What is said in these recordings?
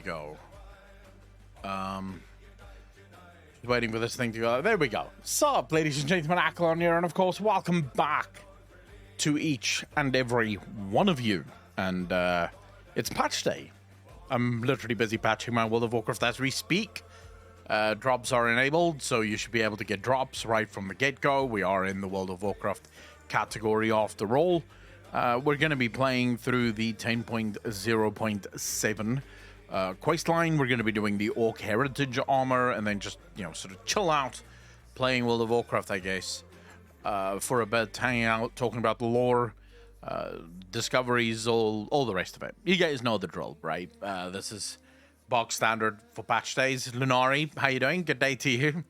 go. Waiting for this thing to go. There we go. Sup, ladies and gentlemen, Acklon here, and of course, welcome back to each and every one of you. And it's patch day. I'm literally busy patching my World of Warcraft as we speak. Drops are enabled, so you should be able to get drops right from the get-go. We are in the World of Warcraft category after all. We're going to be playing through the 10.0.7 questline. We're going to be doing the Orc Heritage armor, and then just, you know, sort of chill out, playing World of Warcraft, I guess, for a bit, hanging out, talking about the lore, discoveries, all the rest of it. You guys know the drill, right? This is box standard for patch days. Lunari, how you doing? Good day to you.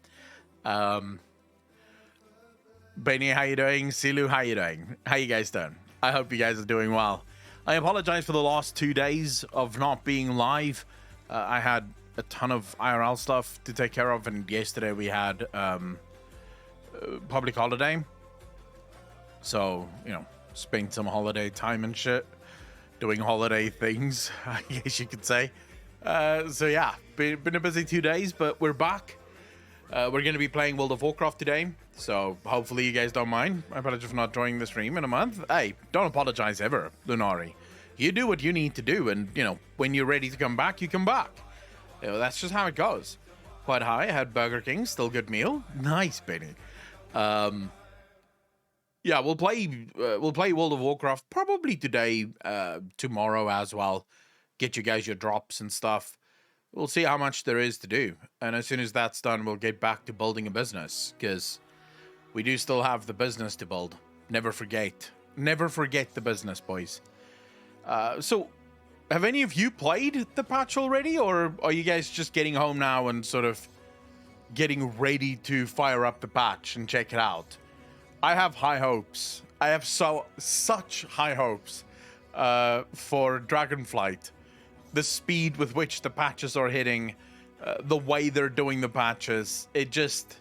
Benny, how you doing? Silu, how you doing? How you guys doing? I hope you guys are doing well. I apologize for the last 2 days of not being live. I had a ton of IRL stuff to take care of, and yesterday we had public holiday. So, you know, spent some holiday time and shit, doing holiday things, I guess you could say. So yeah, been a busy 2 days, but we're back. We're going to be playing World of Warcraft today, so hopefully you guys don't mind. I apologize for not joining the stream in a month. Hey, don't apologize ever, Lunari. You do what you need to do, and, you know, when you're ready to come back, you come back. You know, that's just how it goes. Quite high. I had Burger King, still good meal. Nice, Benny. Yeah, we'll play World of Warcraft probably today, tomorrow as well. Get you guys your drops and stuff. We'll see how much there is to do. And as soon as that's done, we'll get back to building a business, because we do still have the business to build. Never forget. Never forget the business, boys. So, have any of you played the patch already, or are you guys just getting home now and sort of getting ready to fire up the patch and check it out? I have high hopes. I have such high hopes for Dragonflight. The speed with which the patches are hitting, the way they're doing the patches, it just,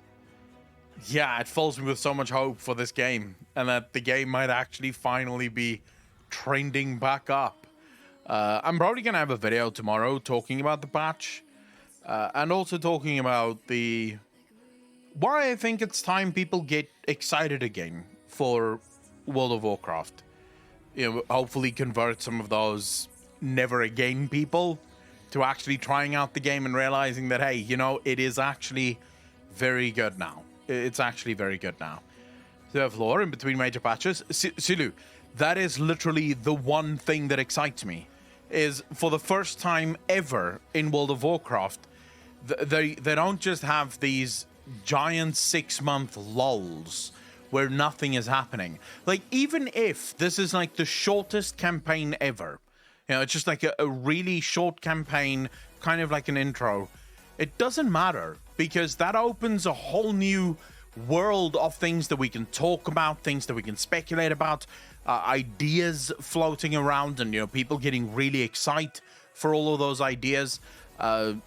yeah, it fills me with so much hope for this game, and that the game might actually finally be trending back up. I'm probably gonna have a video tomorrow talking about the patch, and also talking about why I think it's time people get excited again for World of Warcraft. You know, hopefully convert some of those never again people to actually trying out the game and realizing that, hey, you know, it is actually very good now. It's actually very good now. So have lore in between major patches. Silu, that is literally the one thing that excites me, is for the first time ever in World of Warcraft, they don't just have these giant 6-month lulls where nothing is happening. Like, even if this is like the shortest campaign ever, you know, it's just like a really short campaign, kind of like an intro, it doesn't matter, because that opens a whole new world of things that we can talk about, things that we can speculate about, ideas floating around, and, you know, people getting really excited for all of those ideas.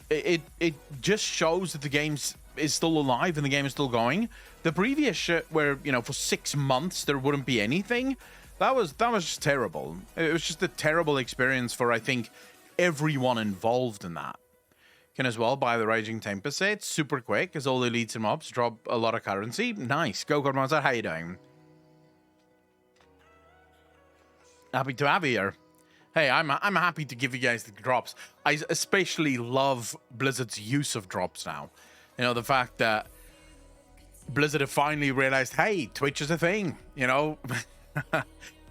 It just shows that the game is still alive and the game is still going. The previous shit where, you know, for 6 months there wouldn't be anything, that was just terrible. It was just a terrible experience for, I think, everyone involved in that. Can as well buy the Raging Tempest set super quick, as all elites and mobs drop a lot of currency. Nice. Go Godmonster, how you doing? Happy to have you here. Hey, I'm happy to give you guys the drops. I especially love Blizzard's use of drops now. You know, the fact that Blizzard have finally realized, hey, Twitch is a thing, you know?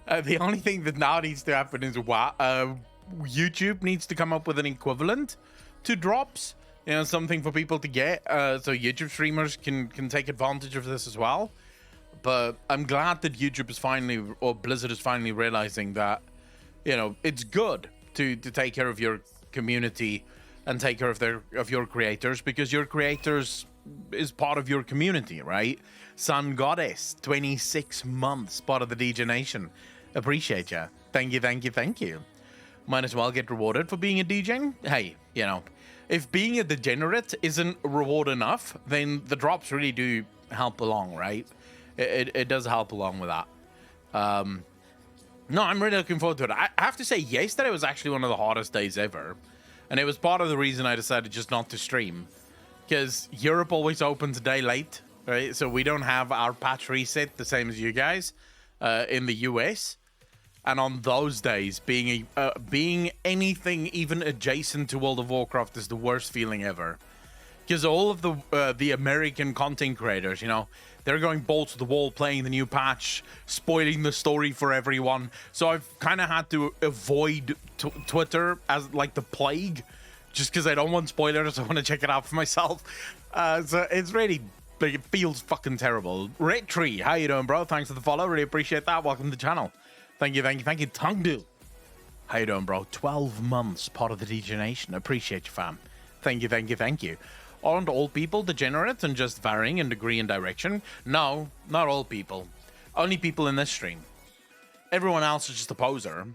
The only thing that now needs to happen is YouTube needs to come up with an equivalent to drops, you know, something for people to get, so YouTube streamers can take advantage of this as well. But I'm glad that YouTube is finally, or Blizzard is finally realizing that, you know, it's good to take care of your community and take care of your creators, because your creators is part of your community, right? Sun Goddess, 26 months, part of the DJ Nation. Appreciate ya. Thank you. Might as well get rewarded for being a DJ. Hey, you know, if being a degenerate isn't reward enough, then the drops really do help along, right? It does help along with that. No, I'm really looking forward to it. I have to say, yesterday was actually one of the hardest days ever. And it was part of the reason I decided just not to stream. Because Europe always opens a day late, right? So we don't have our patch reset the same as you guys in the US. And on those days, being anything even adjacent to World of Warcraft is the worst feeling ever. Because all of the American content creators, you know, they're going balls to the wall, playing the new patch, spoiling the story for everyone. So I've kind of had to avoid Twitter as like the plague, just because I don't want spoilers. I want to check it out for myself. So it's really, like, it feels fucking terrible. Red Tree, how you doing, bro? Thanks for the follow. Really appreciate that. Welcome to the channel. Thank you. Tungdu, how you doing, bro? 12 months, part of the DJ Nation. Appreciate you, fam. Thank you. Aren't all people degenerates and just varying in degree and direction? No, not all people. Only people in this stream. Everyone else is just a poser.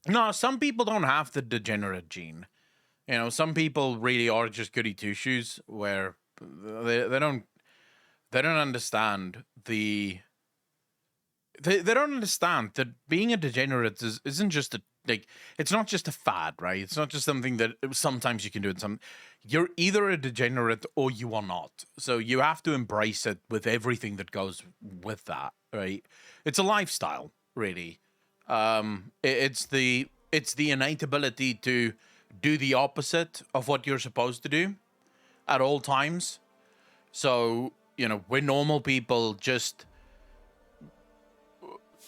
No, some people don't have the degenerate gene. You know, some people really are just goody two-shoes, where they don't understand the... They don't understand that being a degenerate isn't just a, like, it's not just a fad, right? It's not just something that sometimes you can do it. You're either a degenerate or you are not. So you have to embrace it with everything that goes with that, right? It's a lifestyle, really. It's the innate ability to do the opposite of what you're supposed to do at all times. So, you know, we're normal people just,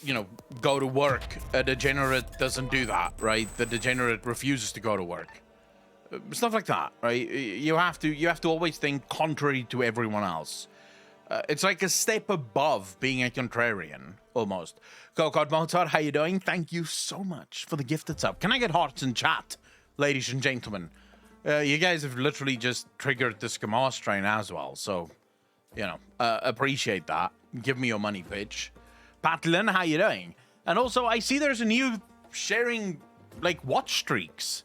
you know, go to work. A degenerate doesn't do that, right? The degenerate refuses to go to work. Stuff like that, right? You have to always think contrary to everyone else. It's like a step above being a contrarian, almost. Go-Kart Mozart, how you doing? Thank you so much for the gifted sub. Can I get hearts in chat, ladies and gentlemen? You guys have literally just triggered the Skamos train as well, so, you know, appreciate that. Give me your money, bitch. Patlin, how you doing? And also, I see there's a new sharing, like, watch streaks.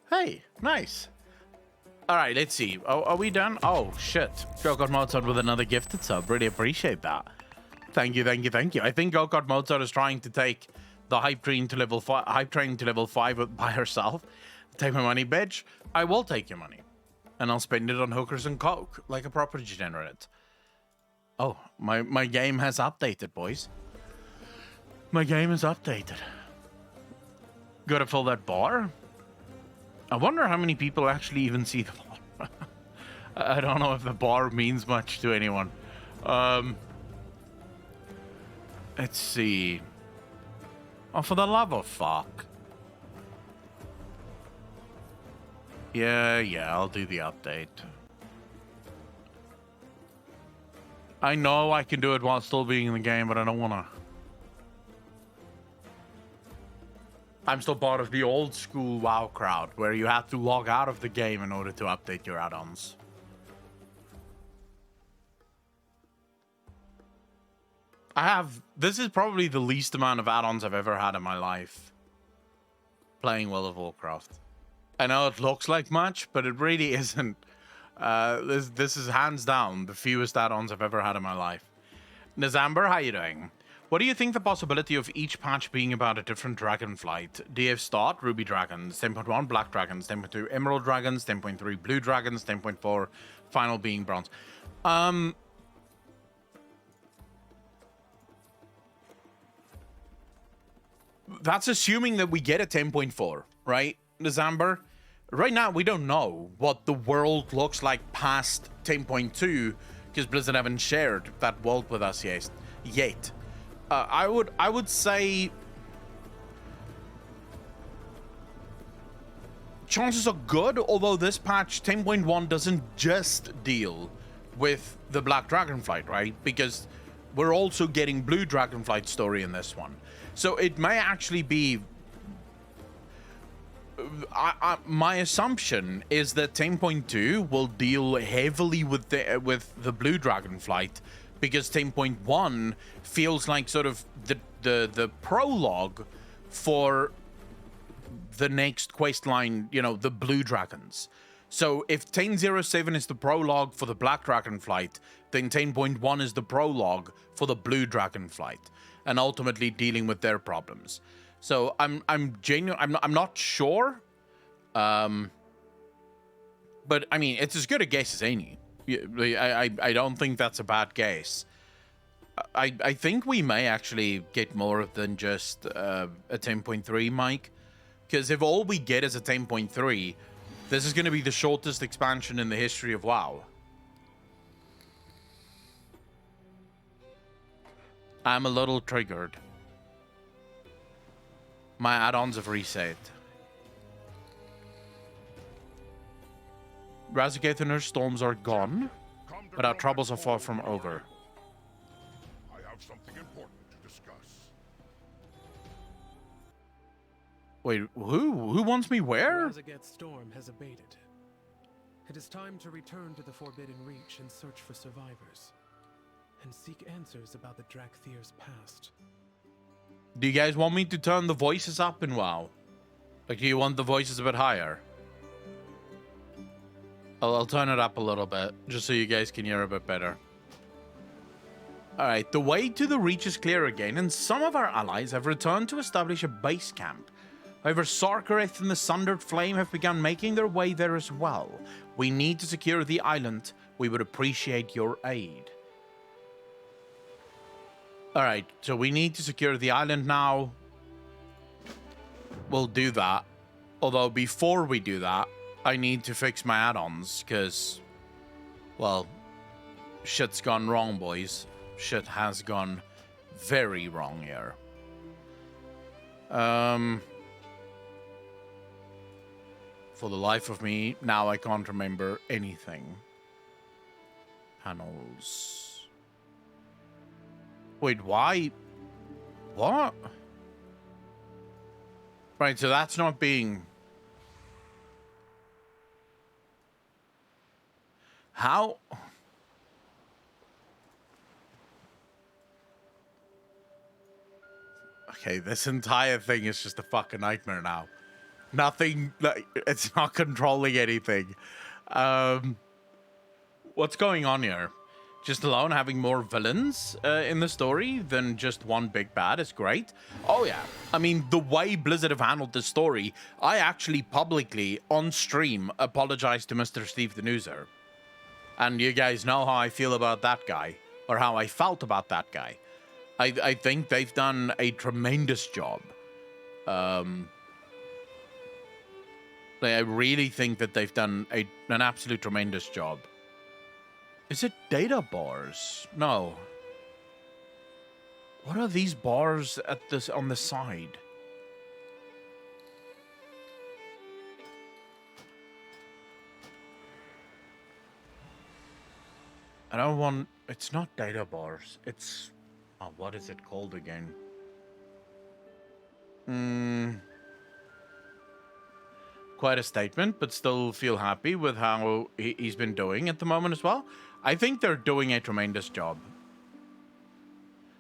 Hey, nice. All right, let's see. Are we done? Oh, shit. Go-Kart Mozart with another gifted sub. Really appreciate that. Thank you. I think Go-Kart Mozart is trying to take the hype train to level 5 by herself. Take my money, bitch. I will take your money. And I'll spend it on hookers and coke, like a proper degenerate. Oh, my game has updated, boys. My game is updated. Gotta fill that bar? I wonder how many people actually even see the bar. I don't know if the bar means much to anyone. Let's see. Oh, for the love of fuck. Yeah, I'll do the update. I know I can do it while still being in the game, but I don't wanna. I'm still part of the old school WoW crowd, where you have to log out of the game in order to update your add-ons. This is probably the least amount of add-ons I've ever had in my life playing World of Warcraft. I know it looks like much, but it really isn't. This is hands down the fewest add-ons I've ever had in my life. Nizamber, how you doing? What do you think the possibility of each patch being about a different dragon flight? DF start, Ruby Dragons, 10.1 Black Dragons, 10.2 Emerald Dragons, 10.3 Blue Dragons, 10.4 final being Bronze. That's assuming that we get a 10.4, right, Nizamber? Right now, we don't know what the world looks like past 10.2 because Blizzard haven't shared that world with us yet. I would say chances are good, although this patch 10.1 doesn't just deal with the Black Dragonflight, right? Because we're also getting Blue Dragonflight story in this one. So it may actually be... my assumption is that 10.2 will deal heavily with the Blue Dragonflight, because 10.1 feels like sort of the prologue for the next quest line, you know, the Blue Dragons. So if 10.07 is the prologue for the Black Dragonflight, then 10.1 is the prologue for the Blue Dragonflight, and ultimately dealing with their problems. So I'm not sure, But I mean, it's as good a guess as any. I don't think that's a bad guess. I think we may actually get more than just a 10.3, Mike. Because if all we get is a 10.3, this is going to be the shortest expansion in the history of WoW. I'm a little triggered. My add-ons have reset. Razageth and her storms are gone, but our troubles are far from over. I have something important to discuss. Wait, who wants me where? Razageth's storm has abated. It is time to return to the Forbidden Reach and search for survivors, and seek answers about the Drakthir's past. Do you guys want me to turn the voices up in WoW? Like, do you want the voices a bit higher? I'll turn it up a little bit, just so you guys can hear a bit better. Alright, the way to the Reach is clear again, and some of our allies have returned to establish a base camp. However, Sarkareth and the Sundered Flame have begun making their way there as well. We need to secure the island. We would appreciate your aid. Alright, so we need to secure the island now. We'll do that. Although, before we do that, I need to fix my add-ons, because, well, shit's gone wrong, boys. Shit has gone very wrong here. For the life of me, now I can't remember anything. Panels. Wait, why? What? Right, so that's not being... How? Okay, this entire thing is just a fucking nightmare now. Nothing, like, it's not controlling anything. What's going on here? Just alone having more villains in the story than just one big bad is great. Oh yeah, I mean, the way Blizzard have handled this story, I actually publicly, on stream, apologized to Mr. Steve the Newser. And you guys know how I feel about that guy, or how I felt about that guy. I think they've done a tremendous job. I really think that they've done an absolute tremendous job. Is it data bars? No. What are these bars at this on the side? I don't want... It's not data bars. It's... Oh, what is it called again? Quite a statement, but still feel happy with how he's been doing at the moment as well. I think they're doing a tremendous job.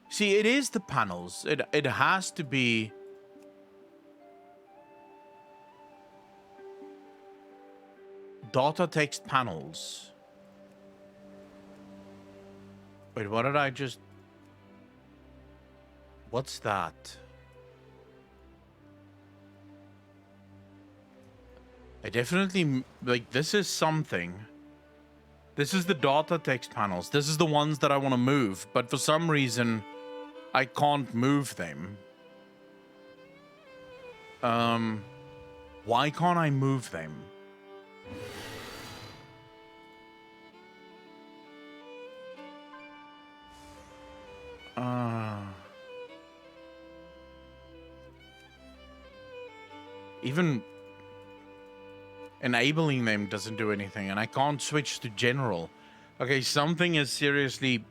See, it is the panels. It has to be... Data text panels. Wait, what did I just... What's that? I definitely... Like, this is something. This is the data text panels. This is the ones that I want to move. But for some reason, I can't move them. Why can't I move them? Even enabling them doesn't do anything, and I can't switch to general. Okay, something is seriously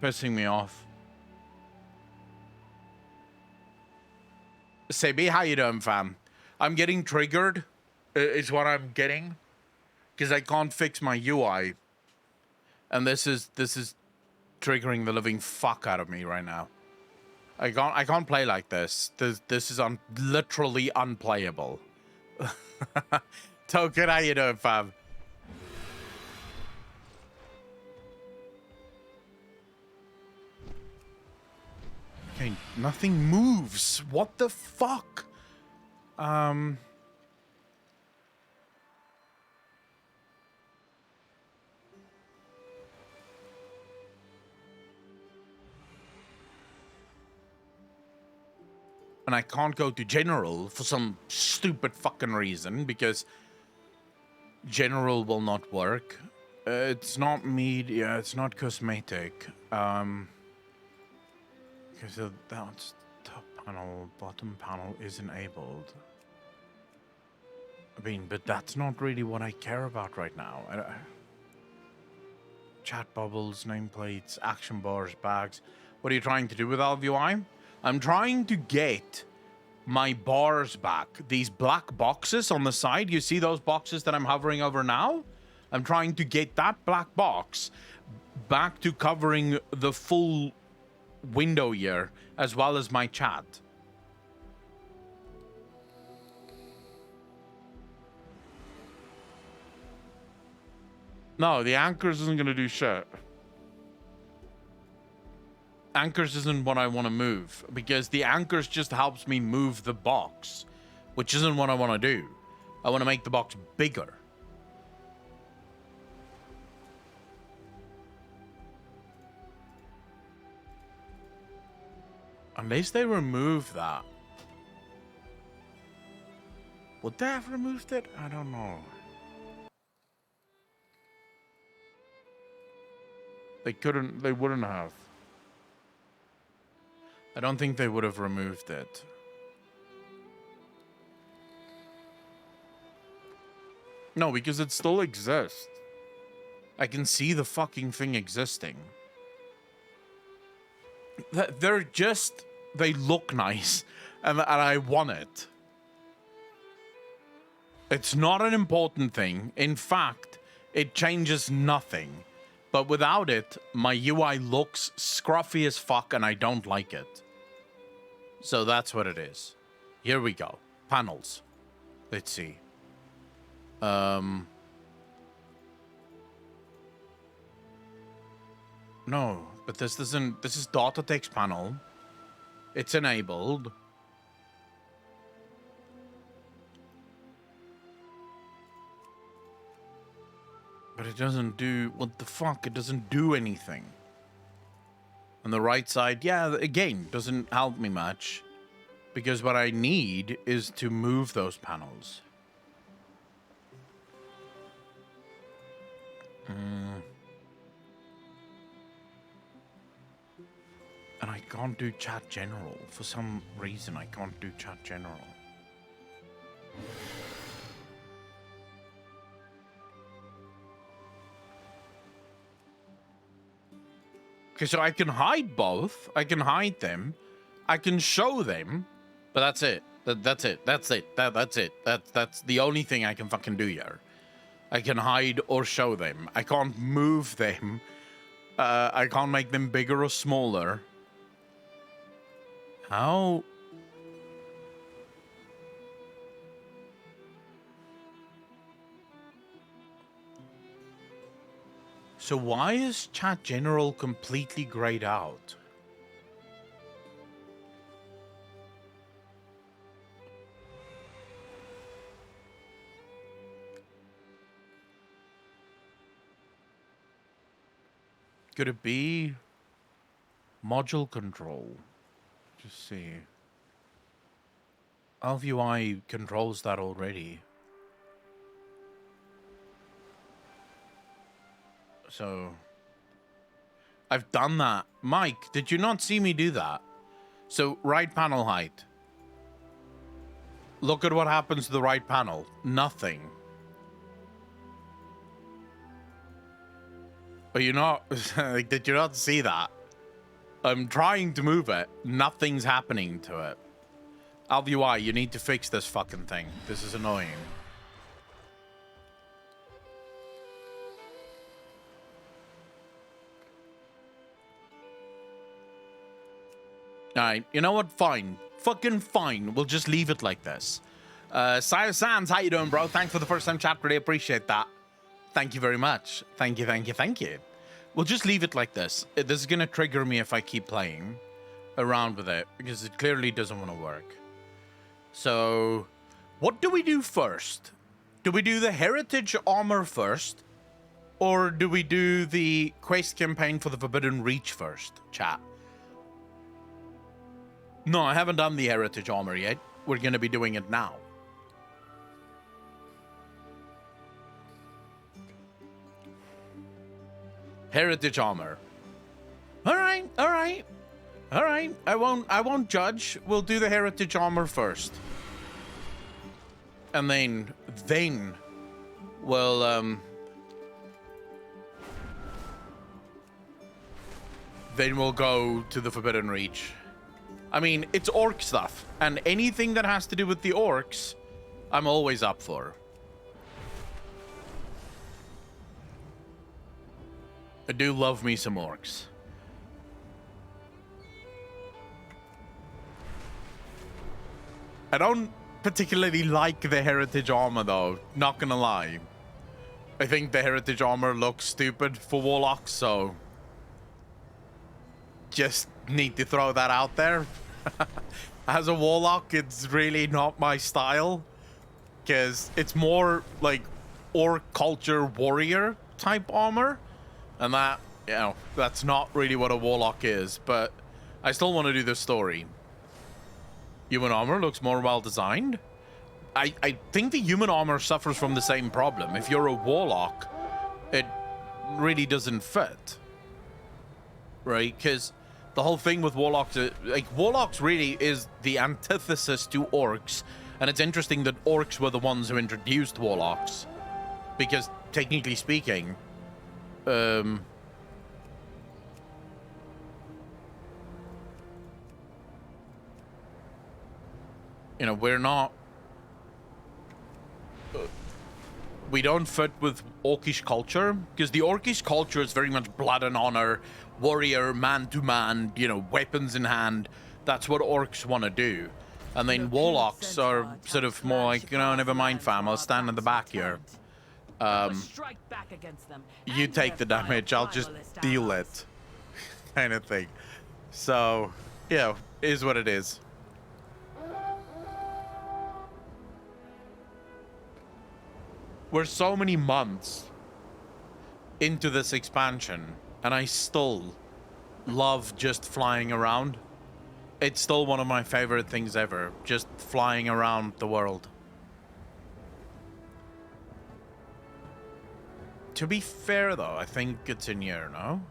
pissing me off. Sebi, how you doing, fam? I'm getting triggered, is what I'm getting, because I can't fix my UI, and this is triggering the living fuck out of me right now. I can't play like this. This is literally unplayable. Token, how you doing, fam? Okay, nothing moves. What the fuck? and I can't go to general for some stupid fucking reason, because general will not work. It's not media, it's not cosmetic. Because that's top panel, bottom panel is enabled. I mean, but that's not really what I care about right now. Chat bubbles, nameplates, action bars, bags. What are you trying to do with LVI? I'm trying to get my bars back. These black boxes on the side, you see those boxes that I'm hovering over now? I'm trying to get that black box back to covering the full window here, as well as my chat. No, the anchors isn't going to do shit. Anchors isn't what I want to move, because the anchors just helps me move the box, which isn't what I want to do. I want to make the box bigger. Unless they remove that. Would they have removed it? I don't know. They wouldn't have. I don't think they would have removed it. No, because it still exists. I can see the fucking thing existing. They're just... They look nice, and I want it. It's not an important thing. In fact, it changes nothing. But without it, my UI looks scruffy as fuck, and I don't like it. So that's what it is. Here we go. Panels. Let's see. No, but this isn't... This is data text panel. It's enabled. But it doesn't do... What the fuck? It doesn't do anything. On the right side, yeah, again, doesn't help me much. Because what I need is to move those panels. And I can't do chat general. For some reason, I can't do chat general. Okay, so I can hide both. I can hide them. I can show them. But that's it. That's it. That's it. That's it. That's the only thing I can fucking do here. I can hide or show them. I can't move them. I can't make them bigger or smaller. How? So why is chat general completely grayed out? Could it be module control? Just see. LVI controls that already. So, I've done that. Mike, did you not see me do that? So, right panel height. Look at what happens to the right panel. Nothing. But you're not... like, did you not see that? I'm trying to move it. Nothing's happening to it. LVI, you need to fix this fucking thing. This is annoying. Alright, you know what? Fine. Fucking fine. We'll just leave it like this. Sire Sands, how you doing, bro? Thanks for the first time chat. Really appreciate that. Thank you very much. Thank you, thank you, thank you. We'll just leave it like this. This is going to trigger me if I keep playing around with it, because it clearly doesn't want to work. So, what do we do first? Do we do the Heritage Armor first? Or do we do the quest campaign for the Forbidden Reach first, chat? No, I haven't done the heritage armor yet. We're going to be doing it now. Heritage armor. All right, all right, all right. I won't judge. We'll do the heritage armor first, and then we'll then we'll go to the Forbidden Reach. I mean, it's orc stuff, and anything that has to do with the orcs, I'm always up for. I do love me some orcs. I don't particularly like the heritage armor, though. Not gonna lie. I think the heritage armor looks stupid for warlocks, so just need to throw that out there. As a warlock, it's really not my style, because it's more like orc culture warrior type armor, and that, you know, that's not really what a warlock is. But I still want to do the story. Human armor looks more well designed. I think the human armor suffers from the same problem. If you're a warlock, it really doesn't fit, right? Because the whole thing with warlocks, like, warlocks really is the antithesis to orcs. And it's interesting that orcs were the ones who introduced warlocks, because technically speaking, you know, we don't fit with orcish culture, because the orcish culture is very much blood and honor, warrior, man to man, you know, weapons in hand. That's what orcs want to do. And then warlocks are sort of more like, you know, never mind, fam, I'll stand in the back here. You take the damage, I'll just deal it, kind of thing. So, yeah, is what it is. We're so many months into this expansion, and I still love just flying around. It's still one of my favorite things ever, just flying around the world. To be fair, though, I think it's in here, no?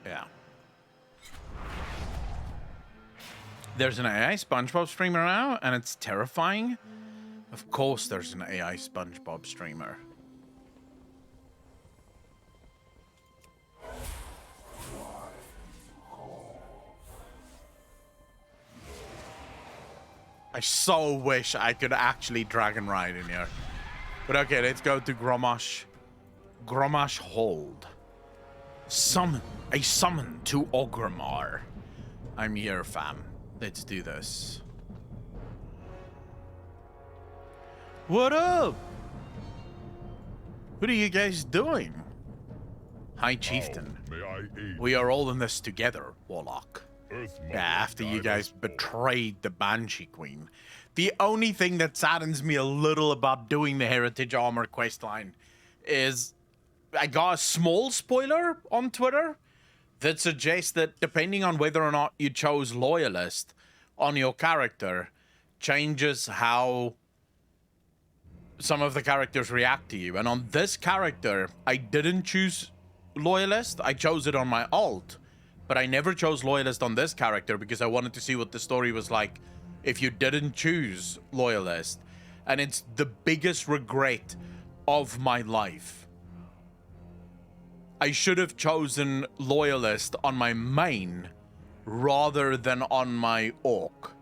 Yeah. There's an AI SpongeBob streamer now, and it's terrifying. Of course there's an AI SpongeBob streamer. I so wish I could actually dragon ride in here. But okay, let's go to Gromash. Gromash Hold. Summon. A summon to Orgrimmar. I'm here, fam. Let's do this. What up? What are you guys doing? Hi, Chieftain. May I aid? We are all in this together, Warlock. Yeah, after you guys betrayed the Banshee Queen. The only thing that saddens me a little about doing the Heritage Armor questline is I got a small spoiler on Twitter that suggests that depending on whether or not you chose Loyalist on your character, changes how some of the characters react to you. And on this character, I didn't choose Loyalist. I chose it on my alt. But I never chose Loyalist on this character because I wanted to see what the story was like if you didn't choose Loyalist. And it's the biggest regret of my life. I should have chosen Loyalist on my main rather than on my Orc.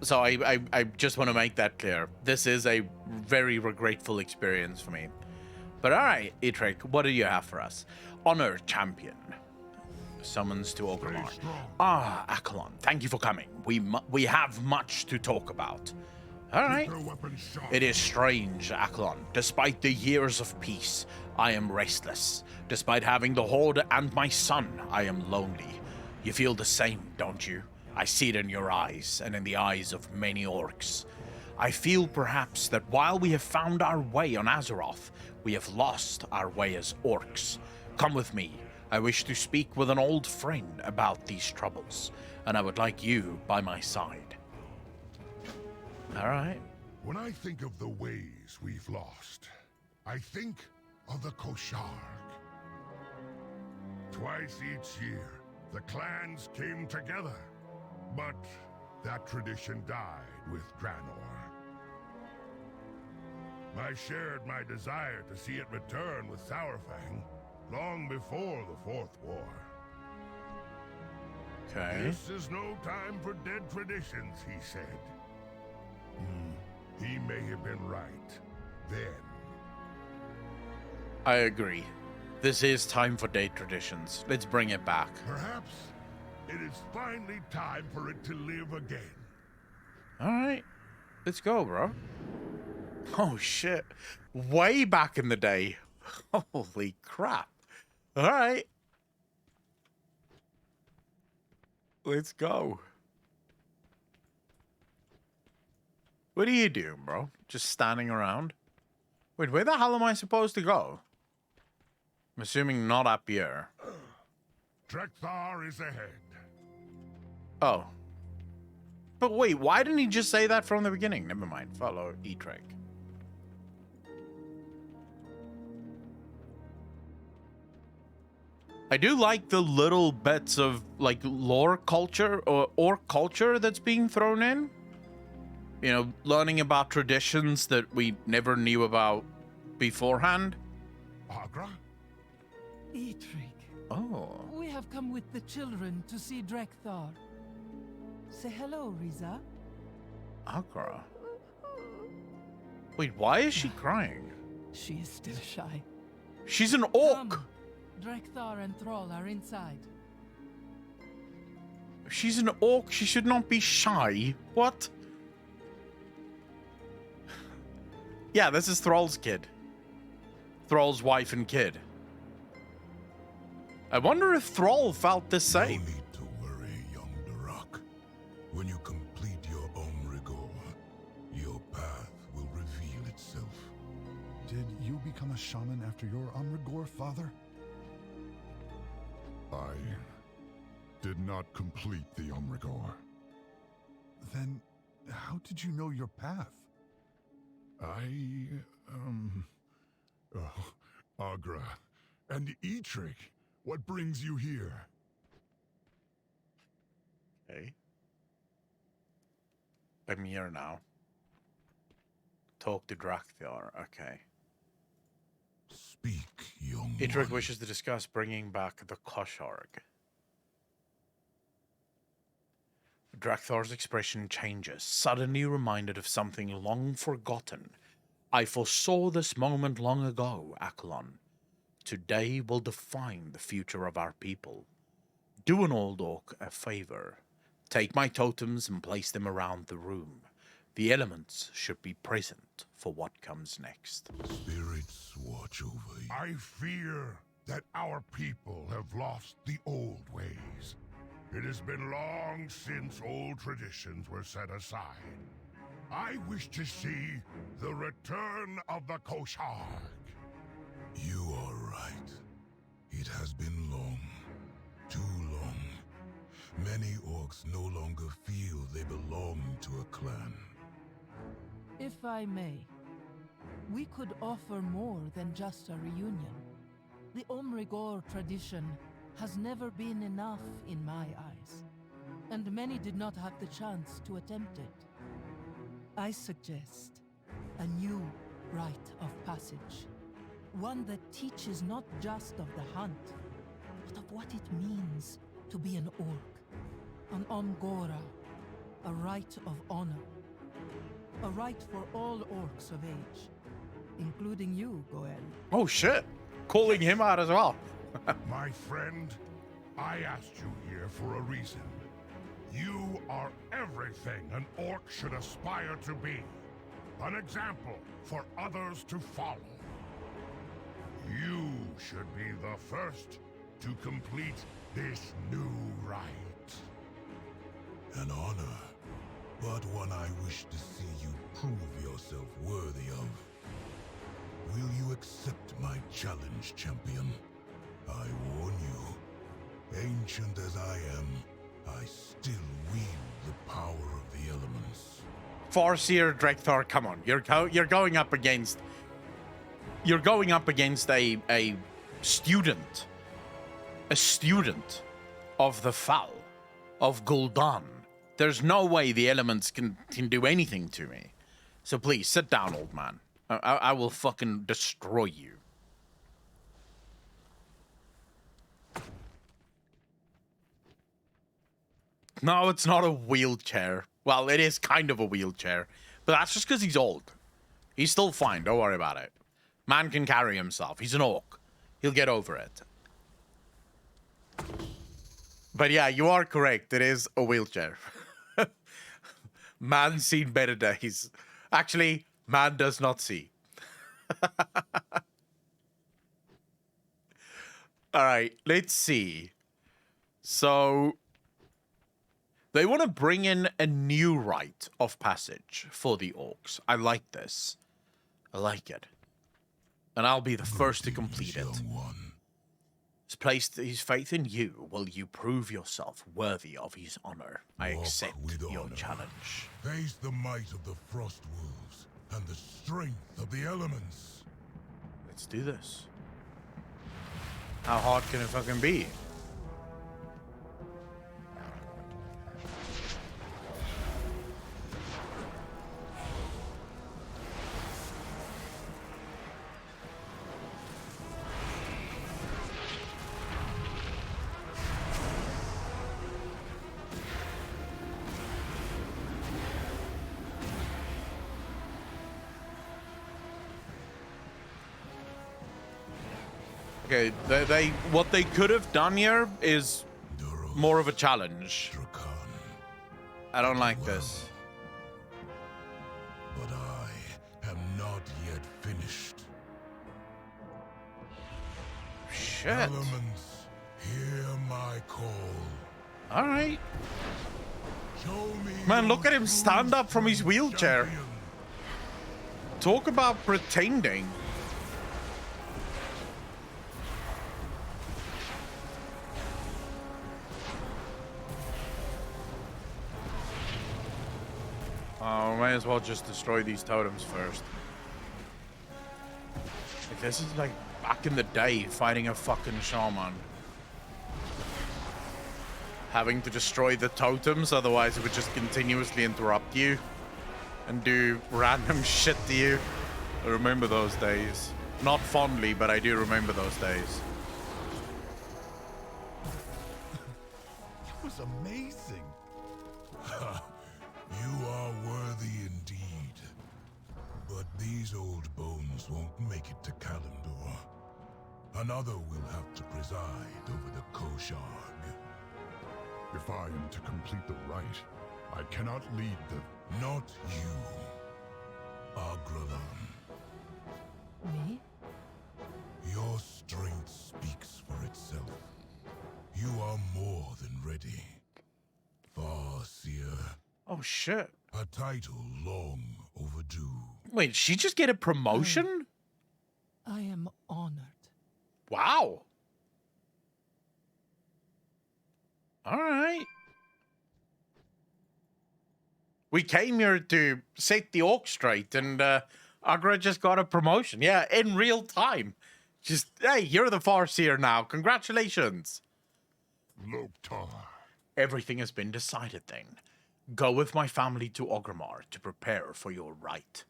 So I just want to make that clear. This is a very regretful experience for me. But alright, Itrek, what do you have for us? Honor Champion. Summons to Orgrimmar. Ah, Akalon, thank you for coming. We have much to talk about. All right. It is strange, Akalon. Despite the years of peace, I am restless. Despite having the Horde and my son, I am lonely. You feel the same, don't you? I see it in your eyes and in the eyes of many orcs. I feel perhaps that while we have found our way on Azeroth, we have lost our way as orcs. Come with me. I wish to speak with an old friend about these troubles, and I would like you by my side. All right. When I think of the ways we've lost, I think of the Kosharg. Twice each year, the clans came together, but that tradition died with Draenor. I shared my desire to see it return with Sourfang long before the Fourth War. Okay. This is no time for dead traditions, he said. He may have been right then. I agree. This is time for dead traditions. Let's bring it back. Perhaps it is finally time for it to live again. All right. Let's go, bro. Oh, shit. Way back in the day. Holy crap. All right. Let's go. What are you doing, bro? Just standing around? Wait, where the hell am I supposed to go? I'm assuming not up here. Drekthar is ahead. Oh. But wait, why didn't he just say that from the beginning? Never mind. Follow Etrek. I do like the little bits of, like, lore culture or orc culture that's being thrown in. You know, learning about traditions that we never knew about beforehand. Agra? Etrick, Oh. we have come with the children to see Drekthar. Say hello, Riza. Agra. Wait, why is she crying? She is still shy. She's an orc. Come. Drekthar and Thrall are inside. She's an orc. She should not be shy. What? Yeah, this is Thrall's kid. Thrall's wife and kid. I wonder if Thrall felt the No same. need to worry, young Durak. When you complete your Omrigor, your path will reveal itself. Did you become a shaman after your Umrigor, father? I did not complete the Omrigor. Then how did you know your path? Agra. And Etrick, what brings you here? Okay. I'm here now. Talk to Drakthar. Okay. Speak, young Etrek one. wishes to discuss bringing back the Kosharg. Drakthar's expression changes, suddenly reminded of something long forgotten. I foresaw this moment long ago, Akalon. Today will define the future of our people. Do an old orc a favor. Take my totems and place them around the room. The elements should be present for what comes next. Spirits watch over you. I fear that our people have lost the old ways. It has been long since old traditions were set aside. I wish to see the return of the Kosharg. You are right. It has been long. Too long. Many orcs no longer feel they belong to a clan. If I may, we could offer more than just a reunion. The Omrigor tradition has never been enough in my eyes, and many did not have the chance to attempt it. I suggest a new rite of passage. One that teaches not just of the hunt, but of what it means to be an orc. An Omgora, a rite of honor. A rite for all orcs of age, including you, Goel. Oh shit! Calling him out as well. My friend, I asked you here for a reason. You are everything an orc should aspire to be. An example for others to follow. You should be the first to complete this new rite. An honor, but one I wish to see you prove yourself worthy of. Will you accept my challenge, champion? I warn you, Ancient as I am, I still wield the power of the elements. Farseer Drekthar, come on. You're going up against a student. A student of the Fall of Gul'dan. There's no way the elements can do anything to me. So please, sit down, old man. I will fucking destroy you. No, it's not a wheelchair. Well, it is kind of a wheelchair. But that's just because he's old. He's still fine, don't worry about it. Man can carry himself. He's an orc. He'll get over it. But yeah, you are correct. It is a wheelchair. Man's seen better days. Actually, man does not see. All right, let's see. So, they want to bring in a new rite of passage for the orcs. I like this. I like it. And I'll be the first to complete it. He's placed his faith in you. Will you prove yourself worthy of his honor? I accept your challenge. Face the might of the frost wolves and the strength of the elements. Let's do this. How hard can it fucking be? Okay, they what they could have done here is more of a challenge. I don't like this. But I am not yet finished. Shit. Elements, hear my call. All right. Show me Man, look your at him stand true up from his wheelchair. champion. Talk about pretending. Oh, might as well just destroy these totems first. Like, this is like back in the day fighting a fucking shaman. Having to destroy the totems, otherwise it would just continuously interrupt you and do random shit to you. I remember those days. Not fondly, but I do remember those days. That was amazing. You are worthy indeed. But these old bones won't make it to Kalimdor. Another will have to preside over the Koshag. If I am to complete the rite, I cannot lead the... Not you, Agralan. Me? Your strength speaks for itself. You are more than ready. Farseer, Oh shit. a title long overdue. Wait, she just get a promotion? I am honored. Wow. All right. We came here to set the orc straight, and Agra just got a promotion. Yeah, in real time. Just, hey, you're the Farseer now. Congratulations. Loktar. Everything has been decided then. Go with my family to Orgrimmar to prepare for your rite.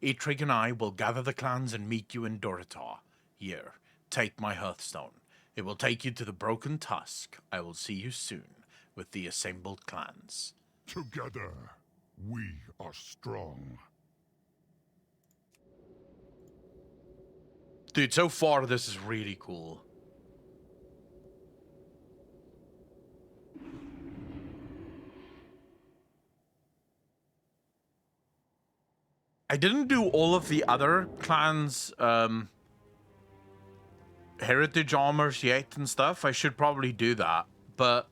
Eitrig and I will gather the clans and meet you in Doritar. Here, take my hearthstone. It will take you to the Broken Tusk. I will see you soon with the assembled clans. Together, we are strong. Dude, so far this is really cool. I didn't do all of the other clans' heritage armors yet and stuff. I should probably do that. But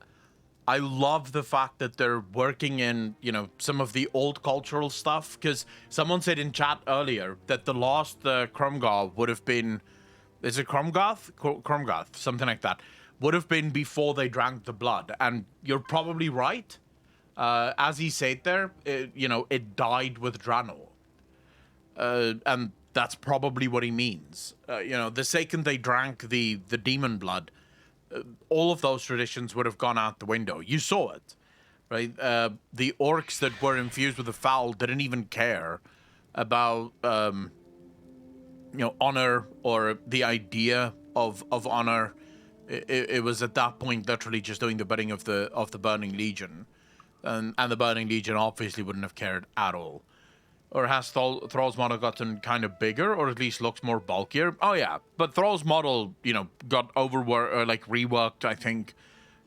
I love the fact that they're working in, you know, some of the old cultural stuff. Because someone said in chat earlier that the last Cromgar would have been... Is it Cromgoth? Cromgoth, something like that. would have been before they drank the blood. And you're probably right. As he said there, it died with Drano. And that's probably what he means. The second they drank the demon blood, all of those traditions would have gone out the window. You saw it, right? The orcs that were infused with the foul didn't even care about, honor or the idea of honor. It was at that point literally just doing the bidding of the Burning Legion, and the Burning Legion obviously wouldn't have cared at all. Or has Thrall's model gotten kind of bigger, or at least looks more bulkier? Oh yeah, but Thrall's model, got overworked or reworked, I think,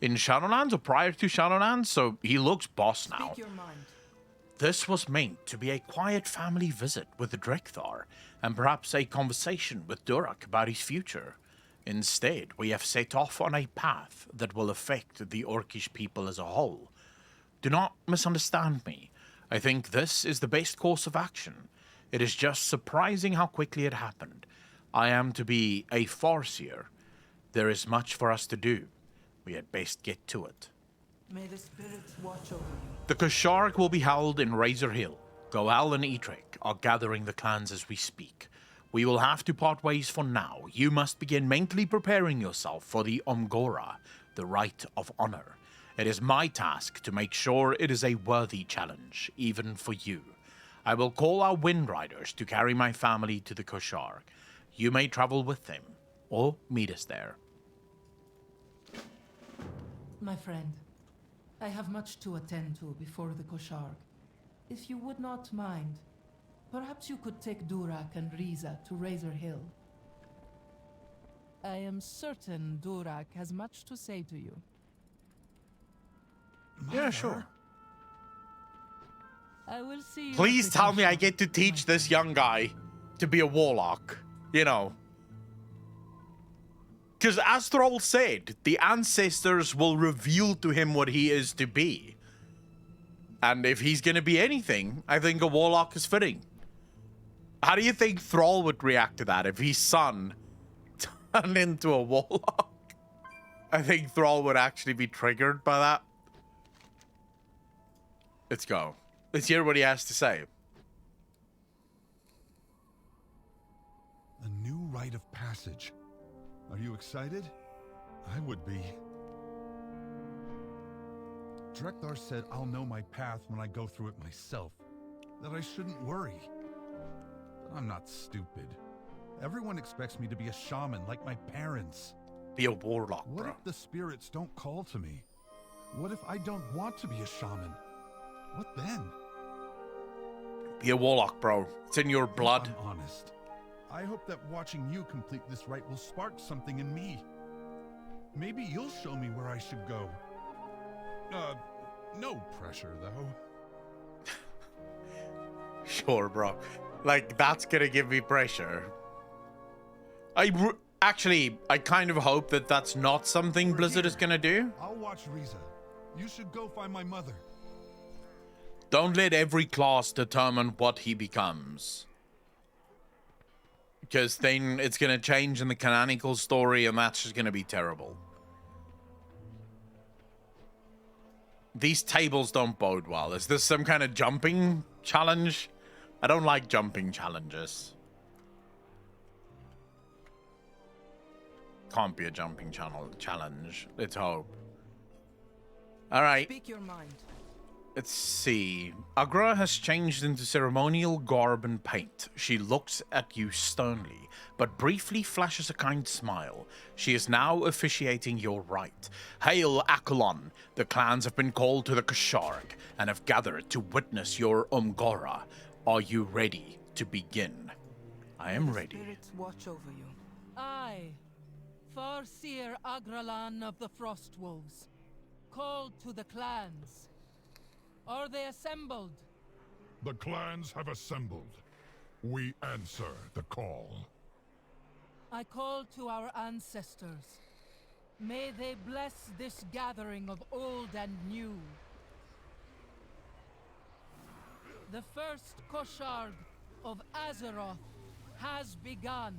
in Shadowlands or prior to Shadowlands, so he looks boss now. Speak your mind. This was meant to be a quiet family visit with the Drekthar, and perhaps a conversation with Durak about his future. Instead, we have set off on a path that will affect the Orcish people as a whole. Do not misunderstand me. I think this is the best course of action. It is just surprising how quickly it happened. I am to be a Farseer. There is much for us to do. We had best get to it. May the spirits watch over you. The Koshark will be held in Razor Hill. Goal and Etrek are gathering the clans as we speak. We will have to part ways for now. You must begin mentally preparing yourself for the Omgora, the Rite of Honor. It is my task to make sure it is a worthy challenge, even for you. I will call our Wind Riders to carry my family to the Koshark. You may travel with them, or meet us there. My friend, I have much to attend to before the Koshark. If you would not mind, perhaps you could take Durak and Riza to Razor Hill. I am certain Durak has much to say to you. Yeah, sure. I will see you. Please at the tell me I Koshark, get to teach my this friend. young guy to be a warlock, Because as Thrall said, the ancestors will reveal to him what he is to be. And if he's going to be anything, I think a warlock is fitting. How do you think Thrall would react to that if his son turned into a warlock? I think Thrall would actually be triggered by that. Let's go. Let's hear what he has to say. A new rite of passage. Are you excited? I would be. Drekthar said I'll know my path when I go through it myself. That I shouldn't worry. But I'm not stupid. Everyone expects me to be a shaman like my parents. Be a warlock, What bro. if the spirits don't call to me? What if I don't want to be a shaman? What then? Be a warlock, bro. It's in your blood. I'm honest. I hope that watching you complete this rite will spark something in me. Maybe you'll show me where I should go. No pressure, though. Sure, bro. That's gonna give me pressure. Actually, I kind of hope that that's not something We're Blizzard is here. gonna do. I'll watch Riza. You should go find my mother. Don't let every class determine what he becomes. Because then it's gonna change in the canonical story, and that's just gonna be terrible. These tables don't bode well. Is this some kind of jumping challenge? I don't like jumping challenges. Can't be a jumping challenge. Let's hope. All right. Speak your mind. Let's see. Agra has changed into ceremonial garb and paint. She looks at you sternly, but briefly flashes a kind smile. She is now officiating your rite. Hail, Akalon! The clans have been called to the Koshark and have gathered to witness your Umgora. Are you ready to begin? I am ready. Spirits watch over you. I, Farseer Agralan of the Frostwolves, called to the clans. Are they assembled? The clans have assembled. We answer the call. I call to our ancestors. May they bless this gathering of old and new. The first Kosharg of Azeroth has begun.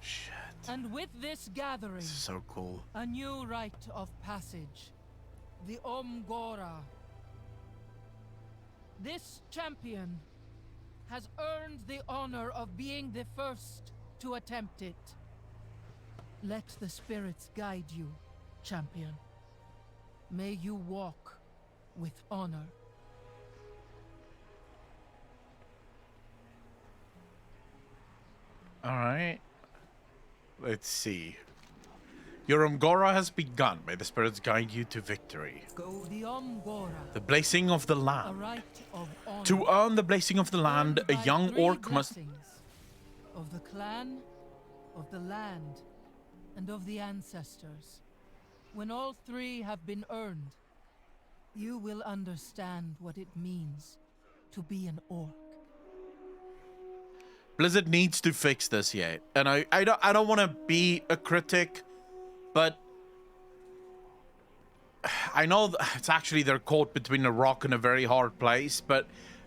Shit. And with this gathering, This is so cool. a new rite of passage. The Omgora. This champion has earned the honor of being the first to attempt it. Let the spirits guide you, champion. May you walk with honor. Alright. Let's see. Your Umgora has begun. May the spirits guide you to victory. Go the Omgora, The blessing of the a land. rite of honor. To earn the blessing of the land, earned a by young 3 orc must... blessings of the clan, of the land, and of the ancestors. When all 3 have been earned, you will understand what it means to be an orc. Blizzard needs to fix this yet. And I don't want to be a critic, but I know it's actually they're caught between a rock and a very hard place, but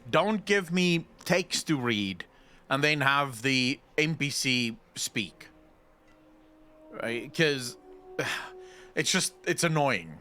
don't give me text to read and then have the NPC speak. Right? Because it's annoying.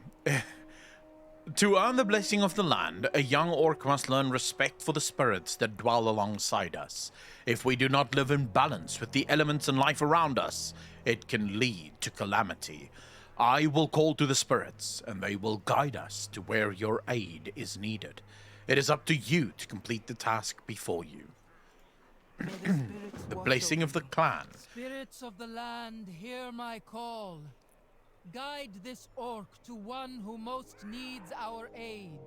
To earn the blessing of the land, a young orc must learn respect for the spirits that dwell alongside us. If we do not live in balance with the elements and life around us, it can lead to calamity. I will call to the spirits, and they will guide us to where your aid is needed. It is up to you to complete the task before you. The blessing of the clan. Spirits of the land, hear my call. Guide this orc to one who most needs our aid.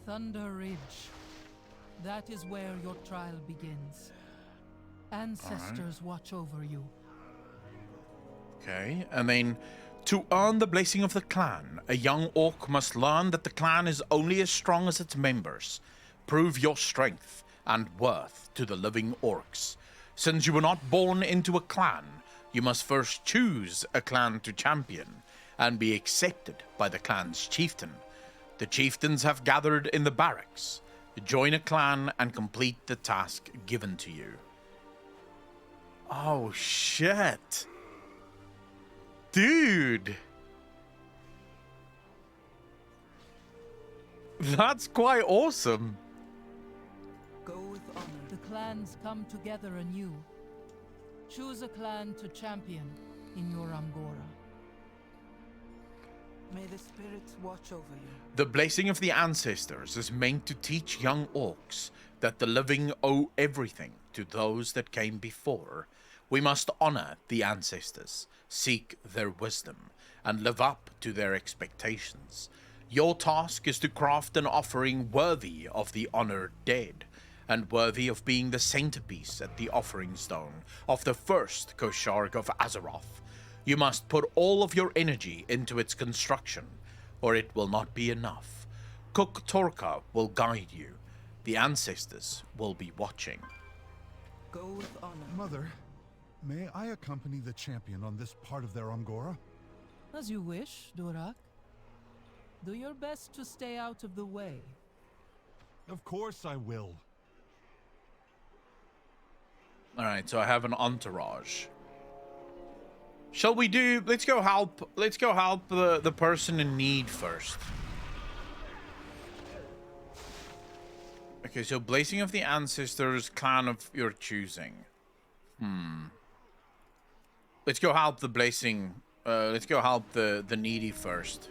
Thunder Ridge. That is where your trial begins. Ancestors watch over you. Okay, and then to earn the blessing of the clan, a young orc must learn that the clan is only as strong as its members. Prove your strength and worth to the living orcs. Since you were not born into a clan, you must first choose a clan to champion and be accepted by the clan's chieftain. The chieftains have gathered in the barracks. Join a clan and complete the task given to you. Oh, shit. Dude. That's quite awesome. Go with honor. The clans come together anew. Choose a clan to champion in your Amgora. May the spirits watch over you. The blessing of the ancestors is meant to teach young orcs that the living owe everything to those that came before. We must honor the ancestors, seek their wisdom, and live up to their expectations. Your task is to craft an offering worthy of the honored dead, and worthy of being the centerpiece at the offering stone of the first Kosharg of Azeroth. You must put all of your energy into its construction, or it will not be enough. Cook Torka will guide you. The ancestors will be watching. Go with honor. Mother, may I accompany the champion on this part of their Amgora? As you wish, Durak. Do your best to stay out of the way. Of course I will. Alright, so I have an entourage. Shall we do... Let's go help the person in need first. Okay, so Blessing of the Ancestors, clan of your choosing. Let's go help the Blessing... let's go help the needy first.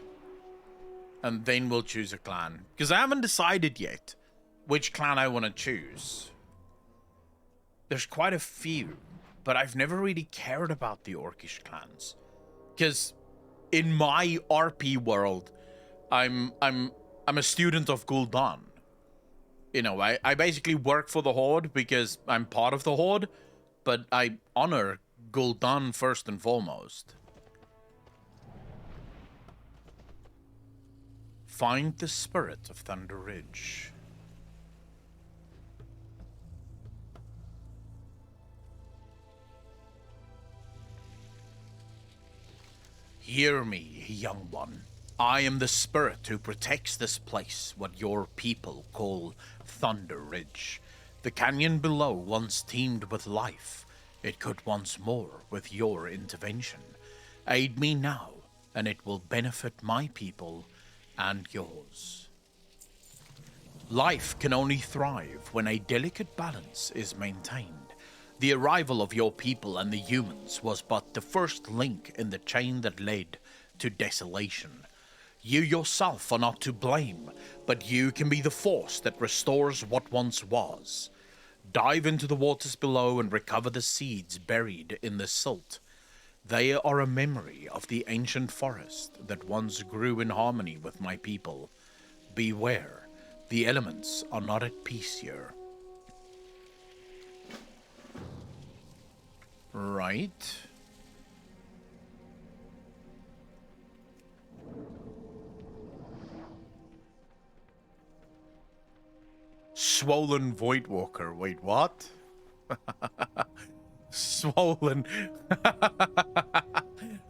And then we'll choose a clan. Because I haven't decided yet which clan I want to choose. There's quite a few, but I've never really cared about the Orcish clans. Because in my RP world, I'm a student of Gul'dan. You know, I basically work for the Horde because I'm part of the Horde, but I honor Gul'dan first and foremost. Find the spirit of Thunder Ridge. Hear me, young one. I am the spirit who protects this place, what your people call Thunder Ridge. The canyon below once teemed with life. It could once more with your intervention. Aid me now, and it will benefit my people and yours. Life can only thrive when a delicate balance is maintained. The arrival of your people and the humans was but the first link in the chain that led to desolation. You yourself are not to blame, but you can be the force that restores what once was. Dive into the waters below and recover the seeds buried in the silt. They are a memory of the ancient forest that once grew in harmony with my people. Beware, the elements are not at peace here. Right. Swollen Voidwalker. Wait, what? Swollen.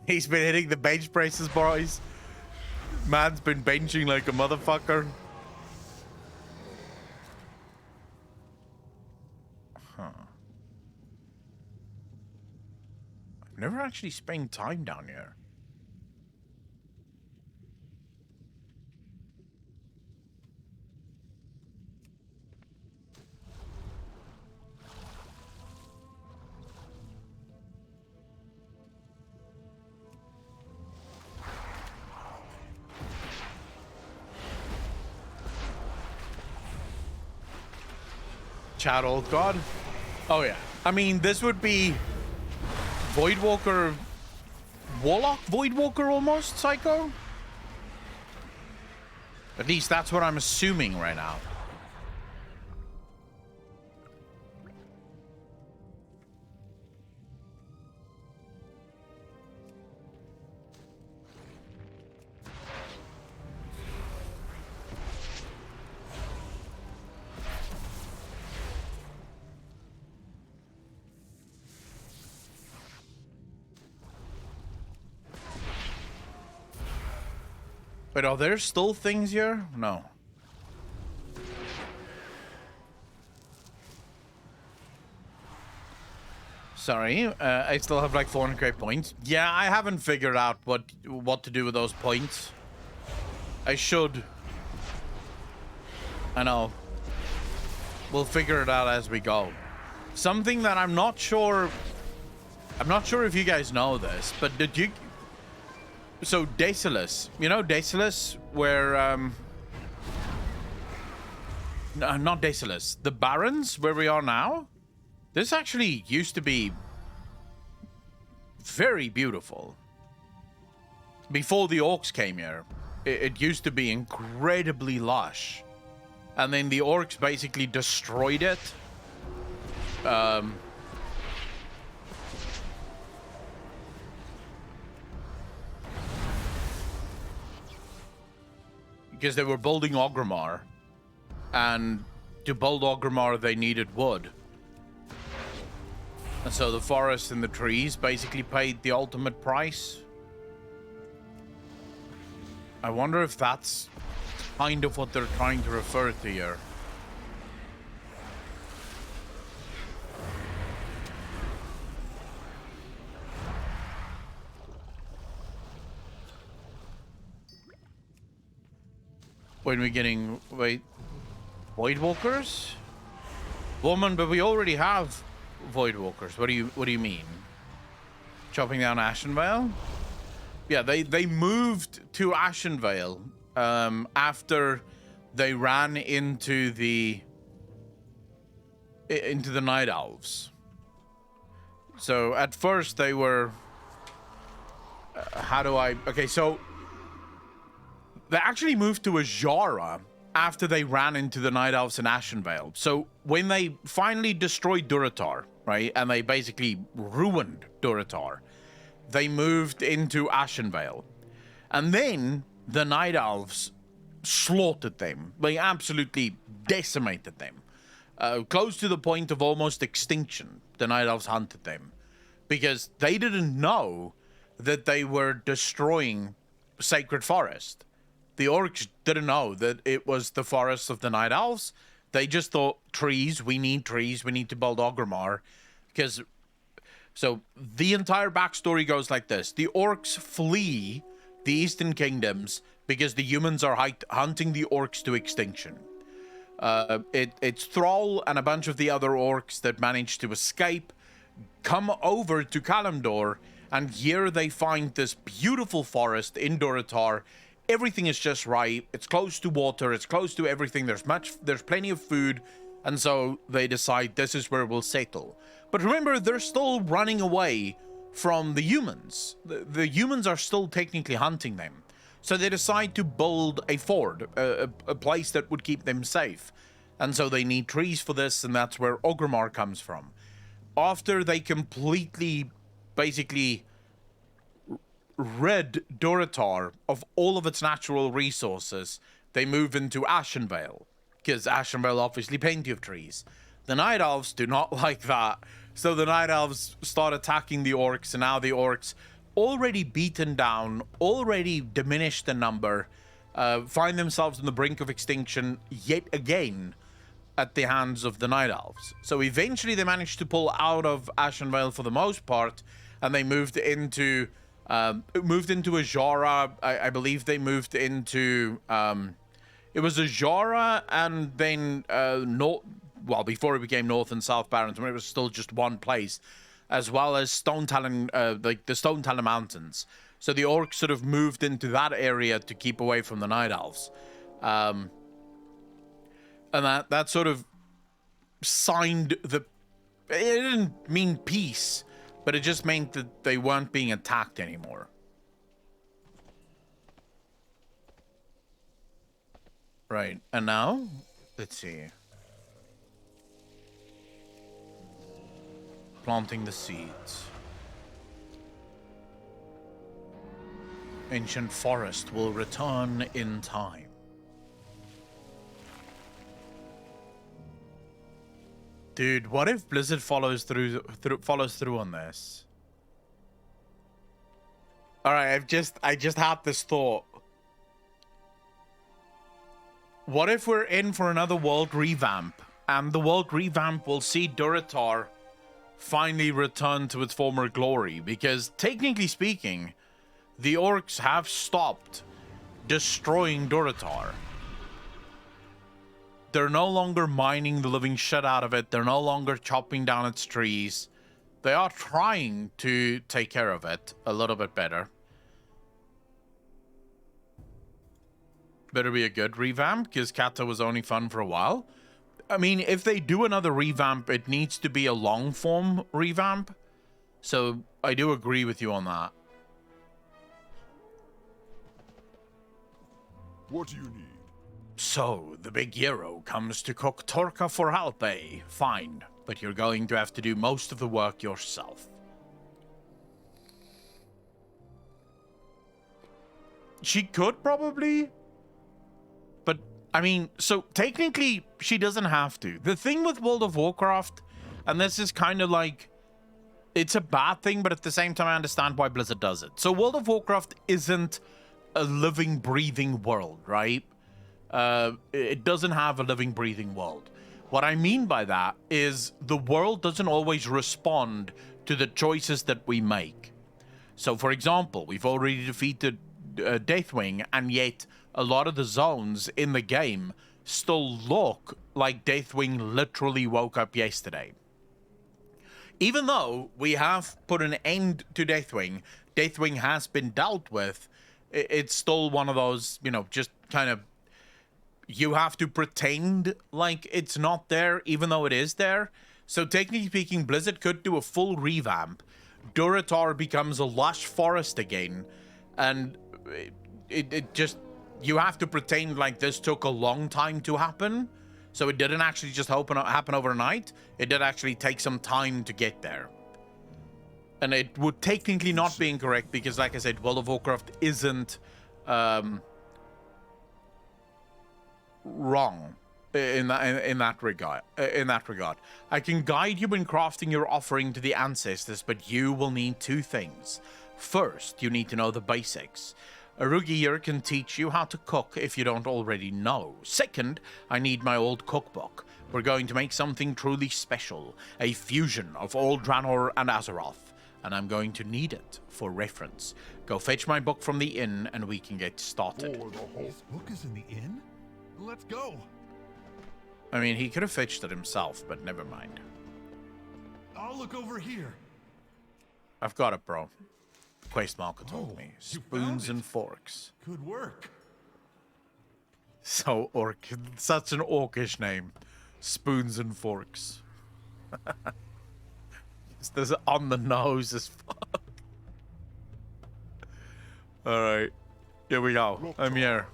He's been hitting the bench presses, boys. Man's been benching like a motherfucker. Huh. I've never actually spent time down here. Chat old god. Oh yeah. I mean, this would be Voidwalker, Warlock Voidwalker almost, Psycho? At least that's what I'm assuming right now. But are there still things here? No. Sorry, I still have like 400 great points. Yeah, I haven't figured out what to do with those points. I should. I know. We'll figure it out as we go. Something that I'm not sure if you guys know this, but did you... So, Desolus. You know Desolus? Where, no, not Desolus. The Barrens, where we are now? This actually used to be very beautiful. Before the Orcs came here, it used to be incredibly lush. And then the Orcs basically destroyed it. Because they were building Orgrimmar, and to build Orgrimmar they needed wood. And so the forest and the trees basically paid the ultimate price. I wonder if that's kind of what they're trying to refer to here. When we're getting, wait, Voidwalkers? Woman, but we already have Voidwalkers. What do you mean? Chopping down Ashenvale? Yeah, they moved to Ashenvale after they ran into the Night Elves. So at first they were okay, so they actually moved to Azara after they ran into the Night Elves in Ashenvale. So when they finally destroyed Durotar, right, and they basically ruined Durotar, they moved into Ashenvale. And then the Night Elves slaughtered them. They absolutely decimated them. Close to the point of almost extinction, the Night Elves hunted them. Because they didn't know that they were destroying Sacred Forest. The Orcs didn't know that it was the forest of the Night Elves. They just thought, trees, we need to build Orgrimmar. Because So the entire backstory goes like this. The orcs flee the Eastern Kingdoms because the humans are hunting the orcs to extinction. It's Thrall and a bunch of the other orcs that manage to escape, come over to Kalimdor, and here they find this beautiful forest in Durotar. Everything is just right. It's close to water. It's close to everything. There's plenty of food. And so they decide this is where we'll settle. But remember, they're still running away from the humans. The humans are still technically hunting them. So they decide to build a ford, a place that would keep them safe. And so they need trees for this, and that's where Orgrimmar comes from. After they completely, basically, rid Durotar of all of its natural resources, they move into Ashenvale. Because Ashenvale obviously plenty of trees. The Night Elves do not like that. So the Night Elves start attacking the orcs, and now the orcs, already beaten down, already diminished in number, find themselves on the brink of extinction yet again at the hands of the Night Elves. So eventually they managed to pull out of Ashenvale for the most part, and they moved into Azhara. I believe they moved into it was Azhara, and then before it became North and South Barrens, when it was still just one place, as well as Stone Talon, like the Stone Talon Mountains. So the orcs sort of moved into that area to keep away from the Night Elves. And that sort of signed the... It didn't mean peace, but it just meant that they weren't being attacked anymore. Right, and now, let's see. Planting the seeds. Ancient forest will return in time. Dude, what if Blizzard follows through on this? All right, I just had this thought. What if we're in for another world revamp, and the world revamp will see Durotar finally return to its former glory? Because technically speaking, the orcs have stopped destroying Durotar. They're no longer mining the living shit out of it. They're no longer chopping down its trees. They are trying to take care of it a little bit better. Better be a good revamp, because Kata was only fun for a while. I mean, if they do another revamp, it needs to be a long-form revamp. So, I do agree with you on that. What do you need? So, the big hero comes to cook Torka for Alpe. Fine, but you're going to have to do most of the work yourself. She could probably... But, I mean, so technically, she doesn't have to. The thing with World of Warcraft, and this is kind of like... It's a bad thing, but at the same time, I understand why Blizzard does it. So, World of Warcraft isn't a living, breathing world, right? It doesn't have a living, breathing world. What I mean by that is the world doesn't always respond to the choices that we make. So, for example, we've already defeated Deathwing, and yet a lot of the zones in the game still look like Deathwing literally woke up yesterday. Even though we have put an end to Deathwing, Deathwing has been dealt with, it's still one of those, you know, just kind of, you have to pretend like it's not there, even though it is there. So technically speaking, Blizzard could do a full revamp. Durotar becomes a lush forest again, and it just, you have to pretend like this took a long time to happen. So it didn't actually just happen overnight. It did actually take some time to get there. And it would technically not be incorrect because, like I said, World of Warcraft isn't wrong in that regard. I can guide you in crafting your offering to the ancestors, but you will need two things. First, you need to know the basics. Arugi here can teach you how to cook if you don't already know. Second, I need my old cookbook. We're going to make something truly special, a fusion of old Draenor and Azeroth. and I'm going to need it for reference. Go fetch my book from the inn, and we can get started. His book is in the inn? Let's go. I mean, he could have fetched it himself, but never mind. I'll look over here. I've got it, bro. Quest marker told me. you found Spoons it. and forks. Good work. So orc, such an orcish name. Spoons and forks. This is on the nose as fuck. Alright. Here we go. I'm here.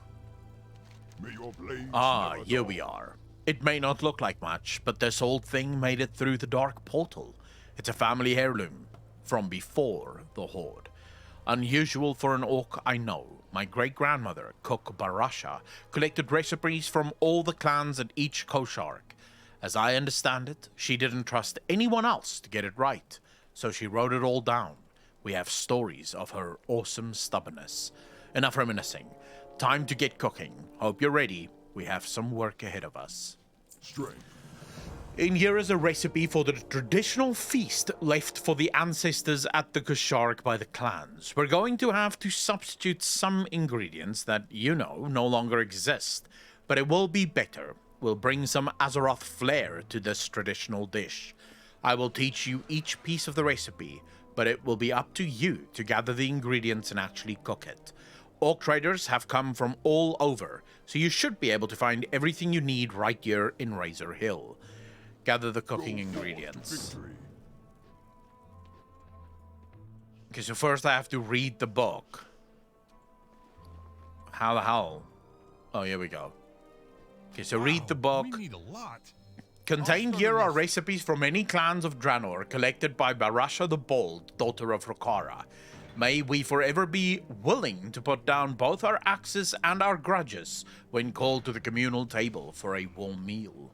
May your blades Ah, never here dull. we are. It may not look like much, but this old thing made it through the dark portal. It's a family heirloom from before the Horde. Unusual for an orc, I know. My great-grandmother, Cook Barasha, collected recipes from all the clans at each Koshark. As I understand it, she didn't trust anyone else to get it right, so she wrote it all down. We have stories of her awesome stubbornness. Enough reminiscing. Time to get cooking. Hope you're ready. We have some work ahead of us. Strength. In here is a recipe for the traditional feast left for the ancestors at the Koshark by the clans. We're going to have to substitute some ingredients that, you know, no longer exist, but it will be better. We'll bring some Azeroth flair to this traditional dish. I will teach you each piece of the recipe, but it will be up to you to gather the ingredients and actually cook it. Orc traders have come from all over, so you should be able to find everything you need right here in Razor Hill. Gather the cooking ingredients. Victory. Okay, so first I have to read the book. How the hell? Oh, here we go. Okay, so read the book. We need a lot. Contained here are recipes from many clans of Draenor collected by Barasha the Bold, daughter of Rokara. May we forever be willing to put down both our axes and our grudges when called to the communal table for a warm meal.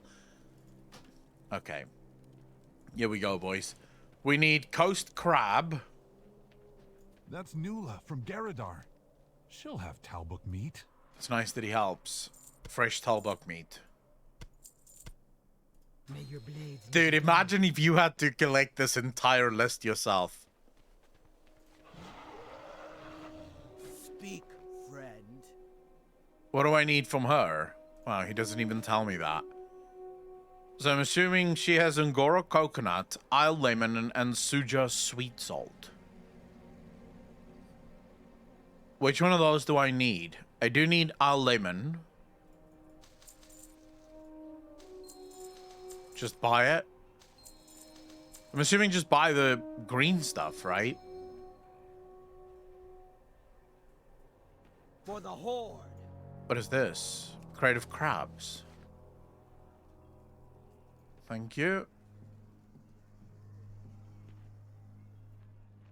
Okay. Here we go, boys. We need coast crab. That's Nula from Garadar. She'll have Talbuk meat. It's nice that he helps. Fresh Talbuk meat. May your blades Dude, imagine if you had to collect this entire list yourself. speak, friend. What do I need from her? Wow, he doesn't even tell me that. So I'm assuming she has Angora coconut, Isle lemon, and Suja sweet salt. Which one of those do I need? I do need Isle lemon. Just buy it? I'm assuming just buy the green stuff, right? For the Horde. What is this? Crate of crabs. Thank you.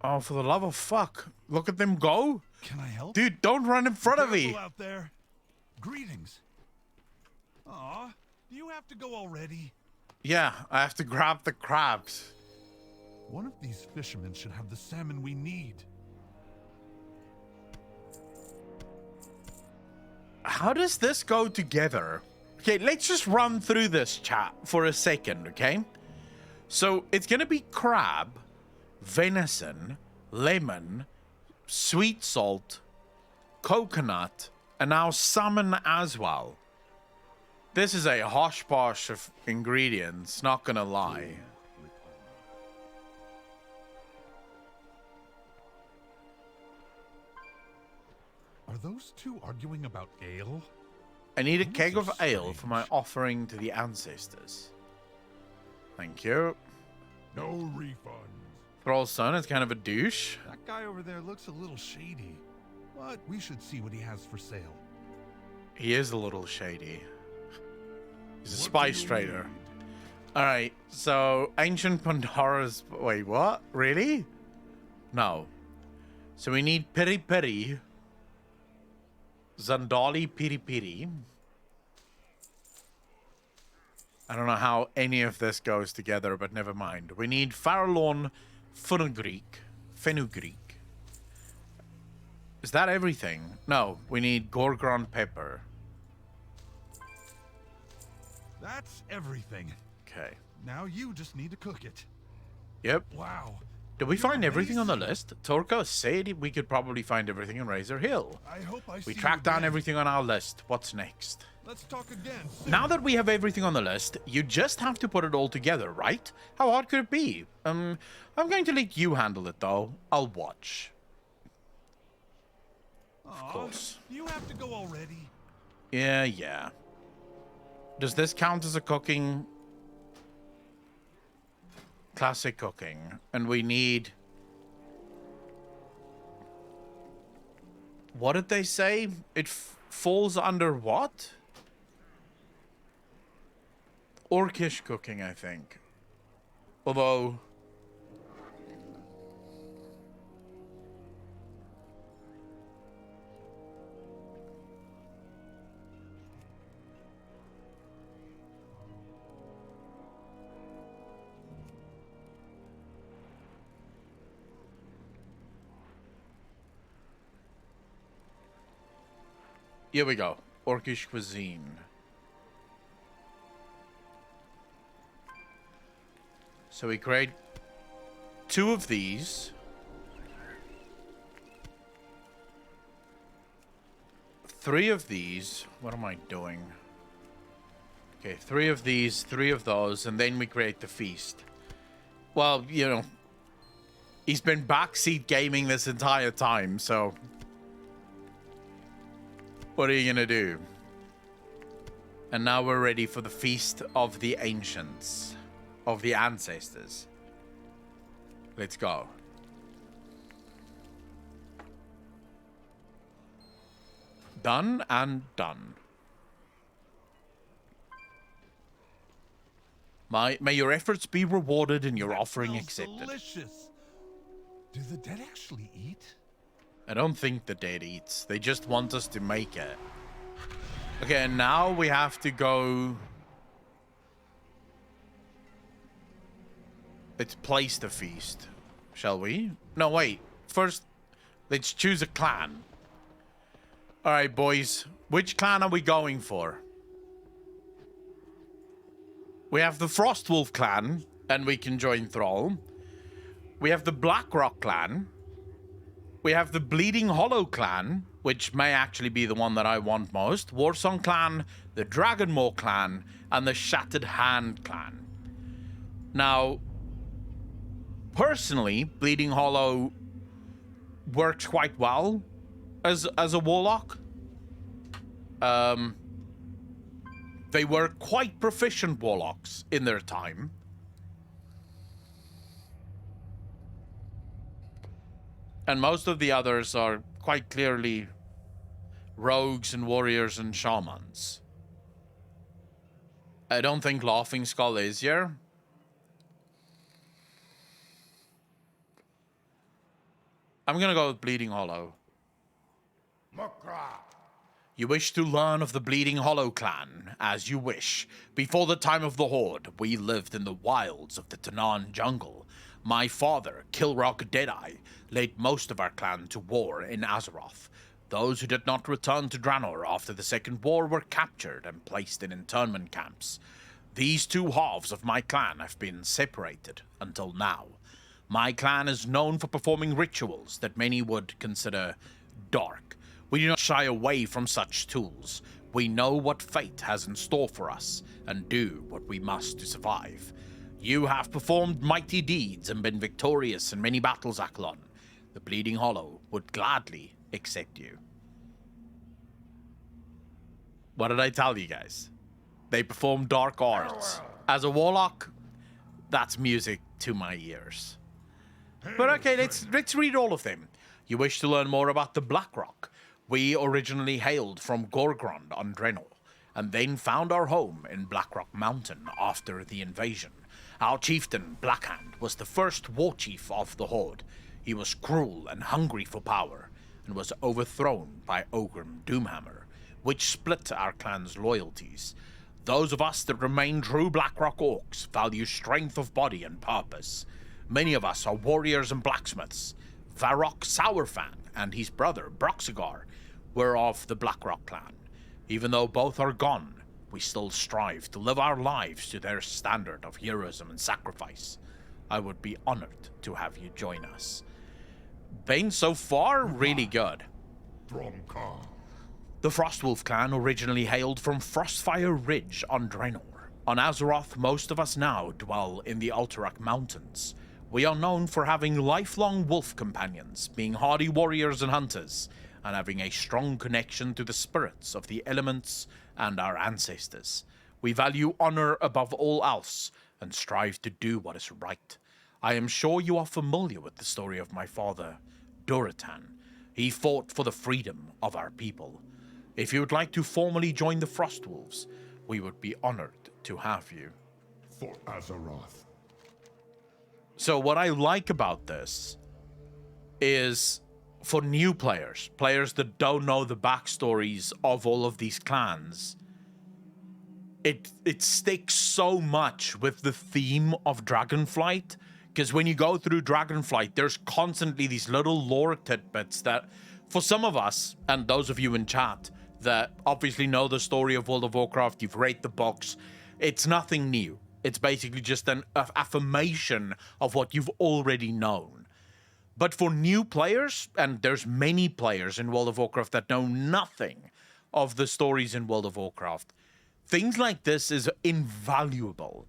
Oh, for the love of fuck. Look at them go. Can I help? Dude, don't run in front of me. Careful out there. Greetings. Aw, do you have to go already? Yeah, I have to grab the crabs. One of these fishermen should have the salmon we need. How does this go together? Okay, let's just run through this chat for a second, okay? So it's going to be crab, venison, lemon, sweet salt, coconut, and now salmon as well. This is a hosh-posh of ingredients, not gonna lie. Are those two arguing about ale? I need a Those keg are of ale for my strange. offering to the ancestors. Thank you. No refunds. Thrall's son is kind of a douche. That guy over there looks a little shady. But we should see what he has for sale. He is a little shady. He's a What spice do you trader. need? Alright, so Ancient Pandora's... Wait, what? Really? No. So we need Piri Piri. Zandali Piri Piri. I don't know how any of this goes together, but never mind. We need Farallon Fenugreek. Is that everything? No, we need Gorgon Pepper. That's everything. Okay. Now you just need to cook it. Yep. Wow, Did we find everything on the list? Torko said we could probably find everything in Razor Hill. I hope I see We you tracked down again. everything on our list. What's next? Let's talk again soon. Now that we have everything on the list, you just have to put it all together, right? How hard could it be? I'm going to let you handle it, though. I'll watch. Of course. You have to go already. Yeah. Does this count as a cooking? Classic cooking. And we need... What did they say? It falls under what? Orcish cooking, I think. Although... Here we go. Orcish cuisine. So we create 2 of these. 3 of these. What am I doing? Okay, 3 of these, 3 of those, and then we create the feast. Well, you know, he's been backseat gaming this entire time, so... What are you gonna do? And now we're ready for the Feast of the Ancients. Of the Ancestors. Let's go. Done and done. May your efforts be rewarded and your offering Smells accepted. delicious. Do the dead actually eat? I don't think the dead eats. They just want us to make it. Okay, and now we have to go... Let's place the feast. Shall we? No, wait. First, let's choose a clan. Alright, boys. Which clan are we going for? We have the Frostwolf clan, and we can join Thrall. We have the Blackrock clan. We have the Bleeding Hollow clan, which may actually be the one that I want most. Warsong clan, the Dragonmaw clan, and the Shattered Hand clan. Now, personally, Bleeding Hollow works quite well as a warlock. They were quite proficient warlocks in their time. And most of the others are quite clearly rogues and warriors and shamans. I don't think Laughing Skull is here. I'm gonna go with Bleeding Hollow. You wish to learn of the Bleeding Hollow clan, as you wish. Before the time of the Horde, we lived in the wilds of the Tanaan jungle. My father, Kilrock Deadeye, led most of our clan to war in Azeroth. Those who did not return to Draenor after the Second War were captured and placed in internment camps. These 2 halves of my clan have been separated until now. My clan is known for performing rituals that many would consider dark. We do not shy away from such tools. We know what fate has in store for us, and do what we must to survive. You have performed mighty deeds and been victorious in many battles, Aklon. The Bleeding Hollow would gladly accept you. What did I tell you guys? They perform dark arts. As a warlock, that's music to my ears. But okay, let's read all of them. You wish to learn more about the Blackrock. We originally hailed from Gorgrond on Draenor, and then found our home in Blackrock Mountain after the invasion. Our chieftain, Blackhand, was the first war chief of the Horde. He was cruel and hungry for power, and was overthrown by Ogrim Doomhammer, which split our clan's loyalties. Those of us that remain true Blackrock Orcs value strength of body and purpose. Many of us are warriors and blacksmiths. Varrock Sourfang and his brother, Broxigar, were of the Blackrock clan. Even though both are gone, we still strive to live our lives to their standard of heroism and sacrifice. I would be honored to have you join us. Bane, so far, really good. Dromcar. The Frostwolf clan originally hailed from Frostfire Ridge on Draenor. On Azeroth, most of us now dwell in the Alterac Mountains. We are known for having lifelong wolf companions, being hardy warriors and hunters, and having a strong connection to the spirits of the elements and our ancestors. We value honor above all else, and strive to do what is right. I am sure you are familiar with the story of my father, Duratan. He fought for the freedom of our people. If you would like to formally join the Frostwolves, we would be honored to have you. For Azeroth. So what I like about this is for new players, players that don't know the backstories of all of these clans, it sticks so much with the theme of Dragonflight, because when you go through Dragonflight, there's constantly these little lore tidbits that, for some of us, and those of you in chat that obviously know the story of World of Warcraft, you've read the books, it's nothing new. It's basically just an affirmation of what you've already known. But for new players, and there's many players in World of Warcraft that know nothing of the stories in World of Warcraft, things like this is invaluable,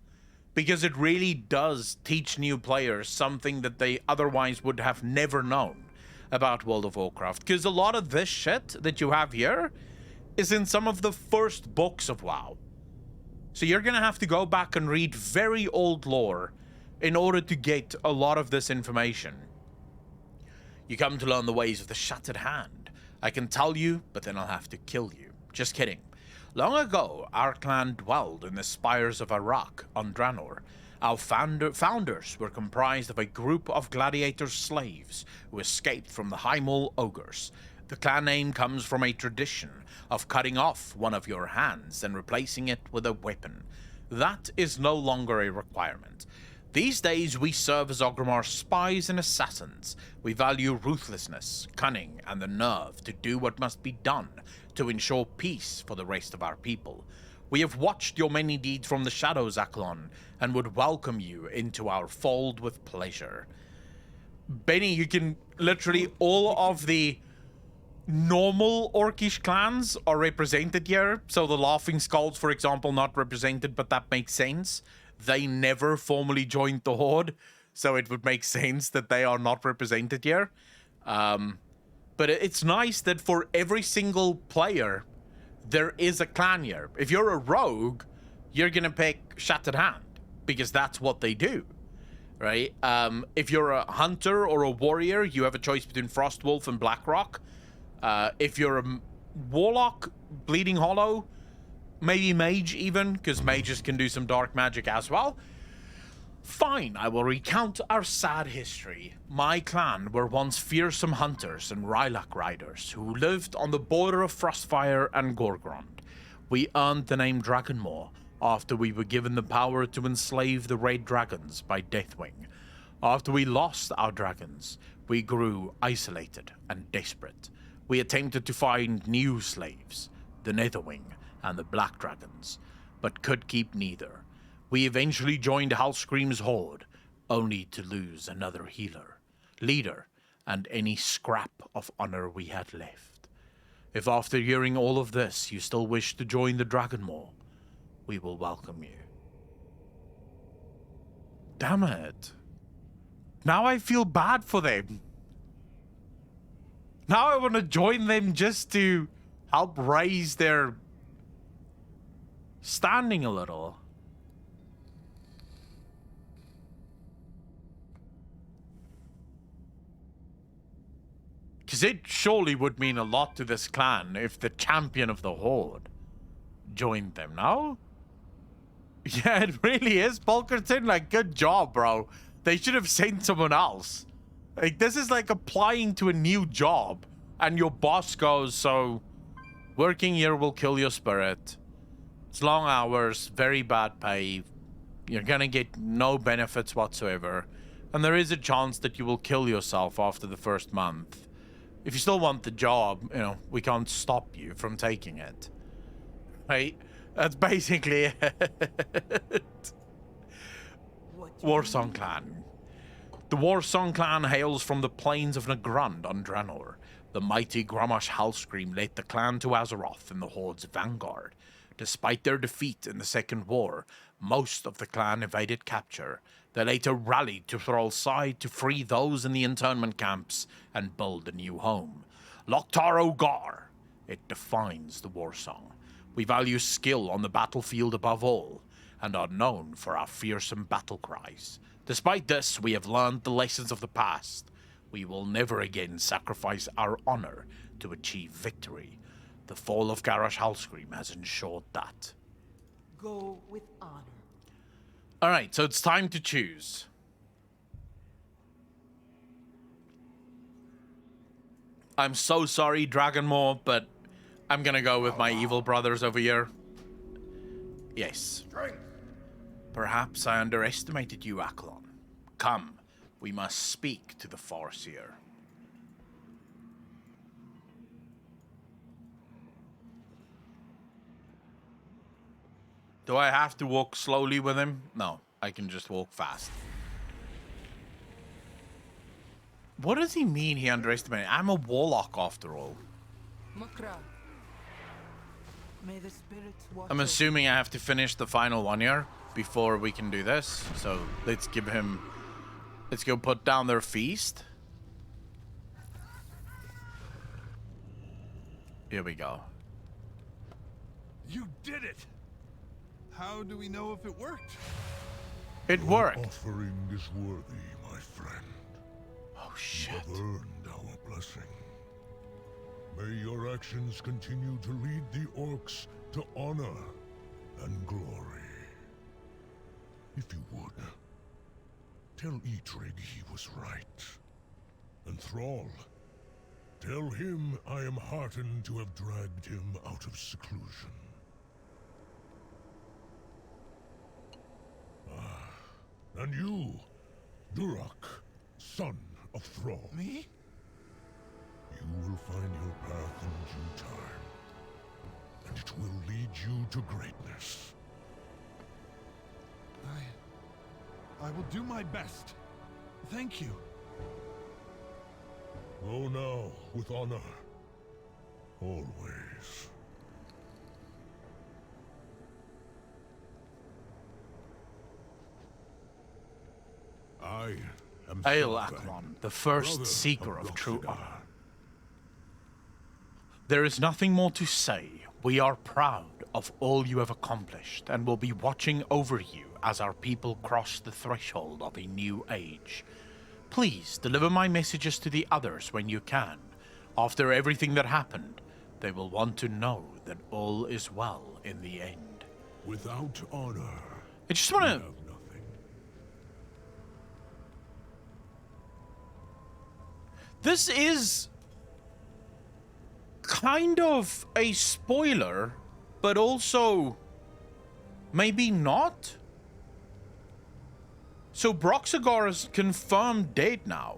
because it really does teach new players something that they otherwise would have never known about World of Warcraft. Because a lot of this shit that you have here is in some of the first books of WoW. So you're going to have to go back and read very old lore in order to get a lot of this information. You come to learn the ways of the Shattered Hand. I can tell you, but then I'll have to kill you. Just kidding. Long ago, our clan dwelled in the spires of Arak on Draenor. Our founders were comprised of a group of gladiator slaves who escaped from the Highmol ogres. The clan name comes from a tradition of cutting off one of your hands and replacing it with a weapon. That is no longer a requirement. These days, we serve as Orgrimmar's spies and assassins. We value ruthlessness, cunning, and the nerve to do what must be done to ensure peace for the rest of our people. We have watched your many deeds from the shadows, Aklon, and would welcome you into our fold with pleasure. Benny, you can literally, all of the normal Orcish clans are represented here. So the Laughing Skulls, for example, not represented, but that makes sense. They never formally joined the Horde, so it would make sense that they are not represented here. But it's nice that for every single player, there is a clan here. If you're a rogue, you're going to pick Shattered Hand, because that's what they do, right? If you're a hunter or a warrior, you have a choice between Frostwolf and Blackrock. If you're a warlock, Bleeding Hollow, maybe mage even, because mages can do some dark magic as well. Fine, I will recount our sad history. My clan were once fearsome hunters and Rylak riders who lived on the border of Frostfire and Gorgrond. We earned the name Dragonmaw after we were given the power to enslave the Red Dragons by Deathwing. After we lost our dragons, we grew isolated and desperate. We attempted to find new slaves, the Netherwing and the Black Dragons, but could keep neither. We eventually joined Hellscream's horde, only to lose another healer, leader, and any scrap of honor we had left. If after hearing all of this you still wish to join the Dragonmaw, we will welcome you. Damn it. Now I feel bad for them. Now I want to join them just to help raise their standing a little. Because it surely would mean a lot to this clan if the champion of the Horde joined them, no? Yeah, it really is, Polkerton. Like, good job, bro. They should have sent someone else. Like, this is like applying to a new job, and your boss goes, so, working here will kill your spirit. It's long hours, very bad pay. You're gonna get no benefits whatsoever. And there is a chance that you will kill yourself after the first month. If you still want the job, you know, we can't stop you from taking it. Right? That's basically it. What Warsong Clan. The Warsong Clan hails from the plains of Nagrand on Draenor. The mighty Grommash Hellscream led the clan to Azeroth in the Horde's vanguard. Despite their defeat in the Second War, most of the clan evaded capture. They later rallied to Thrallside to free those in the internment camps and build a new home. Loktar Ogar. It defines the Warsong. We value skill on the battlefield above all, and are known for our fearsome battle cries. Despite this, we have learned the lessons of the past. We will never again sacrifice our honor to achieve victory. The fall of Garrosh Hellscream has ensured that. Go with honor. Alright, so it's time to choose. I'm so sorry, Dragonmore, but I'm gonna go with my evil brothers over here. Yes. Perhaps I underestimated you, Aklon. Come, we must speak to the Farseer. Do I have to walk slowly with him? No, I can just walk fast. What does he mean he underestimated? I'm a warlock after all. Makra. May the spirits watch I'm assuming I have to finish the final one here before we can do this. So let's give him... Let's go put down their feast. Here we go. You did it! How do we know if it worked? It Your worked. offering is worthy, my friend. Oh You shit. have earned our blessing. May your actions continue to lead the orcs to honor and glory. If you would, tell Eitrig he was right. And Thrall, tell him I am heartened to have dragged him out of seclusion. And you, Durak, son of Thrall. Me? You will find your path in due time, and it will lead you to greatness. I will do my best. Thank you. Go now with honor. Always. I am Hail Sharvan, Aklon, the first brother seeker of true Loxodar. honor. There is nothing more to say. We are proud of all you have accomplished and will be watching over you as our people cross the threshold of a new age. Please deliver my messages to the others when you can. After everything that happened, they will want to know that all is well in the end. Without honor, I just you want have to... nothing. This is kind of a spoiler, but also maybe not. So Broxagar is confirmed dead now.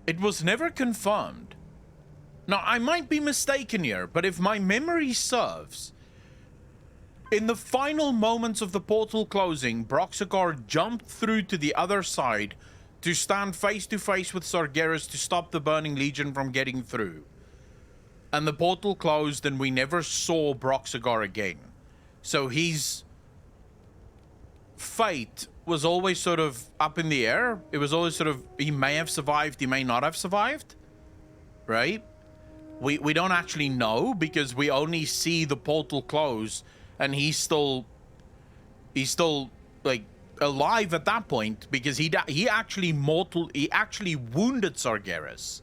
It was never confirmed. Now, I might be mistaken here, but if my memory serves, in the final moments of the portal closing, Broxagar jumped through to the other side to stand face to face with Sargeras to stop the Burning Legion from getting through. And the portal closed and we never saw Broxagar again. So his fate was always sort of up in the air. It was always sort of, he may have survived, he may not have survived. Right? We don't actually know because we only see the portal close and he's still like alive at that point because he actually wounded Sargeras.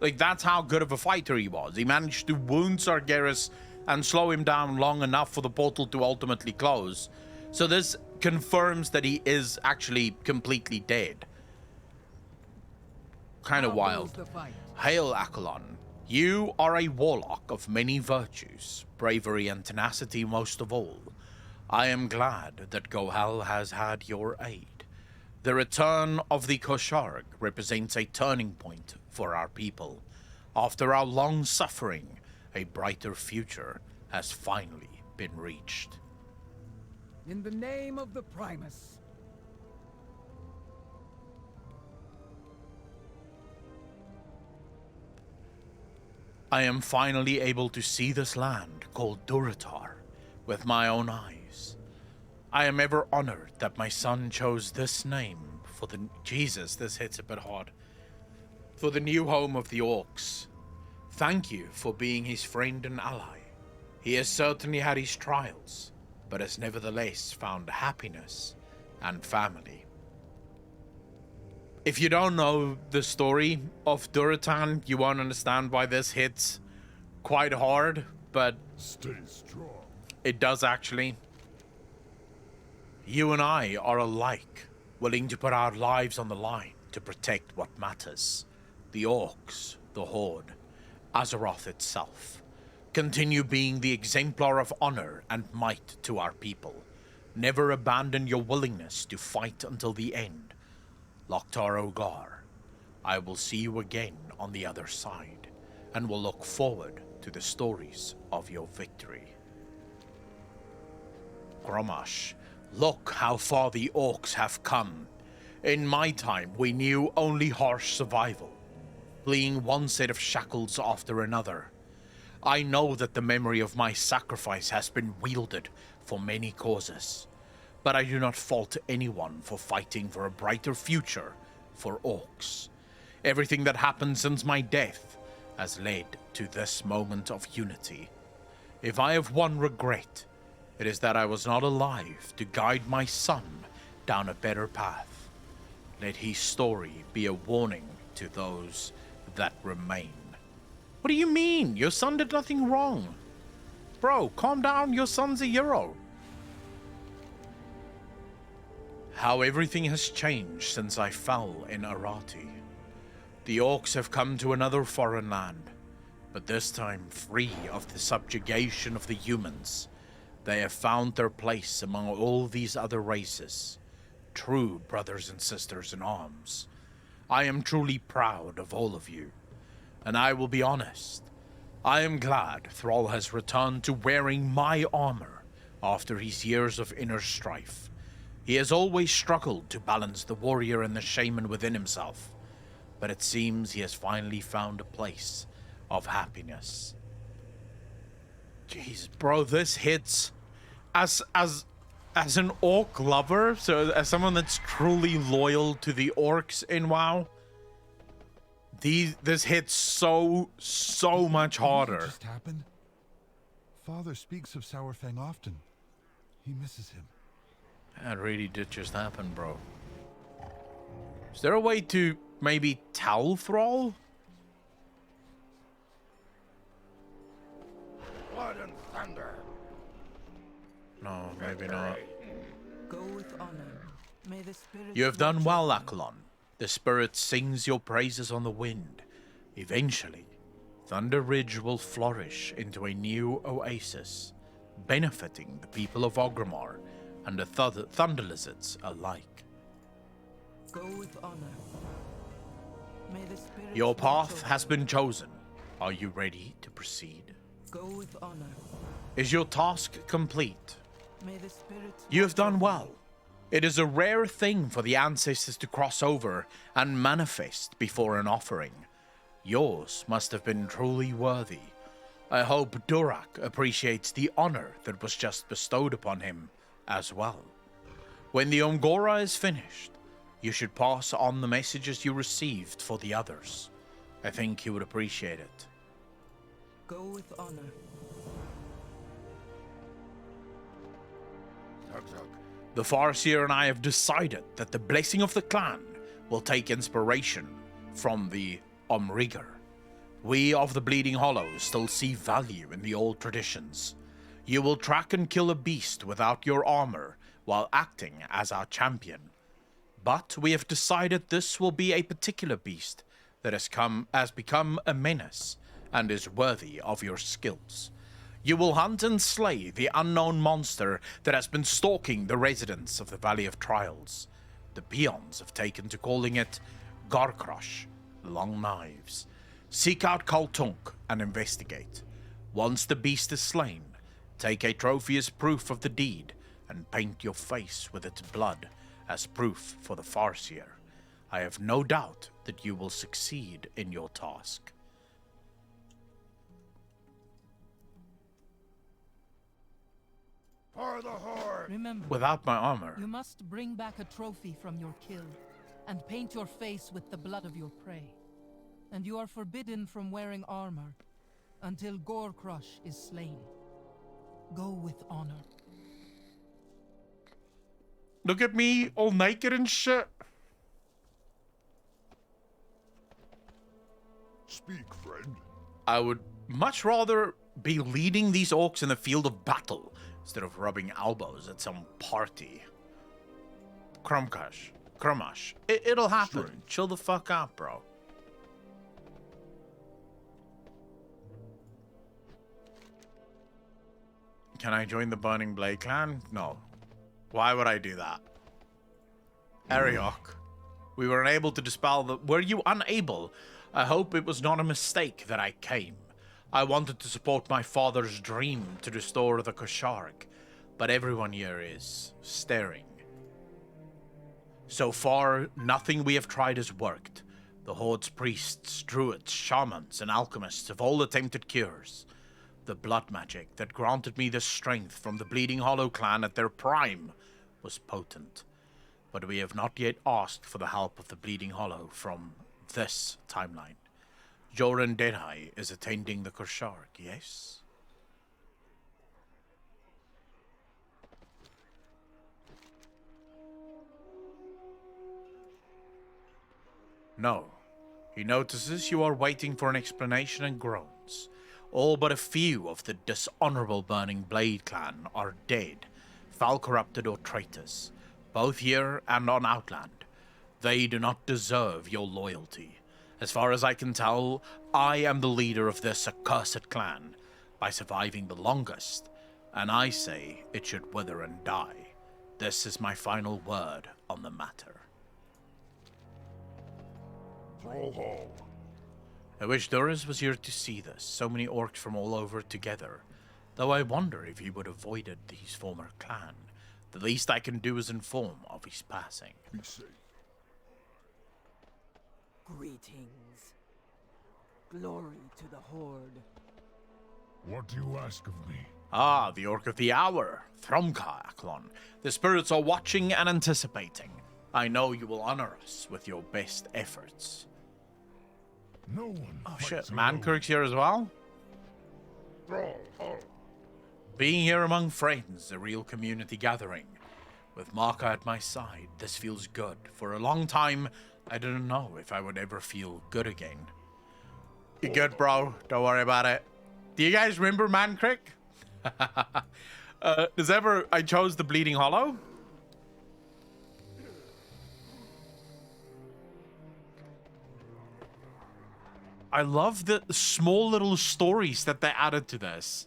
Like, that's how good of a fighter he was. He managed to wound Sargeras and slow him down long enough for the portal to ultimately close. So this confirms that he is actually completely dead. Kind of wild. Hail, Akalon. You are a warlock of many virtues, bravery and tenacity most of all. I am glad that Gohal has had your aid. The return of the Kosharg represents a turning point for our people. After our long suffering, a brighter future has finally been reached. In the name of the Primus. I am finally able to see this land called Durotar with my own eyes. I am ever honored that my son chose this name for the... Jesus, this hits a bit hard. For the new home of the Orcs. Thank you for being his friend and ally. He has certainly had his trials, but has nevertheless found happiness and family. If you don't know the story of Durotan, you won't understand why this hits quite hard, but Stay strong. it does actually. You and I are alike, willing to put our lives on the line to protect what matters. The Orcs, the Horde, Azeroth itself. Continue being the exemplar of honor and might to our people. Never abandon your willingness to fight until the end. Loktar Ogar, I will see you again on the other side, and will look forward to the stories of your victory. Gromash, look how far the Orcs have come. In my time, we knew only harsh survival, fleeing one set of shackles after another. I know that the memory of my sacrifice has been wielded for many causes, but I do not fault anyone for fighting for a brighter future for Orcs. Everything that happened since my death has led to this moment of unity. If I have one regret, it is that I was not alive to guide my son down a better path. Let his story be a warning to those that remain. What do you mean? Your son did nothing wrong. Bro, calm down, your son's a hero. How everything has changed since I fell in Arati. The Orcs have come to another foreign land, but this time free of the subjugation of the humans. They have found their place among all these other races, true brothers and sisters in arms. I am truly proud of all of you, and I will be honest, I am glad Thrall has returned to wearing my armor after his years of inner strife. He has always struggled to balance the warrior and the shaman within himself, but it seems he has finally found a place of happiness. Jeez, bro, this hits as an orc lover, so as someone that's truly loyal to the orcs in WoW. This hits so much harder. What just happened? Father speaks of Sourfang often. He misses him. That really did just happen, bro. Is there a way to maybe tell Thrall? Blood and thunder. No, maybe not. Go with honor. May the spirits You have done watch well, over you. Akalon. The spirit sings your praises on the wind. Eventually, Thunder Ridge will flourish into a new oasis, benefiting the people of Orgrimmar and the Thunder Lizards alike. Go with honor. May the spirits Your watch path over has you. been chosen. Are you ready to proceed? Go with honor. Is your task complete? May the spirits You have watch done over well. you. It is a rare thing for the ancestors to cross over and manifest before an offering. Yours must have been truly worthy. I hope Durak appreciates the honor that was just bestowed upon him as well. When the Ongora is finished, you should pass on the messages you received for the others. I think he would appreciate it. Go with honor. The Farseer and I have decided that the blessing of the clan will take inspiration from the Omrigger. We of the Bleeding Hollows still see value in the old traditions. You will track and kill a beast without your armor while acting as our champion. But we have decided this will be a particular beast that has become a menace and is worthy of your skills. You will hunt and slay the unknown monster that has been stalking the residents of the Valley of Trials. The peons have taken to calling it Garkrush, Long Knives. Seek out Kaltunk and investigate. Once the beast is slain, Take a trophy as proof of the deed, and paint your face with its blood as proof for the Farseer. I have no doubt that you will succeed in your task. For the Horde! Remember, Without my armor. you must bring back a trophy from your kill, and paint your face with the blood of your prey. And you are forbidden from wearing armor until Gore Crush is slain. Go with honor. Look at me, all naked and shit. Speak, friend. I would much rather be leading these orcs in the field of battle instead of rubbing elbows at some party. Krummash. It'll happen. Strange. Chill the fuck out, bro. Can I join the Burning Blade clan? No. Why would I do that? Ariok, we were unable to dispel the... Were you unable? I hope it was not a mistake that I came. I wanted to support my father's dream to restore the Koshark, but everyone here is staring. So far, nothing we have tried has worked. The Horde's priests, druids, shamans, and alchemists have all attempted cures. The blood magic that granted me the strength from the Bleeding Hollow clan at their prime was potent. But we have not yet asked for the help of the Bleeding Hollow from this timeline. Joran Denhai is attending the Koshark, yes? No. He notices you are waiting for an explanation and groans. All but a few of the dishonorable Burning Blade clan are dead, foul-corrupted or traitors, both here and on Outland. They do not deserve your loyalty. As far as I can tell, I am the leader of this accursed clan, by surviving the longest, and I say it should wither and die. This is my final word on the matter. Thrall Hall. I wish Duras was here to see this, so many orcs from all over together. Though I wonder if he would have avoided his former clan. The least I can do is inform of his passing. Be safe. Greetings. Glory to the Horde. What do you ask of me? Ah, the Orc of the Hour, Thrumka Aklon. The spirits are watching and anticipating. I know you will honor us with your best efforts. No one. Oh fights shit, alone. Mankirk's here as well? Thrall Hall. Being here among friends, a real community gathering. With Marka at my side, this feels good. For a long time, I didn't know if I would ever feel good again. You good, bro? Don't worry about it. Do you guys remember Mankirk? I chose the Bleeding Hollow? I love the small little stories that they added to this.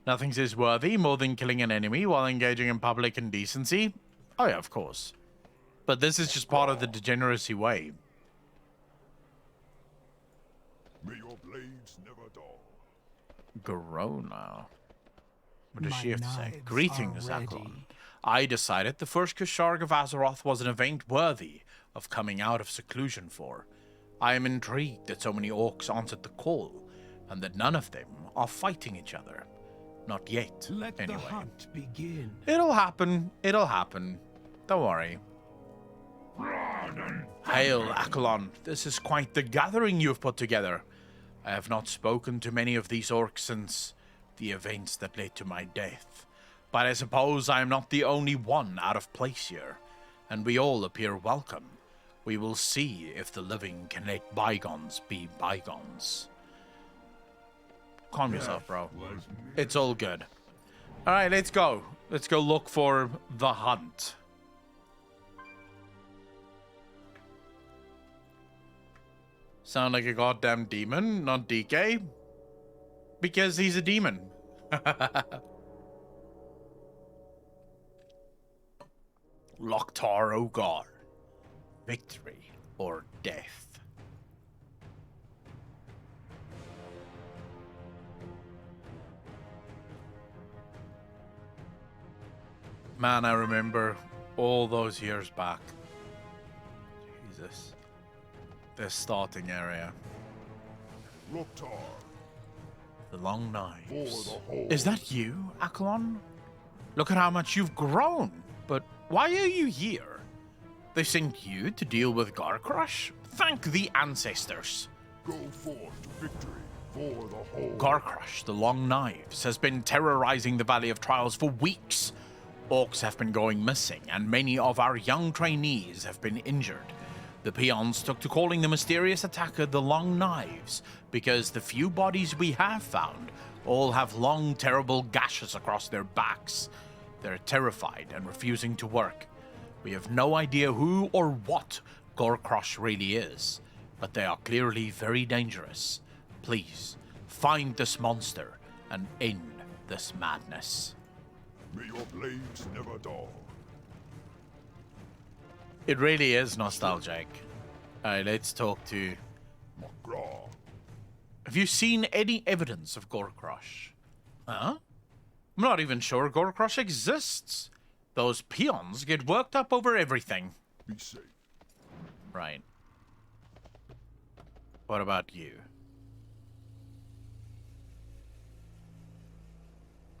Nothing says worthy more than killing an enemy while engaging in public indecency. Oh yeah, of course. But this is just part of the degeneracy way. May your blades never dull. Garona. What does My she have to say? knives Greetings, are Aklon. ready. I decided the first Koshark of Azeroth was an event worthy of coming out of seclusion for. I am intrigued that so many orcs answered the call, and that none of them are fighting each other. Not yet, Let anyway. the hunt begin. It'll happen. It'll happen. Don't worry. Hail, Akalon. This is quite the gathering you've put together. I have not spoken to many of these orcs since the events that led to my death. But I suppose I am not the only one out of place here, and we all appear welcome. We will see if the living can let bygones be bygones. Calm yourself, bro. It's all good. Alright, let's go. Let's go look for the hunt. Sound like a goddamn demon, not DK? Because he's a demon. Loktar Ogar. Victory or death. Man, I remember all those years back. Jesus. This starting area. Loktar, The long for knives. the Horde. Is that you, Akalon? Look at how much you've grown. But why are you here? They sent you to deal with Garcrush? Thank the ancestors. Go forth to victory for the Horde. Garcrush, the Long Knives, has been terrorizing the Valley of Trials for weeks. Orcs have been going missing, and many of our young trainees have been injured. The peons took to calling the mysterious attacker the Long Knives because the few bodies we have found all have long, terrible gashes across their backs. They're terrified and refusing to work. We have no idea who or what Gorcrush really is, but they are clearly very dangerous. Please, find this monster and end this madness. May your blades never dull. It really is nostalgic. Alright, let's talk to... McGraw. Have you seen any evidence of Gorcrush? Huh? I'm not even sure Gorcrush exists. Those peons get worked up over everything. Be safe. Right. What about you?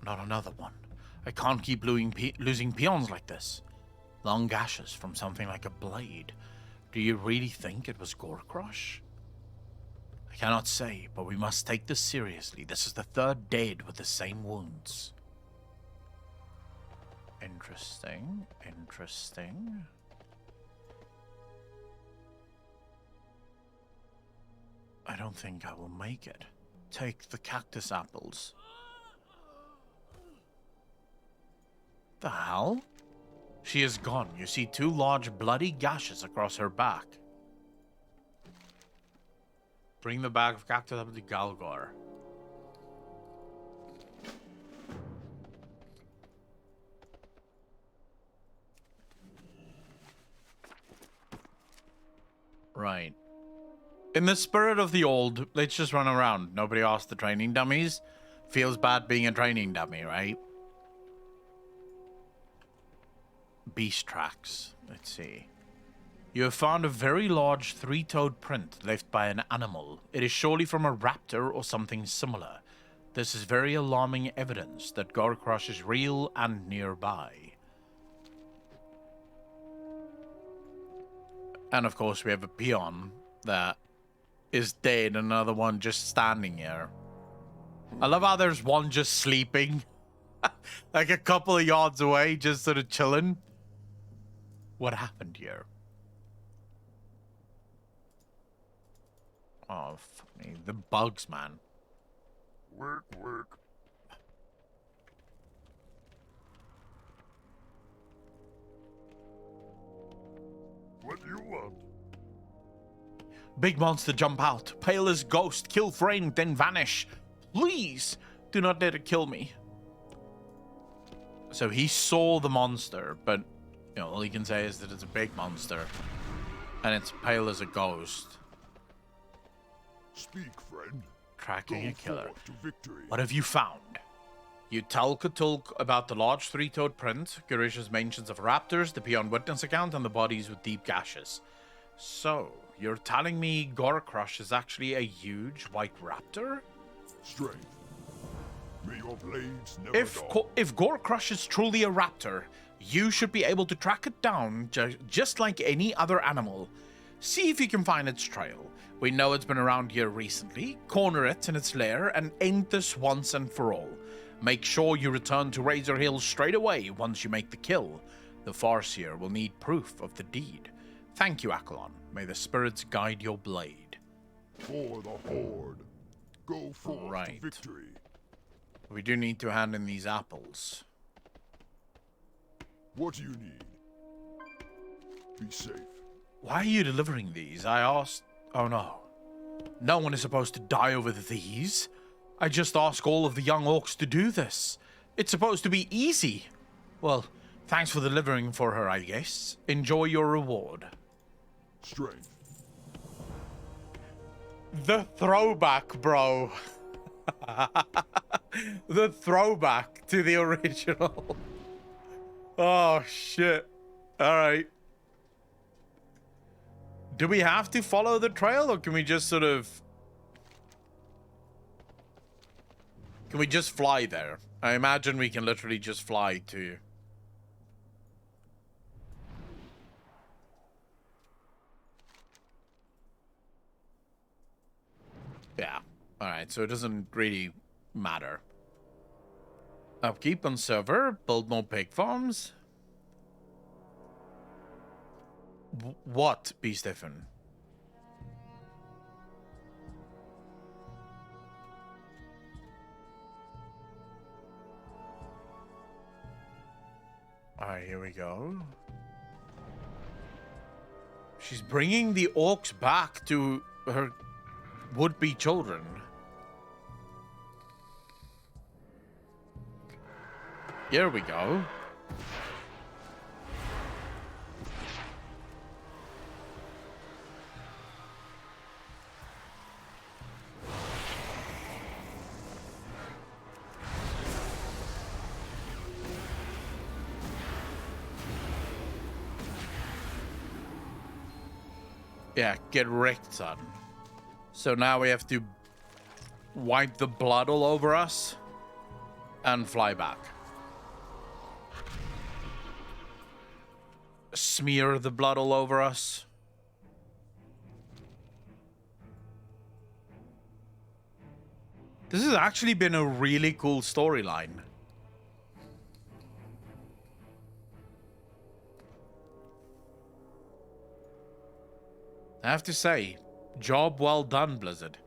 Not another one. I can't keep losing peons like this. Long gashes from something like a blade. Do you really think it was Gorcrush? I cannot say, but we must take this seriously. This is the third dead with the same wounds. Interesting. Interesting. I don't think I will make it. Take the cactus apples. The hell? She is gone. You see two large bloody gashes across her back. Bring the bag of cactus up to Galgor. Right. In the spirit of the old, let's just run around. Nobody asked the training dummies. Feels bad being a training dummy, right? Beast tracks. Let's see. You have found a very large three-toed print left by an animal. It is surely from a raptor or something similar. This is very alarming evidence that Gorcrush is real and nearby. And of course we have a peon that is dead, another one just standing here. I love how there's one just sleeping. Like a couple of yards away, just sort of chilling. What happened here? Oh, fuck me. The bugs, man. Work, work. What do you want? Big monster jump out. Pale as ghost. Kill frame, then vanish. Please, do not let it kill me. So he saw the monster, but you know, all he can say is that it's a big monster. And it's pale as a ghost. Speak, friend. Tracking Go a killer. forth to victory. What have you found? You tell Cthulhu about the large three-toed print, Garish's mentions of raptors, the peon witness account, and the bodies with deep gashes. So, you're telling me Gorcrush is actually a huge white raptor? Strength. May your blades never dull. If Gorcrush is truly a raptor, you should be able to track it down just like any other animal. See if you can find its trail. We know it's been around here recently. Corner it in its lair and end this once and for all. Make sure you return to Razor Hill straight away once you make the kill. The Farseer will need proof of the deed. Thank you, Akalon. May the spirits guide your blade. For the Horde. Go forth Right. to victory. We do need to hand in these apples. What do you need? Be safe. Why are you delivering these? I asked... Oh no. No one is supposed to die over these. I just ask all of the young orcs to do this. It's supposed to be easy. Well, thanks for delivering for her, I guess. Enjoy your reward. Strength. The throwback, bro. The throwback to the original. Oh, shit. All right. Do we have to follow the trail, or can we just sort of... Can we just fly there? I imagine we can literally just fly to... Yeah. Alright, so it doesn't really matter. Upkeep on server, build more pig farms. What, B. Stefan? Alright, here we go. She's bringing the orcs back to her would-be children. Here we go. Yeah, get wrecked, son. So now we have to wipe the blood all over us and fly back. Smear the blood all over us. This has actually been a really cool storyline. I have to say, job well done, Blizzard.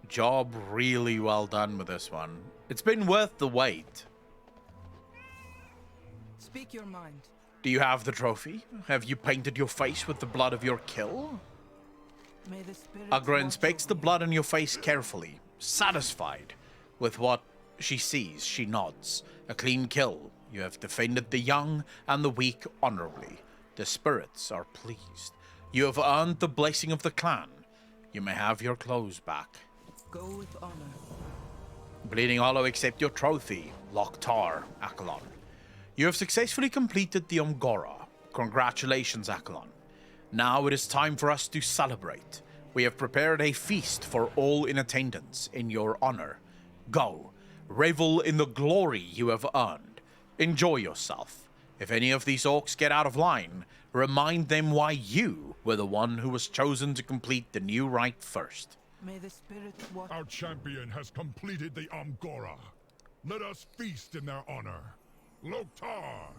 Job really well done with this one. It's been worth the wait. Speak your mind. Do you have the trophy? Have you painted your face with the blood of your kill? May the spirits Agra watch inspects the over you. blood on your face carefully. Satisfied with what she sees, she nods. A clean kill. You have defended the young and the weak honorably. The spirits are pleased. You have earned the blessing of the clan. You may have your clothes back. Go with honor. Bleeding Hollow, accept your trophy, Loktar, Akalon. You have successfully completed the Omgora. Congratulations, Akalon. Now it is time for us to celebrate. We have prepared a feast for all in attendance in your honor. Go, revel in the glory you have earned. Enjoy yourself. If any of these orcs get out of line, remind them why you were the one who was chosen to complete the new rite first. May the spirits watch. Our champion has completed the Amgora. Let us feast in their honor. Loktar!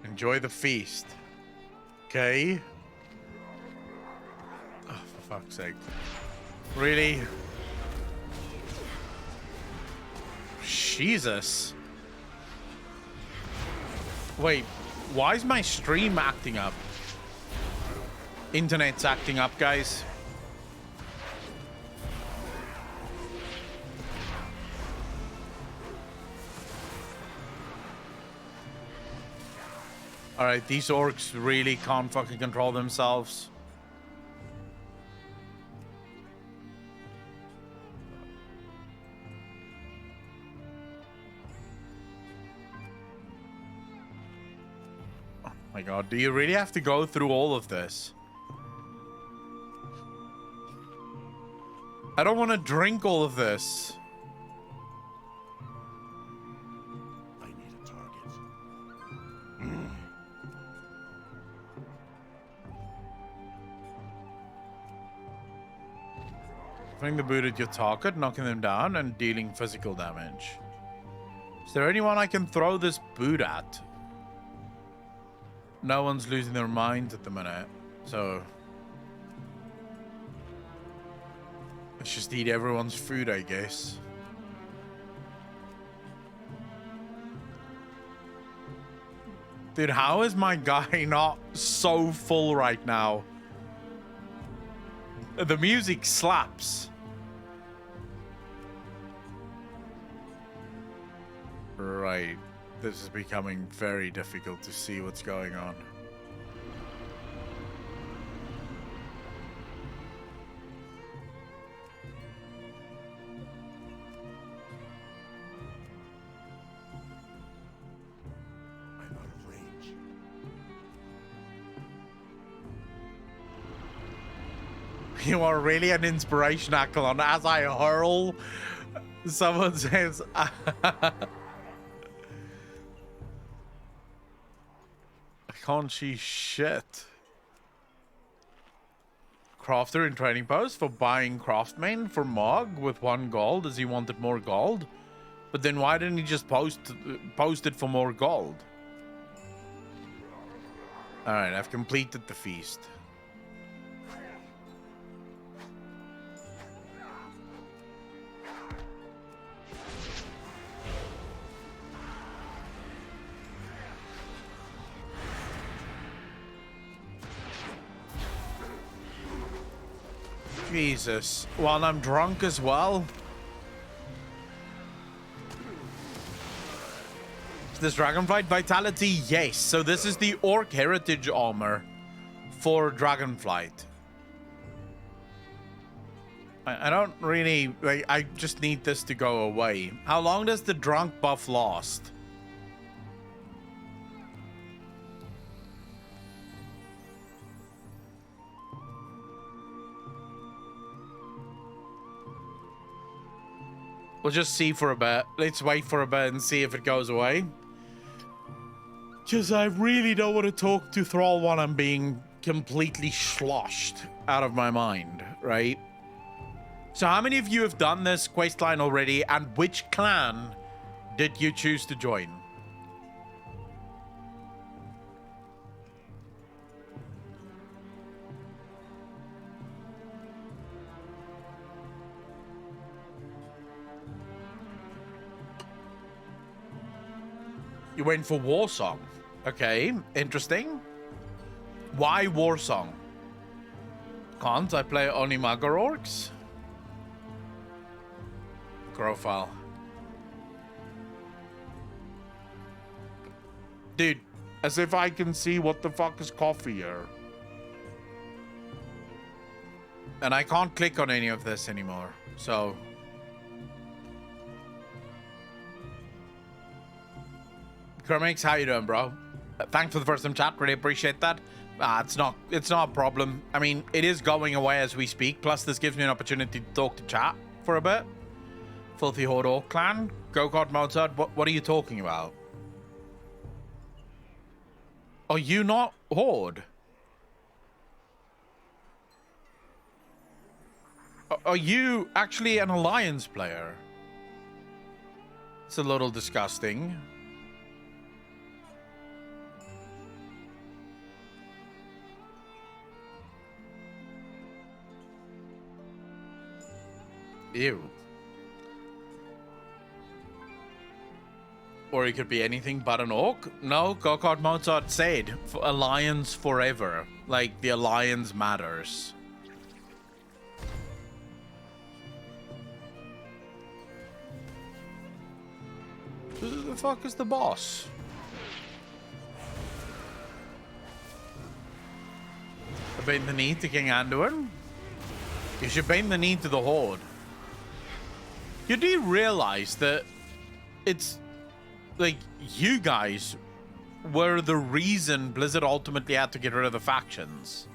Enjoy the feast. Okay? Oh, for fuck's sake. Really? Jesus. Wait, why is my stream acting up? Internet's acting up, guys. Alright, these orcs really can't fucking control themselves. Oh my god, do you really have to go through all of this? I don't want to drink all of this. I need a target. Throwing the boot at your target, knocking them down, and dealing physical damage. Is there anyone I can throw this boot at? No one's losing their minds at the minute, so... let's just eat everyone's food, I guess. Dude, how is my guy not so full right now? The music slaps. Right. This is becoming very difficult to see what's going on. You are really an inspiration, Akalon. As I hurl, someone says... I can't see shit. Crafter in training post for buying craftmain for Mog with 1 gold as he wanted more gold. But then why didn't he just post it for more gold? Alright, I've completed the feast. Jesus. While I'm drunk as well. This Dragonflight Vitality, yes. So this is the Orc Heritage armor for Dragonflight. I don't really... like, I just need this to go away. How long does the drunk buff last? We'll just see for a bit. Let's wait for a bit and see if it goes away. Because I really don't want to talk to Thrall when I'm being completely sloshed out of my mind, right? So how many of you have done this questline already, and which clan did you choose to join? You went for Warsong. Okay, interesting. Why Warsong? Can't I play only Magar Orcs? Profile. Dude, as if I can see what the fuck is coffee here. And I can't click on any of this anymore, so... Kermix, how you doing, bro? Thanks for the first time chat. Really appreciate that. It's not a problem. I mean, it is going away as we speak. Plus, this gives me an opportunity to talk to chat for a bit. Filthy Horde Orc Clan. Go-Kart Mozart. What are you talking about? Are you not Horde? Are you actually an Alliance player? It's a little disgusting. Ew. Or it could be anything but an orc. No, Go-Kart Mozart said Alliance forever. Like, the Alliance matters. Who the fuck is the boss? Bend the knee to King Anduin? You should bend the knee to the Horde. You do realize that it's like you guys were the reason Blizzard ultimately had to get rid of the factions.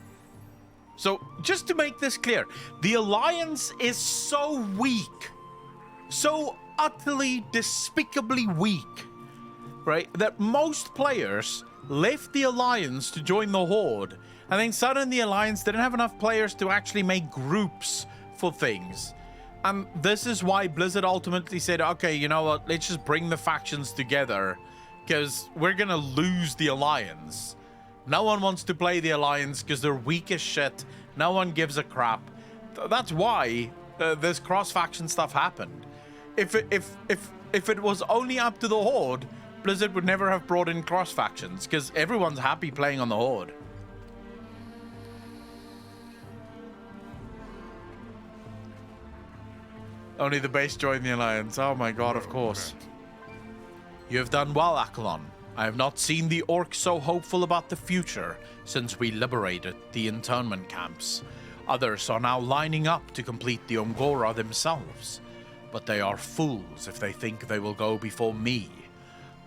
So just to make this clear, the Alliance is so weak, so utterly despicably weak, right, that most players left the Alliance to join the Horde, and then suddenly the Alliance didn't have enough players to actually make groups for things. And this is why Blizzard ultimately said, okay, you know what, let's just bring the factions together, because we're gonna lose the Alliance. No one wants to play the Alliance because they're weak as shit. No one gives a crap. That's why this cross-faction stuff happened. If it was only up to the Horde, Blizzard would never have brought in cross-factions, because everyone's happy playing on the Horde. Only the base joined the Alliance. Oh my god, of course. You have done well, Akalon. I have not seen the orcs so hopeful about the future since we liberated the internment camps. Others are now lining up to complete the Ungora themselves. But they are fools if they think they will go before me.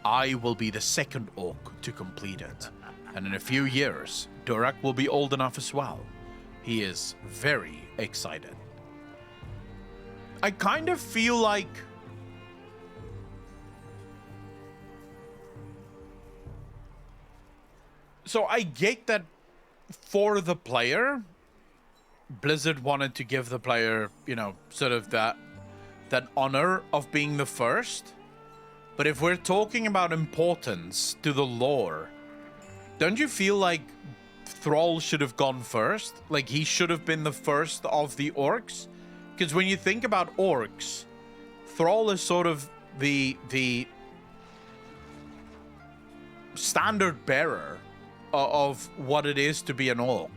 I will be the second orc to complete it. And in a few years, Durek will be old enough as well. He is very excited. I kind of feel like so I get that for the player, Blizzard wanted to give the player, you know, sort of that honor of being the first. But if we're talking about importance to the lore, don't you feel like Thrall should have gone first? Like he should have been the first of the orcs? Because when you think about orcs, Thrall is sort of the standard bearer of what it is to be an orc.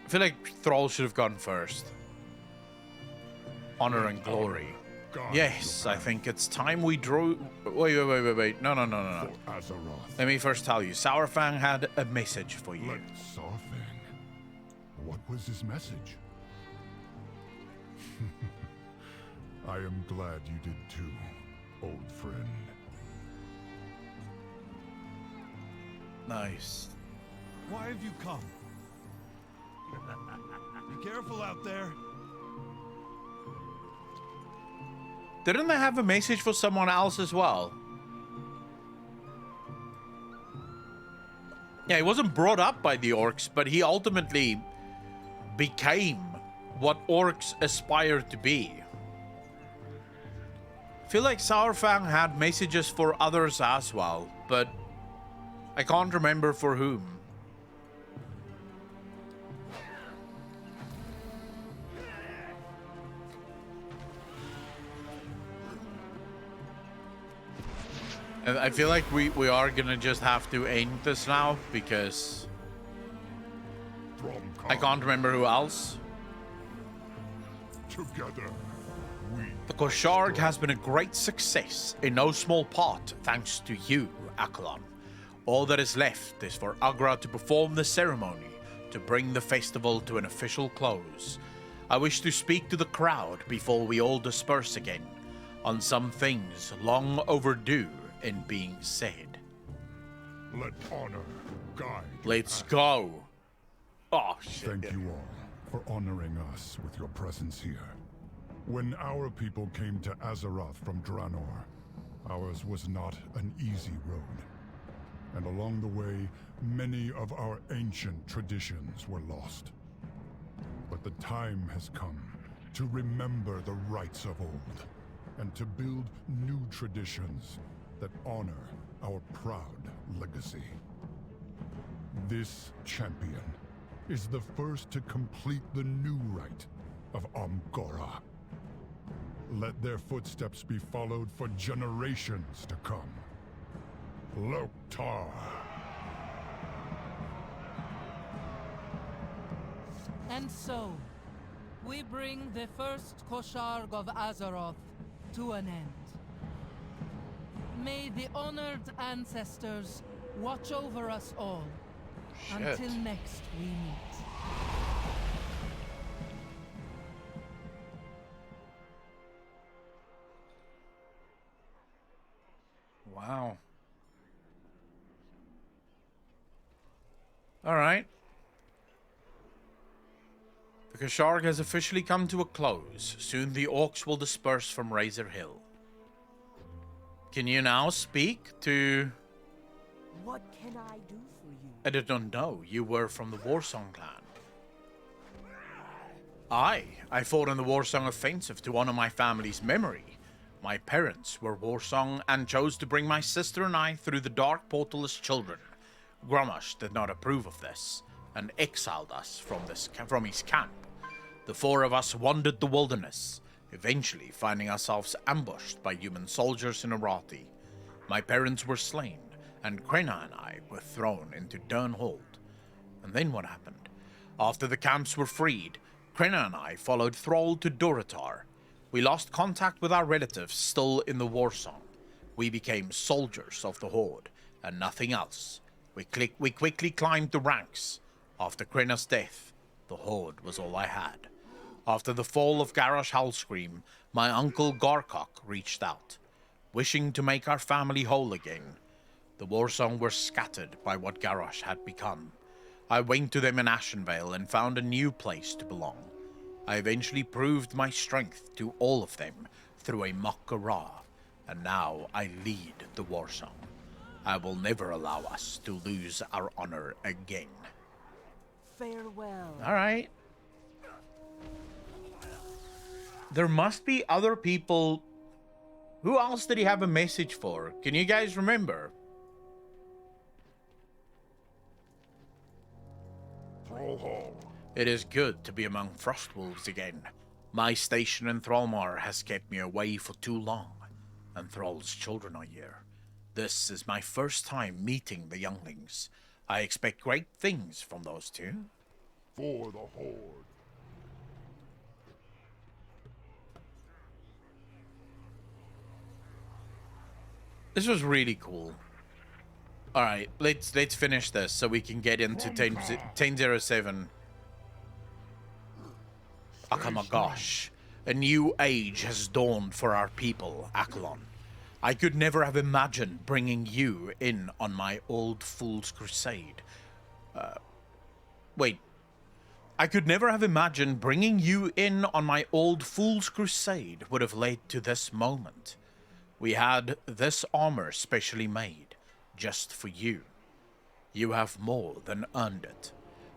I feel like Thrall should have gone first. Honor and glory. Yes, I think it's time we drew... Wait. No. Let me first tell you, Sourfang had a message for you. Sourfang? What was his message? I am glad you did too, old friend. Nice. Why have you come? Be careful out there. Didn't they have a message for someone else as well? Yeah, he wasn't brought up by the orcs, but he ultimately became what orcs aspire to be. I feel like Sourfang had messages for others as well, but I can't remember for whom. And I feel like we are gonna just have to end this now because I can't remember who else. Together, we... The Koshard has been a great success, in no small part thanks to you, Akalon. All that is left is for Agra to perform the ceremony to bring the festival to an official close. I wish to speak to the crowd before we all disperse again on some things long overdue in being said. Let honor guide. Let's go. Oh, shit. Thank you all for honoring us with your presence here. When our people came to Azeroth from Draenor, ours was not an easy road. And along the way, many of our ancient traditions were lost. But the time has come to remember the rites of old, and to build new traditions that honor our proud legacy. This champion is the first to complete the new rite of Amgora. Let their footsteps be followed for generations to come. Loktar. And so, we bring the first Kosharg of Azeroth to an end. May the honored ancestors watch over us all. Shit. Until next we meet. Wow. All right. The Koshard has officially come to a close. Soon the orcs will disperse from Razor Hill. Can you now speak to... What can I do for you? I did not know you were from the Warsong clan. I fought in the Warsong Offensive to honor my family's memory. My parents were Warsong and chose to bring my sister and I through the Dark Portal as children. Grommash did not approve of this and exiled us from his camp. The four of us wandered the wilderness, eventually finding ourselves ambushed by human soldiers in Arati. My parents were slain, and Krenna and I were thrown into Durnhold. And then what happened? After the camps were freed, Krenna and I followed Thrall to Duratar. We lost contact with our relatives still in the Warsong. We became soldiers of the Horde, and nothing else. We quickly climbed the ranks. After Krenna's death, the Horde was all I had. After the fall of Garrosh Hellscream, my uncle Garkok reached out, wishing to make our family whole again. The Warsong were scattered by what Garrosh had become. I went to them in Ashenvale and found a new place to belong. I eventually proved my strength to all of them through a Makkara, and now I lead the war song. I will never allow us to lose our honor again. Farewell. All right. There must be other people. Who else did he have a message for? Can you guys remember? It is good to be among Frostwolves again. My station in Thrallmar has kept me away for too long, and Thrall's children are here. This is my first time meeting the younglings. I expect great things from those two. For the Horde. This was really cool. All right, let's finish this so we can get into 1007. Oh my gosh. A new age has dawned for our people, Akalon. I could never have imagined bringing you in on my old fool's crusade. Wait. I could never have imagined bringing you in on my old fool's crusade would have led to this moment. We had this armor specially made, just for you. You have more than earned it.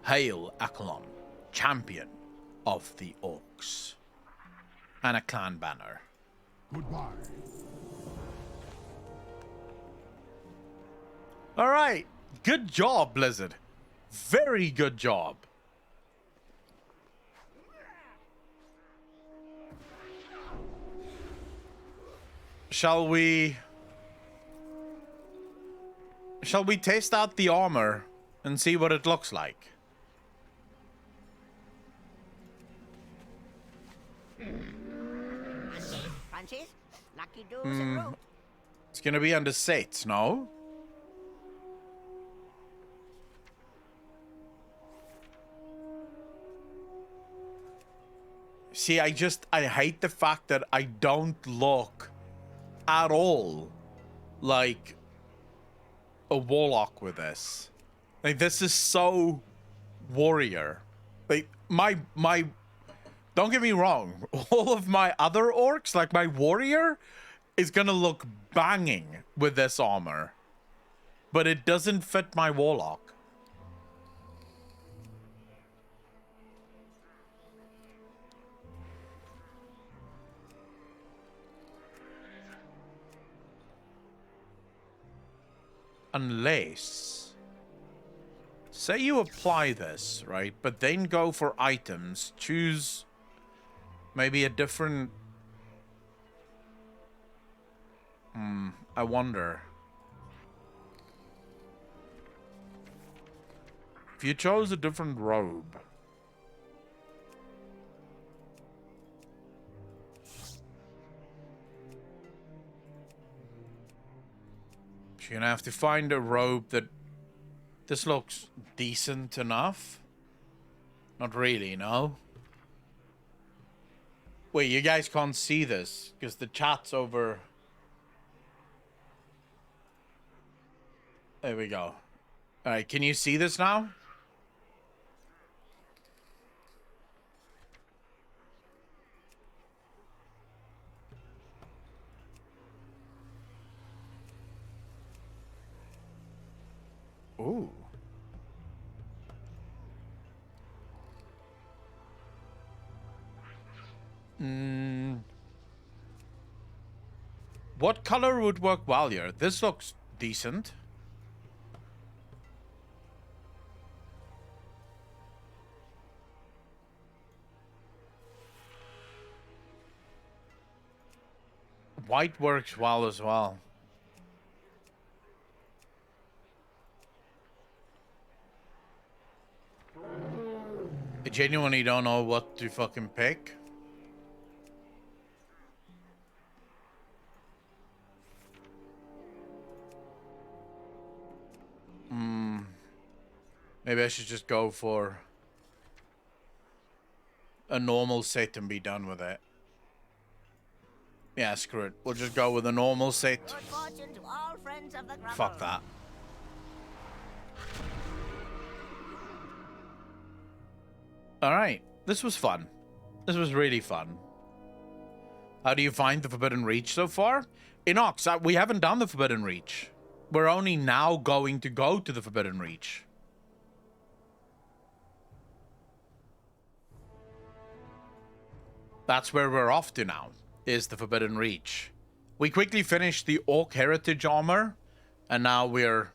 Hail, Akalon, champion of the Orcs. And a clan banner. Goodbye. Alright, good job, Blizzard. Very good job. Shall we test out the armor and see what it looks like? Francis, lucky do's and root. It's gonna be under sets, no? See, I hate the fact that I don't look at all like a warlock with this. Like, this is so warrior. Like, my don't get me wrong, all of my other orcs, like my warrior, is gonna look banging with this armor, but it doesn't fit my warlock. Unless, say you apply this, right? But then go for items, choose maybe a different... I wonder. If you chose a different robe. You're gonna have to find a robe that... This looks decent enough. Not really, no? Wait, you guys can't see this because the chat's over... There we go. Alright, can you see this now? Ooh. What color would work well here? This looks decent. White works well as well. I genuinely don't know what to fucking pick. Maybe I should just go for a normal set and be done with it. Yeah, screw it. We'll just go with a normal set. Good fortune to all friends of the grumble. Fuck that. All right. This was fun. This was really fun. How do you find the Forbidden Reach so far? Inox, we haven't done the Forbidden Reach. We're only now going to go to the Forbidden Reach. That's where we're off to now, is the Forbidden Reach. We quickly finished the Orc Heritage armor, and now we're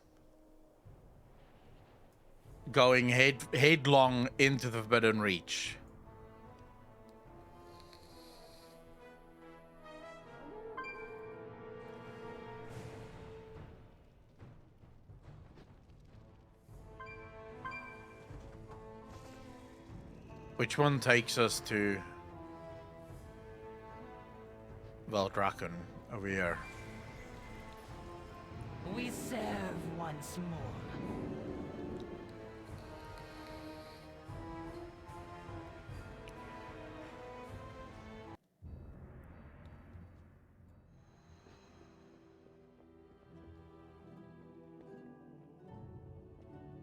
going headlong into the Forbidden Reach. Which one takes us to Veldraken over here? We serve once more.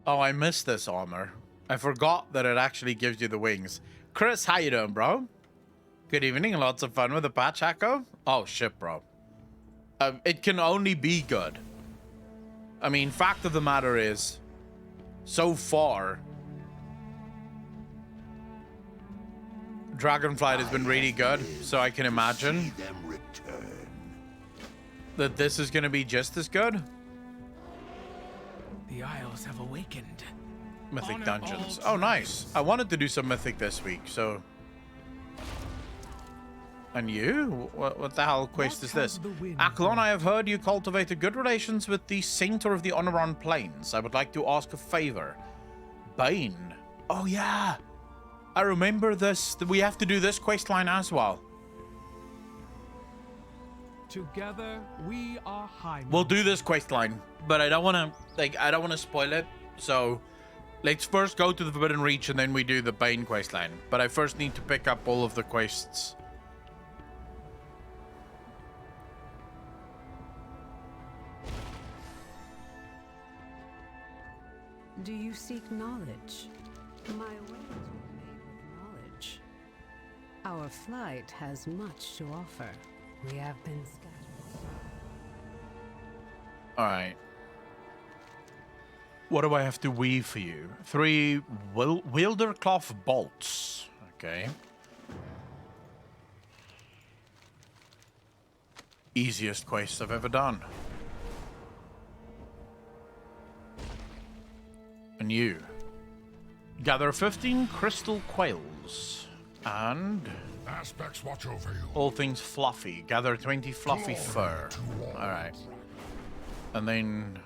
Oh, I missed this armor. I forgot that it actually gives you the wings. Chris, how you doing, bro? Good evening. Lots of fun with the patch, Echo? Oh, shit, bro. It can only be good. I mean, fact of the matter is, so far, Dragonflight has been really good, so I can imagine that this is going to be just as good. The Isles have awakened. Mythic Dungeons. Oh, nice. I wanted to do some Mythic this week, so... And you? What the hell quest is this? Aklon, I have heard you cultivated good relations with the Saint of the Honoron Plains. I would like to ask a favor. Bane. Oh, yeah. I remember this. We have to do this quest line as well. Together, we are high. We'll do this quest line, but I don't want to, I don't want to spoil it. So let's first go to the Forbidden Reach and then we do the Bane quest line. But I first need to pick up all of the quests. Do you seek knowledge? My ways were made with knowledge. Our flight has much to offer. We have been scattered. Alright. What do I have to weave for you? 3 wielder cloth bolts. Okay. Easiest quest I've ever done. And you. Gather 15 crystal quails. And... Aspects watch over you. all things fluffy. Gather 20 fluffy fur. Alright. And then...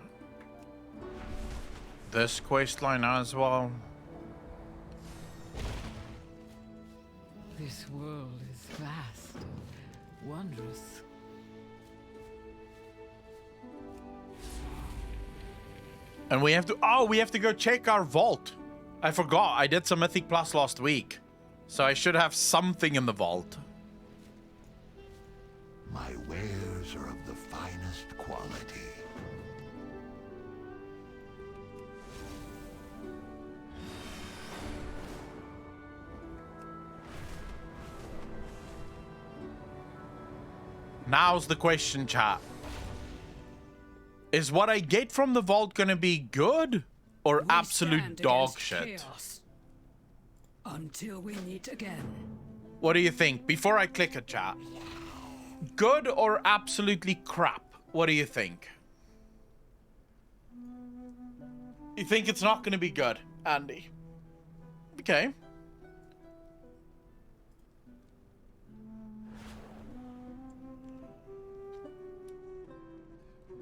this quest line as well. This world is vast and wondrous. And we have to... oh, we have to go check our vault. I forgot. I did some Mythic Plus last week. So I should have something in the vault. My wares are of the finest quality. Now's the question, chat. Is what I get from the vault gonna be good or absolute dog shit? Chaos. Until we meet again. What do you think? Before I click a chat. Good or absolutely crap? What do you think? You think it's not gonna be good, Andy? Okay.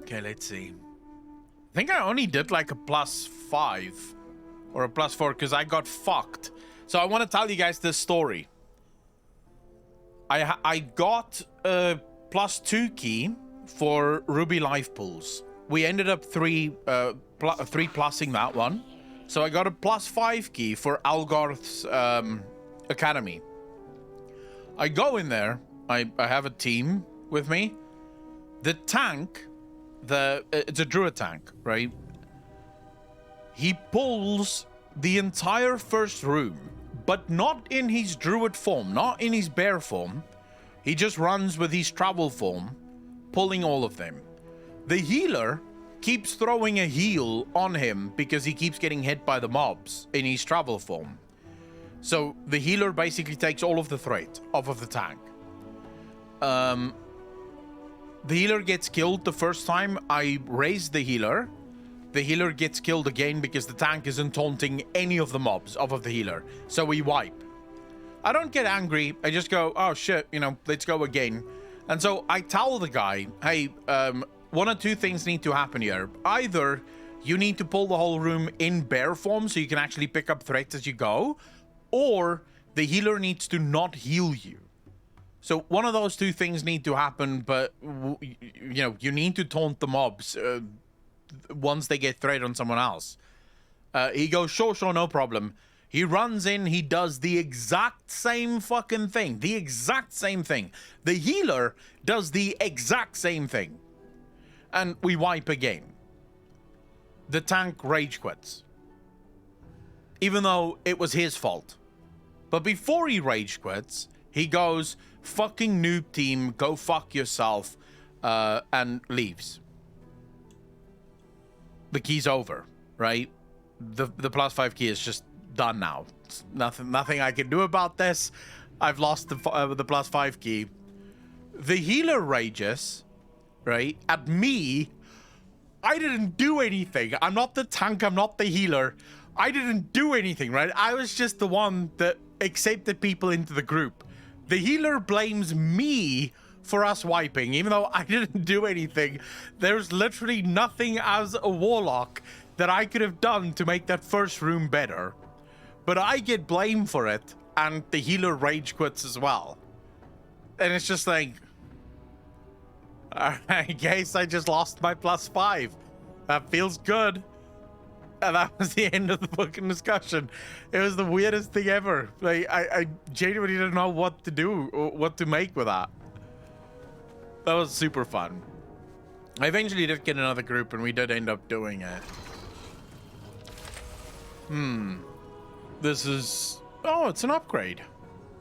Okay, let's see. I think I only did like a +5 or a +4 because I got fucked. So I want to tell you guys this story. I got a +2 key for Ruby Life Pools. We ended up 3 plussing that one. So I got a +5 key for Algarth's Academy. I go in there. I have a team with me. The tank... it's a druid tank, right? He pulls the entire first room but not in his druid form, not in his bear form. He just runs with his travel form, pulling all of them. The healer keeps throwing a heal on him because he keeps getting hit by the mobs in his travel form. So the healer basically takes all of the threat off of the tank. The healer gets killed the first time I raise the healer. The healer gets killed again because the tank isn't taunting any of the mobs off of the healer. So we wipe. I don't get angry. I just go, oh shit, you know, let's go again. And so I tell the guy, hey, one or two things need to happen here. Either you need to pull the whole room in bear form so you can actually pick up threats as you go, or the healer needs to not heal you. So one of those two things need to happen, but you know, you need to taunt the mobs once they get threat on someone else. He goes, sure, no problem. He runs in, he does the exact same fucking thing. The exact same thing. The healer does the exact same thing. And we wipe again. The tank rage quits. Even though it was his fault. But before he rage quits, he goes, fucking noob team, go fuck yourself, and leaves. The key's over, right? The +5 key is just done now. It's nothing I can do about this. I've lost the +5 key. The healer rages, right, at me. I didn't do anything. I'm not the tank, I'm not the healer. I didn't do anything, right? I was just the one that accepted people into the group. The healer blames me for us wiping, even though I didn't do anything. There's literally nothing as a warlock that I could have done to make that first room better. But I get blamed for it, and the healer rage quits as well. And it's just like, I guess I just lost my +5. That feels good. And that was the end of the fucking discussion. It was the weirdest thing ever. Like, I genuinely didn't know what to do, or what to make with that. That was super fun. I eventually did get another group, and we did end up doing it. This is... Oh, it's an upgrade.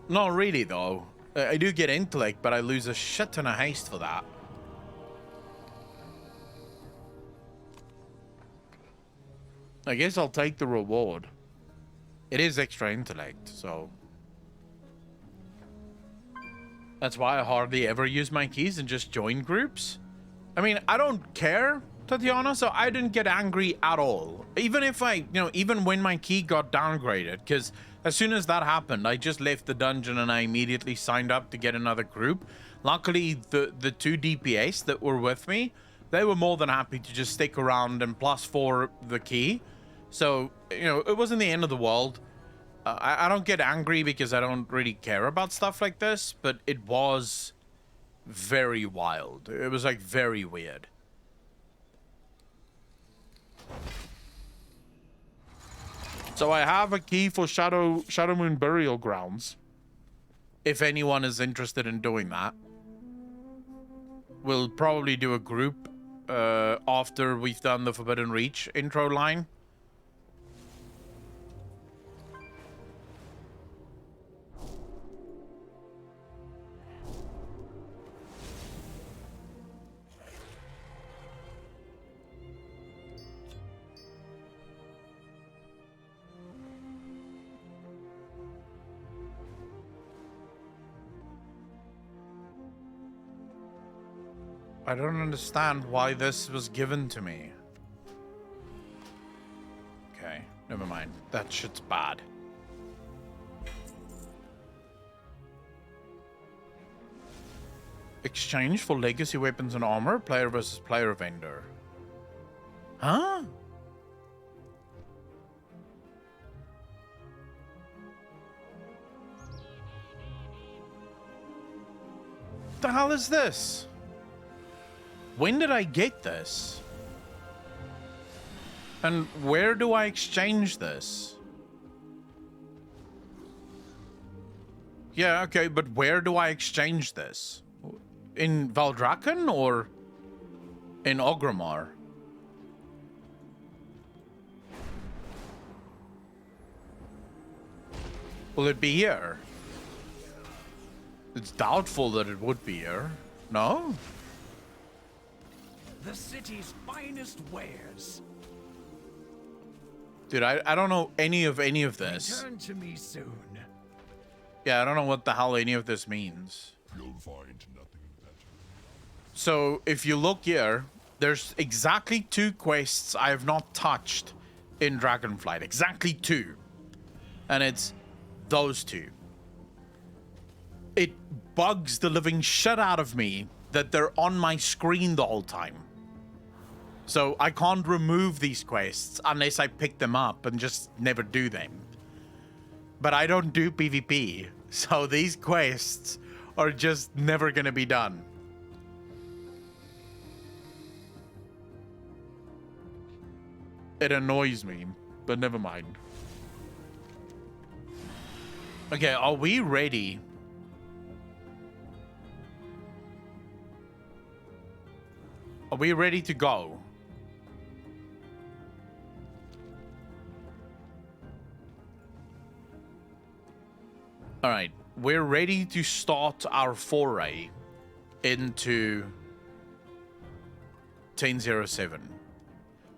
Not really, though. I do get intellect, but I lose a shit ton of haste for that. I guess I'll take the reward. It is extra intellect, so... That's why I hardly ever use my keys and just join groups. I mean, I don't care, Tatiana, so I didn't get angry at all. Even if even when my key got downgraded, because as soon as that happened, I just left the dungeon and I immediately signed up to get another group. Luckily, the two DPS that were with me, they were more than happy to just stick around and +4 the key. So, it wasn't the end of the world. I don't get angry because I don't really care about stuff like this, but it was very wild. It was like very weird. So I have a key for Shadow Moon Burial Grounds. If anyone is interested in doing that. We'll probably do a group after we've done the Forbidden Reach intro line. I don't understand why this was given to me. Okay, never mind. That shit's bad. Exchange for legacy weapons and armor, player versus player vendor. Huh? The hell is this? When did I get this? And where do I exchange this? Yeah, okay, but where do I exchange this? In Valdrakken or in Orgrimmar? Will it be here? It's doubtful that it would be here. No? The city's finest wares. Dude, I don't know any of this. Return to me soon. Yeah, I don't know what the hell any of this means. You'll find nothing better. So, if you look here, there's exactly 2 quests I have not touched in Dragonflight. Exactly 2. And it's those 2. It bugs the living shit out of me that they're on my screen the whole time. So I can't remove these quests unless I pick them up and just never do them. But I don't do PvP, so these quests are just never gonna be done. It annoys me, but never mind. Okay, are we ready? Are we ready to go? All right, we're ready to start our foray into 1007.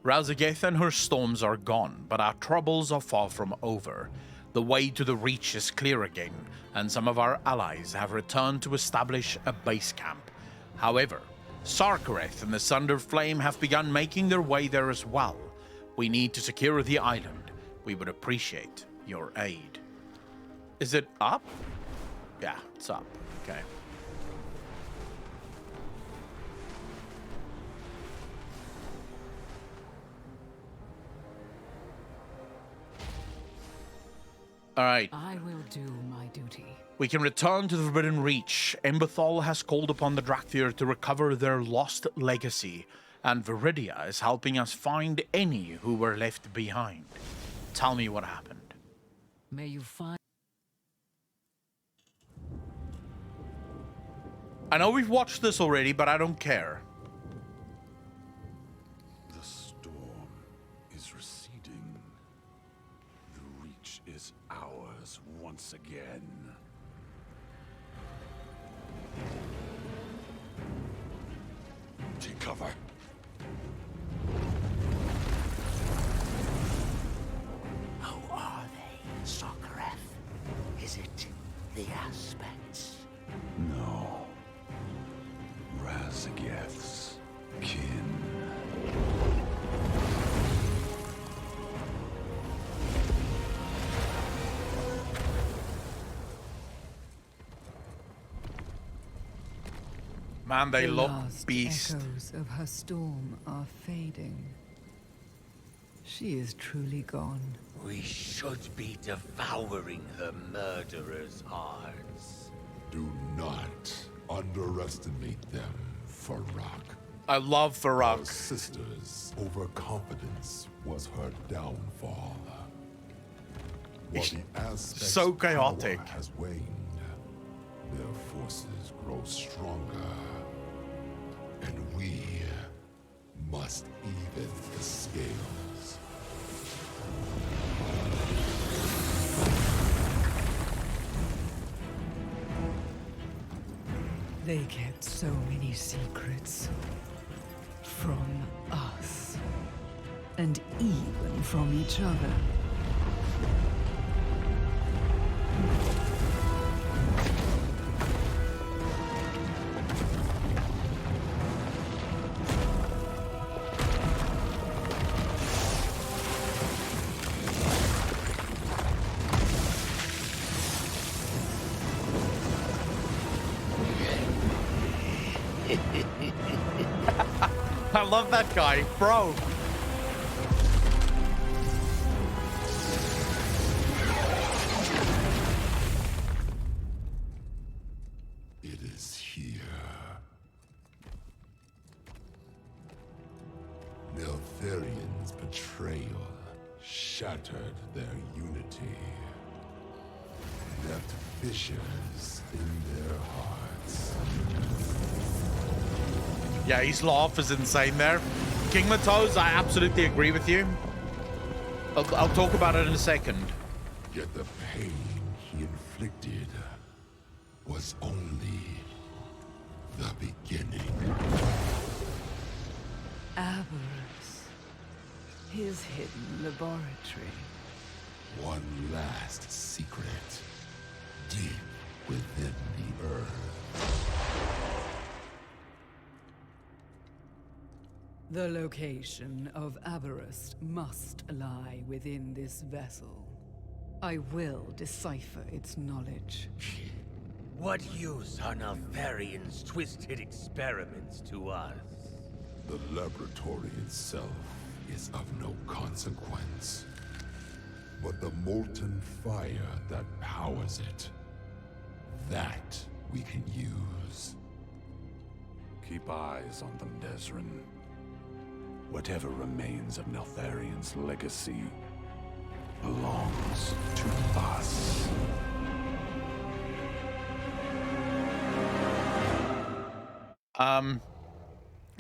Razageth and her storms are gone, but our troubles are far from over. The way to the Reach is clear again, and some of our allies have returned to establish a base camp. However, Sarkareth and the Sunder Flame have begun making their way there as well. We need to secure the island. We would appreciate your aid. Is it up? Yeah, it's up. Okay. All right. I will do my duty. We can return to the Forbidden Reach. Emberthal has called upon the Drakthir to recover their lost legacy, and Viridia is helping us find any who were left behind. Tell me what happened. May you find... I know we've watched this already, but I don't care. The storm is receding. The Reach is ours once again. Take cover. Who are they, Sarkareth? Is it the aspects? No. Razageth's kin. Man, they The look last beast. echoes of her storm are fading. She is truly gone. We should be devouring her murderers' hearts. Do not underestimate them, Farak. I love Farak. Our sister's overconfidence was her downfall. While the aspect's So chaotic. power has waned, their forces grow stronger. And we must even the scales. They kept so many secrets. From us. And even from each other. I love that guy, bro. It is here. Neltharion's betrayal shattered their unity. Left fissures in their hearts. Yeah, his laugh is insane there. King Matos, I absolutely agree with you. I'll talk about it in a second. Yet the pain he was only the beginning. Aberrus. His hidden laboratory. One last secret, deep within the earth. The location of Aberrus must lie within this vessel. I will decipher its knowledge. What use are Naltharian's twisted experiments to us? The laboratory itself is of no consequence, but the molten fire that powers it, that we can use. Keep eyes on them, Desrin. Whatever remains of Neltharian's legacy belongs to us.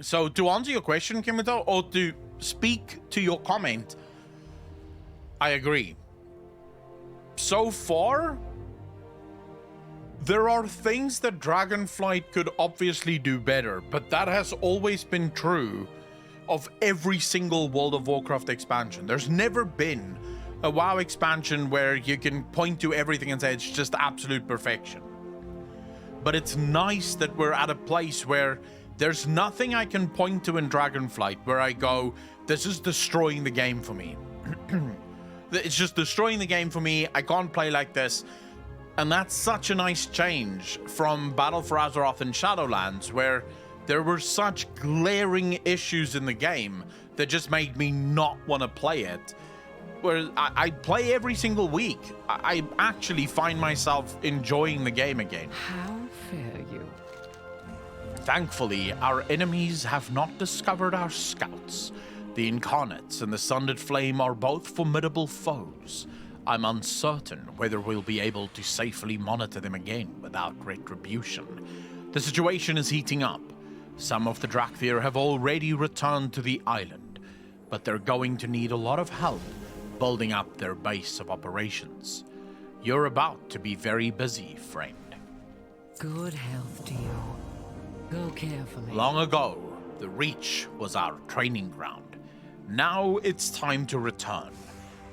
So to answer your question, Kimito, or to speak to your comment, I agree. So far, there are things that Dragonflight could obviously do better, but that has always been true of every single World of Warcraft expansion. There's never been a WoW expansion where you can point to everything and say it's just absolute perfection. But it's nice that we're at a place where there's nothing I can point to in Dragonflight where I go, this is destroying the game for me. It's just destroying the game for me. I can't play like this. And that's such a nice change from Battle for Azeroth and Shadowlands, where there were such glaring issues in the game that just made me not want to play it. Where I play every single week. I actually find myself enjoying the game again. How fare you? Thankfully, our enemies have not discovered our scouts. The Incarnates and the Sundered Flame are both formidable foes. I'm uncertain whether we'll be able to safely monitor them again without retribution. The situation is heating up. Some of the Drakthir have already returned to the island, but they're going to need a lot of help building up their base of operations. You're about to be very busy, friend. Good health to you. Go carefully. Long ago, the Reach was our training ground. Now it's time to return.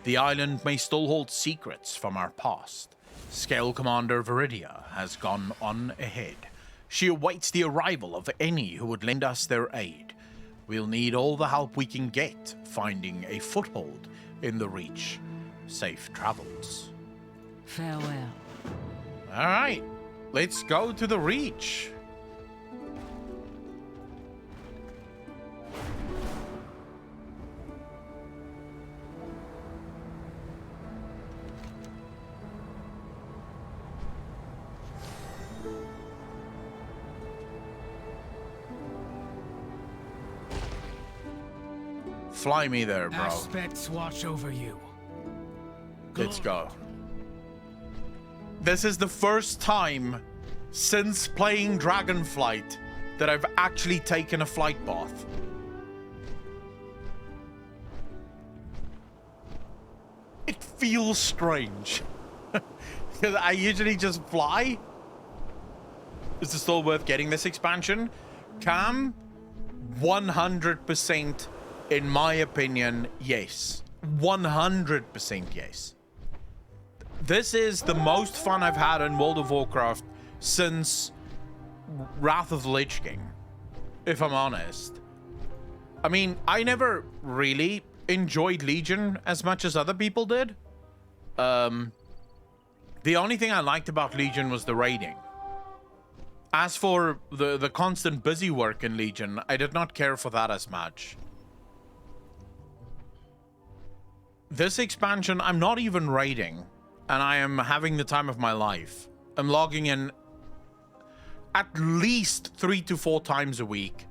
The island may still hold secrets from our past. Scale Commander Viridia has gone on ahead. She awaits the arrival of any who would lend us their aid. We'll need all the help we can get finding a foothold in the Reach. Safe travels. Farewell. All right, let's go to the Reach. Fly me there, bro. Aspects watch over you. Let's go. This is the first time since playing Dragonflight that I've actually taken a flight bath. It feels strange. Because I usually just fly. Is it still worth getting this expansion? Cam, 100%. In my opinion, yes. 100% yes. This is the most fun I've had in World of Warcraft since Wrath of the Lich King, if I'm honest. I mean, I never really enjoyed Legion as much as other people did. The only thing I liked about Legion was the raiding. As for the constant busy work in Legion, I did not care for that as much. This expansion, I'm not even raiding, and I am having the time of my life. I'm logging in at least 3 to 4 times a week,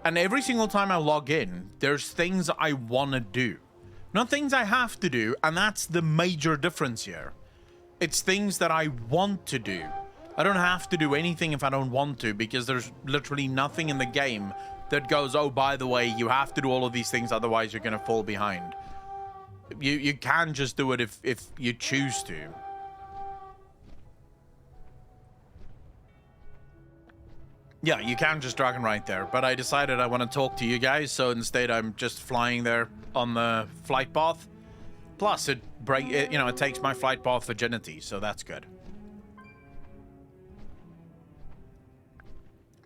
and every single time I log in, there's things I want to do. Not things I have to do, and that's the major difference here. It's things that I want to do. I don't have to do anything if I don't want to, because there's literally nothing in the game that goes, oh, by the way, you have to do all of these things, otherwise you're going to fall behind. You can just do it if you choose to. Yeah, you can just drag him right there, but I decided I want to talk to you guys, so instead I'm just flying there on the flight path. Plus, it takes my flight path virginity, so that's good.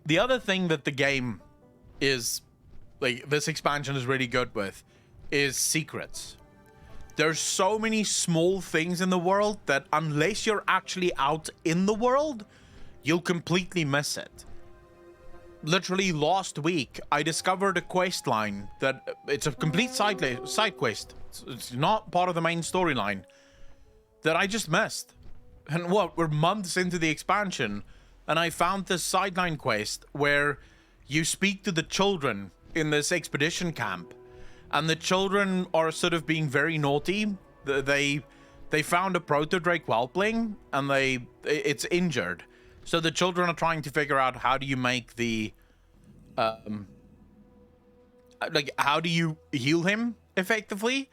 The other thing that the game is, like, this expansion is really good with, is secrets. There's so many small things in the world that unless you're actually out in the world, you'll completely miss it. Literally last week, I discovered a quest line that it's a complete side quest. It's not part of the main storyline that I just missed. And what, we're months into the expansion, and I found this sideline quest where you speak to the children in this expedition camp, and the children are sort of being very naughty. They found a proto-drake whelpling, and it's injured. So the children are trying to figure out how do you make the, how do you heal him effectively?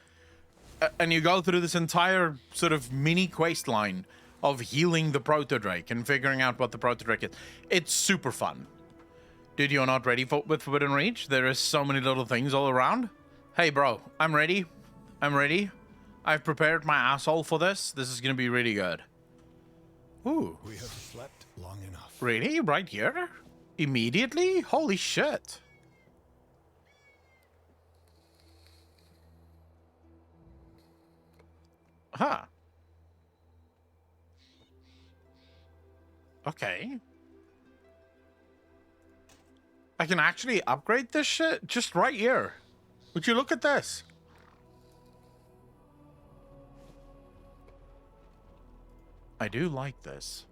And you go through this entire sort of mini quest line of healing the proto-drake and figuring out what the proto-drake is. It's super fun. Dude, you're not ready with Forbidden Reach? There is so many little things all around. Hey, bro, I'm ready. I'm ready. I've prepared my asshole for this. This is going to be really good. Ooh. We have slept long enough. Really? Right here? Immediately? Holy shit. Huh. Okay. I can actually upgrade this shit just right here. Would you look at this? I do like this.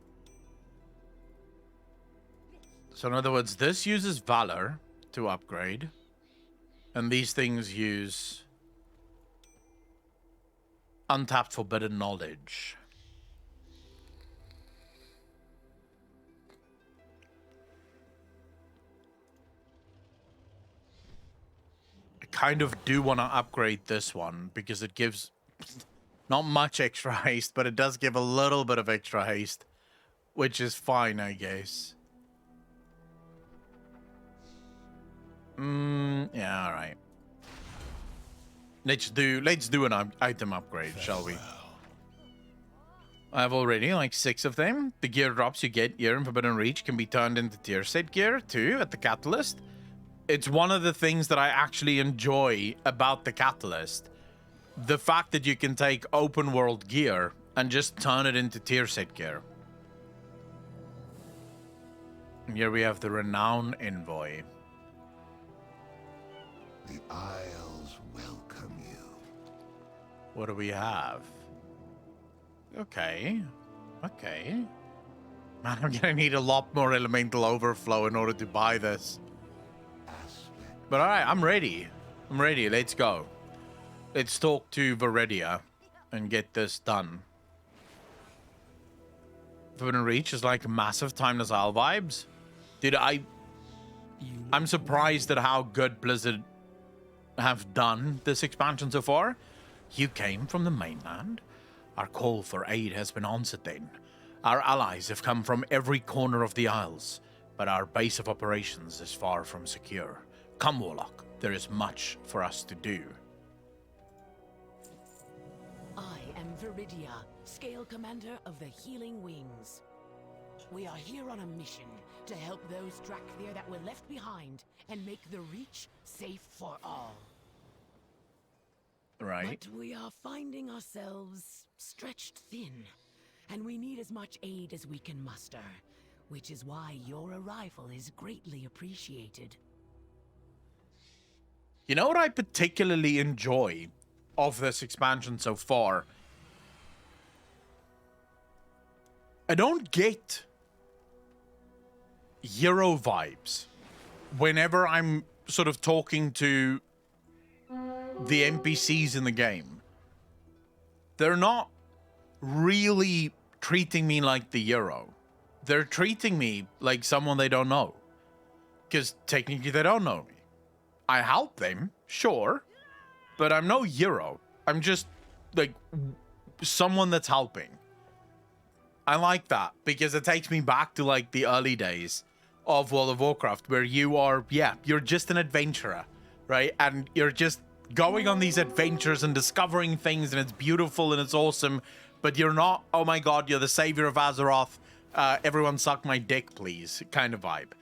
So in other words, this uses Valor to upgrade. And these things use Untapped Forbidden Knowledge. I kind of do want to upgrade this one because it gives not much extra haste, but it does give a little bit of extra haste, which is fine, I guess. Yeah, all right. Let's do an item upgrade, shall we? I have already like 6 of them. The gear drops you get here in Forbidden Reach can be turned into tier set gear too at the Catalyst. It's one of the things that I actually enjoy about the Catalyst. The fact that you can take open world gear and just turn it into tier set gear. And here we have the Renown Envoy. The Isles welcome you. What do we have? Okay. Okay. Man, I'm gonna need a lot more elemental overflow in order to buy this. But alright, I'm ready. I'm ready. Let's go. Let's talk to Viridia and get this done. Forbidden Reach is like massive Timeless Isle vibes. Dude, I'm surprised at how good Blizzard have done this expansion so far. You came from the mainland. Our call for aid has been answered then. Our allies have come from every corner of the Isles, but our base of operations is far from secure. Come, Warlock. There is much for us to do. I am Viridia, Scale Commander of the Healing Wings. We are here on a mission to help those Drakthir that were left behind and make the Reach safe for all. Right. But we are finding ourselves stretched thin, and we need as much aid as we can muster, which is why your arrival is greatly appreciated. You know what I particularly enjoy of this expansion so far? I don't get hero vibes whenever I'm sort of talking to the NPCs in the game. They're not really treating me like the hero. They're treating me like someone they don't know. Because technically they don't know me. I help them, sure, but I'm no hero. I'm just like someone that's helping. I like that because it takes me back to like the early days of World of Warcraft, where you are, you're just an adventurer, right? And you're just going on these adventures and discovering things, and it's beautiful and it's awesome, but you're not, oh my god, you're the savior of Azeroth, everyone suck my dick, please, kind of vibe.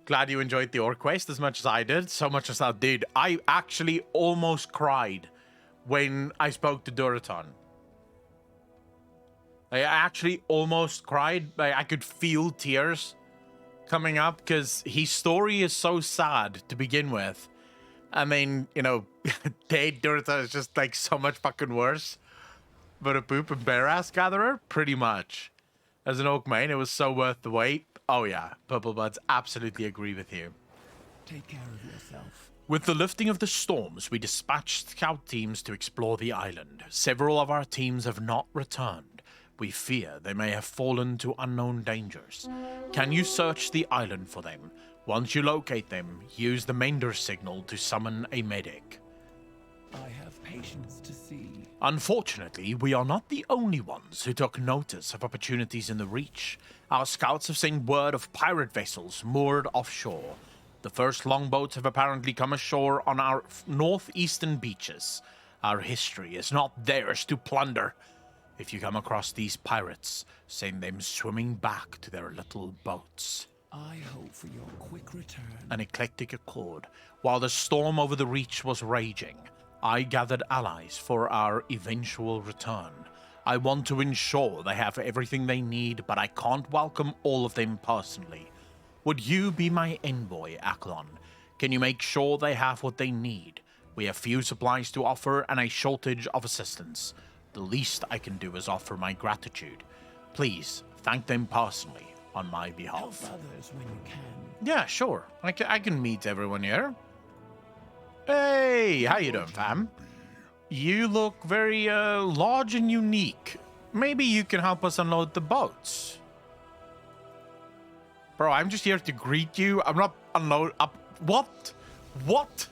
Glad you enjoyed the Orc quest as much as I did, so much as I did. I actually almost cried when I spoke to Duraton. I actually almost cried. I could feel tears coming up because his story is so sad to begin with. I mean, you know, dead Duraton is just like so much fucking worse. But a poop and bear ass gatherer, pretty much. As an Orc main, it was so worth the wait. Oh yeah, Purple Buds, absolutely agree with you. Take care of yourself. With the lifting of the storms, we dispatched scout teams to explore the island. Several of our teams have not returned. We fear they may have fallen to unknown dangers. Can you search the island for them? Once you locate them, use the Mender signal to summon a medic. I have patience to see. Unfortunately, we are not the only ones who took notice of opportunities in the Reach. Our scouts have seen word of pirate vessels moored offshore. The first longboats have apparently come ashore on our northeastern beaches. Our history is not theirs to plunder. If you come across these pirates, send them swimming back to their little boats. I hope for your quick return. An eclectic accord. While the storm over the Reach was raging, I gathered allies for our eventual return. I want to ensure they have everything they need, but I can't welcome all of them personally. Would you be my envoy, Aklon? Can you make sure they have what they need? We have few supplies to offer and a shortage of assistance. The least I can do is offer my gratitude. Please, thank them personally on my behalf. Help others when you can. Yeah, sure. I can meet everyone here. Hey, how you doing, fam? You look very, large and unique. Maybe you can help us unload the boats. Bro, I'm just here to greet you. I'm not What? What?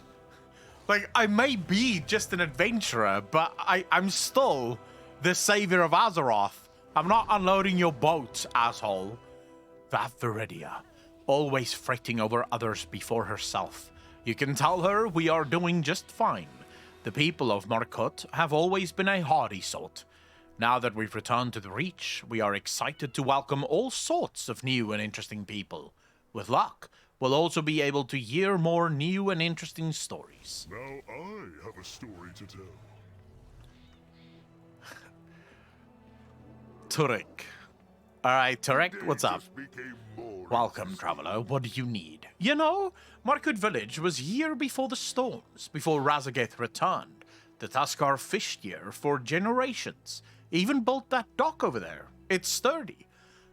Like, I may be just an adventurer, but I'm still the savior of Azeroth. I'm not unloading your boats, asshole. That Viridia, always fretting over others before herself. You can tell her we are doing just fine. The people of Markut have always been a hardy sort. Now that we've returned to the Reach, we are excited to welcome all sorts of new and interesting people. With luck, we'll also be able to hear more new and interesting stories. Now I have a story to tell. Turek. Alright, Turek, what's up? Welcome, traveler. What do you need? You know, Markut Village was here before the storms, before Razageth returned. The Tuskar fished here for generations. Even built that dock over there. It's sturdy.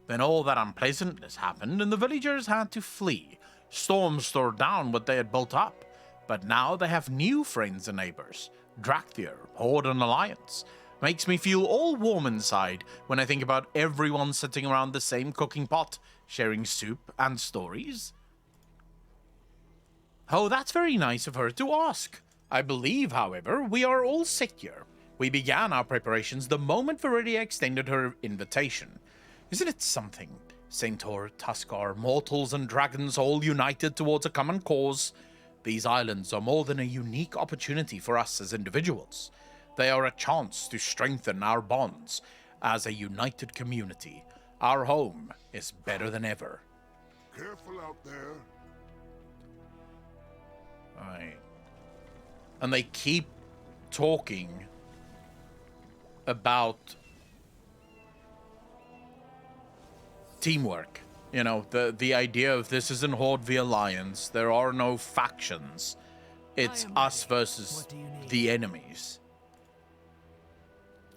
Then all that unpleasantness happened and the villagers had to flee. Storms tore down what they had built up. But now they have new friends and neighbors. Drakthir, Horde and Alliance. Makes me feel all warm inside when I think about everyone sitting around the same cooking pot, sharing soup and stories. Oh, that's very nice of her to ask. I believe, however, we are all set here. We began our preparations the moment Viridia extended her invitation. Isn't it something? Centaur, Tuskar, mortals and dragons all united towards a common cause. These islands are more than a unique opportunity for us as individuals. They are a chance to strengthen our bonds as a united community. Our home is better than ever. Careful out there. Right. And they keep talking about teamwork. You know, the idea of this isn't Horde v Alliance. There are no factions. It's us versus the enemies.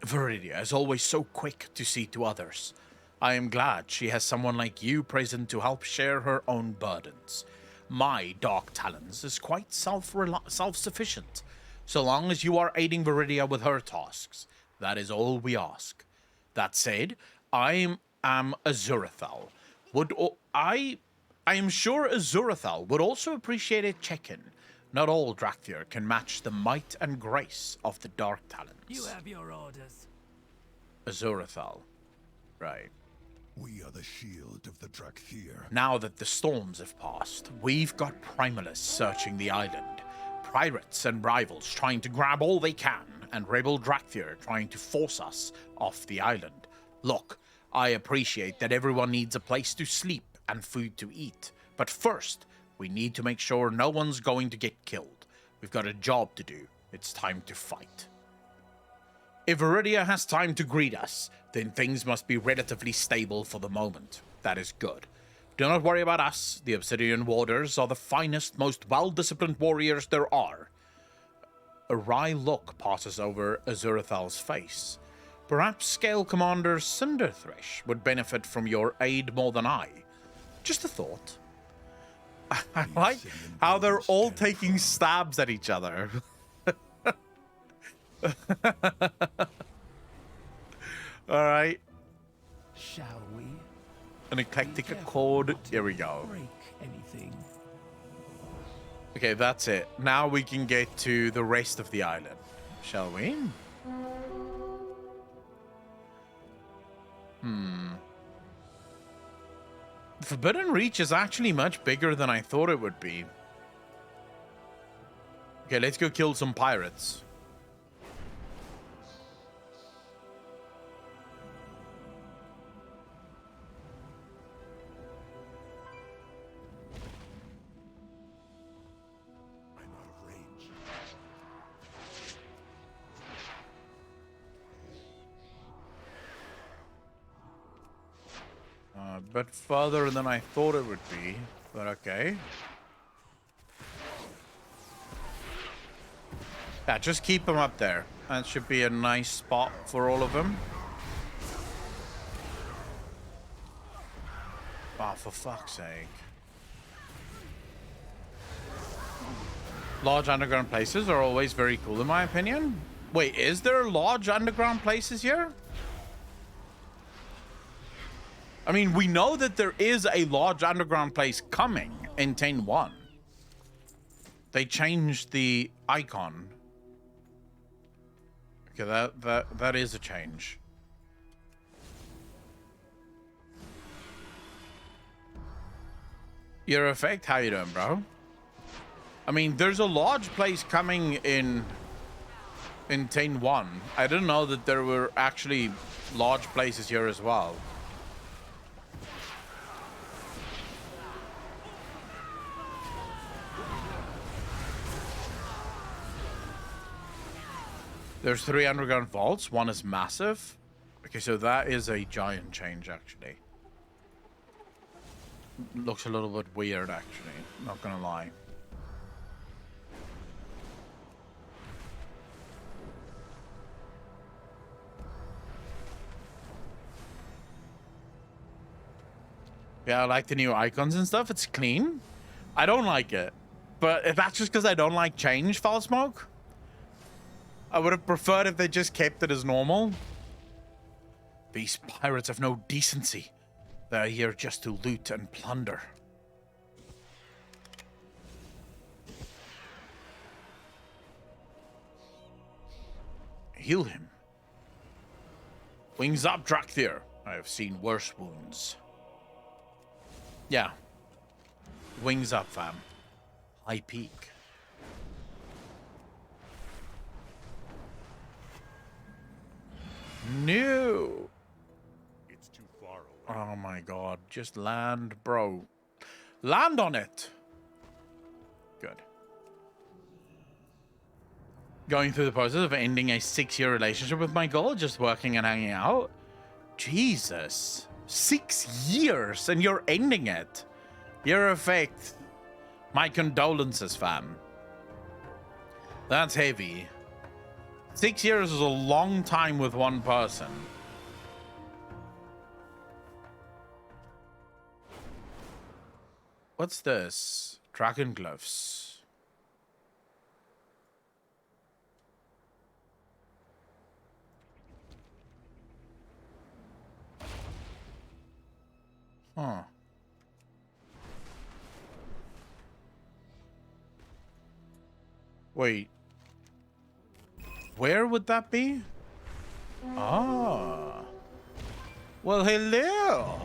Viridia is always so quick to see to others. I am glad she has someone like you present to help share her own burdens. My Dark Talons is quite self-sufficient. So long as you are aiding Viridia with her tasks, that is all we ask. That said, I am Azurathal. I am sure Azurathal would also appreciate a check-in. Not all Drakthir can match the might and grace of the Dark Talons. You have your orders. Azurathal. Right. We are the shield of the Drakthir. Now that the storms have passed, we've got Primalists searching the island, pirates and rivals trying to grab all they can, and rebel Drakthir trying to force us off the island. Look, I appreciate that everyone needs a place to sleep and food to eat, but first, we need to make sure no one's going to get killed. We've got a job to do. It's time to fight. If Viridia has time to greet us, then things must be relatively stable for the moment. That is good. Do not worry about us. The Obsidian Warders are the finest, most well-disciplined warriors there are. A wry look passes over Azurathal's face. Perhaps Scale Commander Cinderthresh would benefit from your aid more than I. Just a thought. I like how they're all taking stabs at each other. All right. Shall we? An eclectic accord. Here we go. Break anything. Okay, that's it. Now we can get to the rest of the island. Shall we? The Forbidden Reach is actually much bigger than I thought it would be. Okay, let's go kill some pirates. A bit further than I thought it would be, but okay. Yeah, just keep them up there. That should be a nice spot for all of them. Oh, for fuck's sake. Large underground places are always very cool in my opinion. Wait, is there large underground places here? I mean, we know that there is a large underground place coming in 10.1. They changed the icon. Okay, that is a change. Your effect, how you doing, bro? I mean, there's a large place coming in 10.1. I didn't know that there were actually large places here as well. There's 3 underground vaults. One is massive. Okay, so that is a giant change, actually. Looks a little bit weird, actually. Not gonna lie. Yeah, I like the new icons and stuff. It's clean. I don't like it. But that's just because I don't like change, Foul Smoke. I would have preferred if they just kept it as normal. These pirates have no decency. They're here just to loot and plunder. Heal him. Wings up, Drakthir. I have seen worse wounds. Yeah. Wings up, fam. High peak. No. It's too far away. Oh my god. Just land, bro. Land on it. Good. Going through the process of ending a 6-year relationship with my girl, just working and hanging out. Jesus. 6 years and you're ending it. Your effect. My condolences, fam. That's heavy. 6 years is a long time with one person. What's this? Dragon gloves. Huh. Wait. Where would that be? Ah. Well, hello.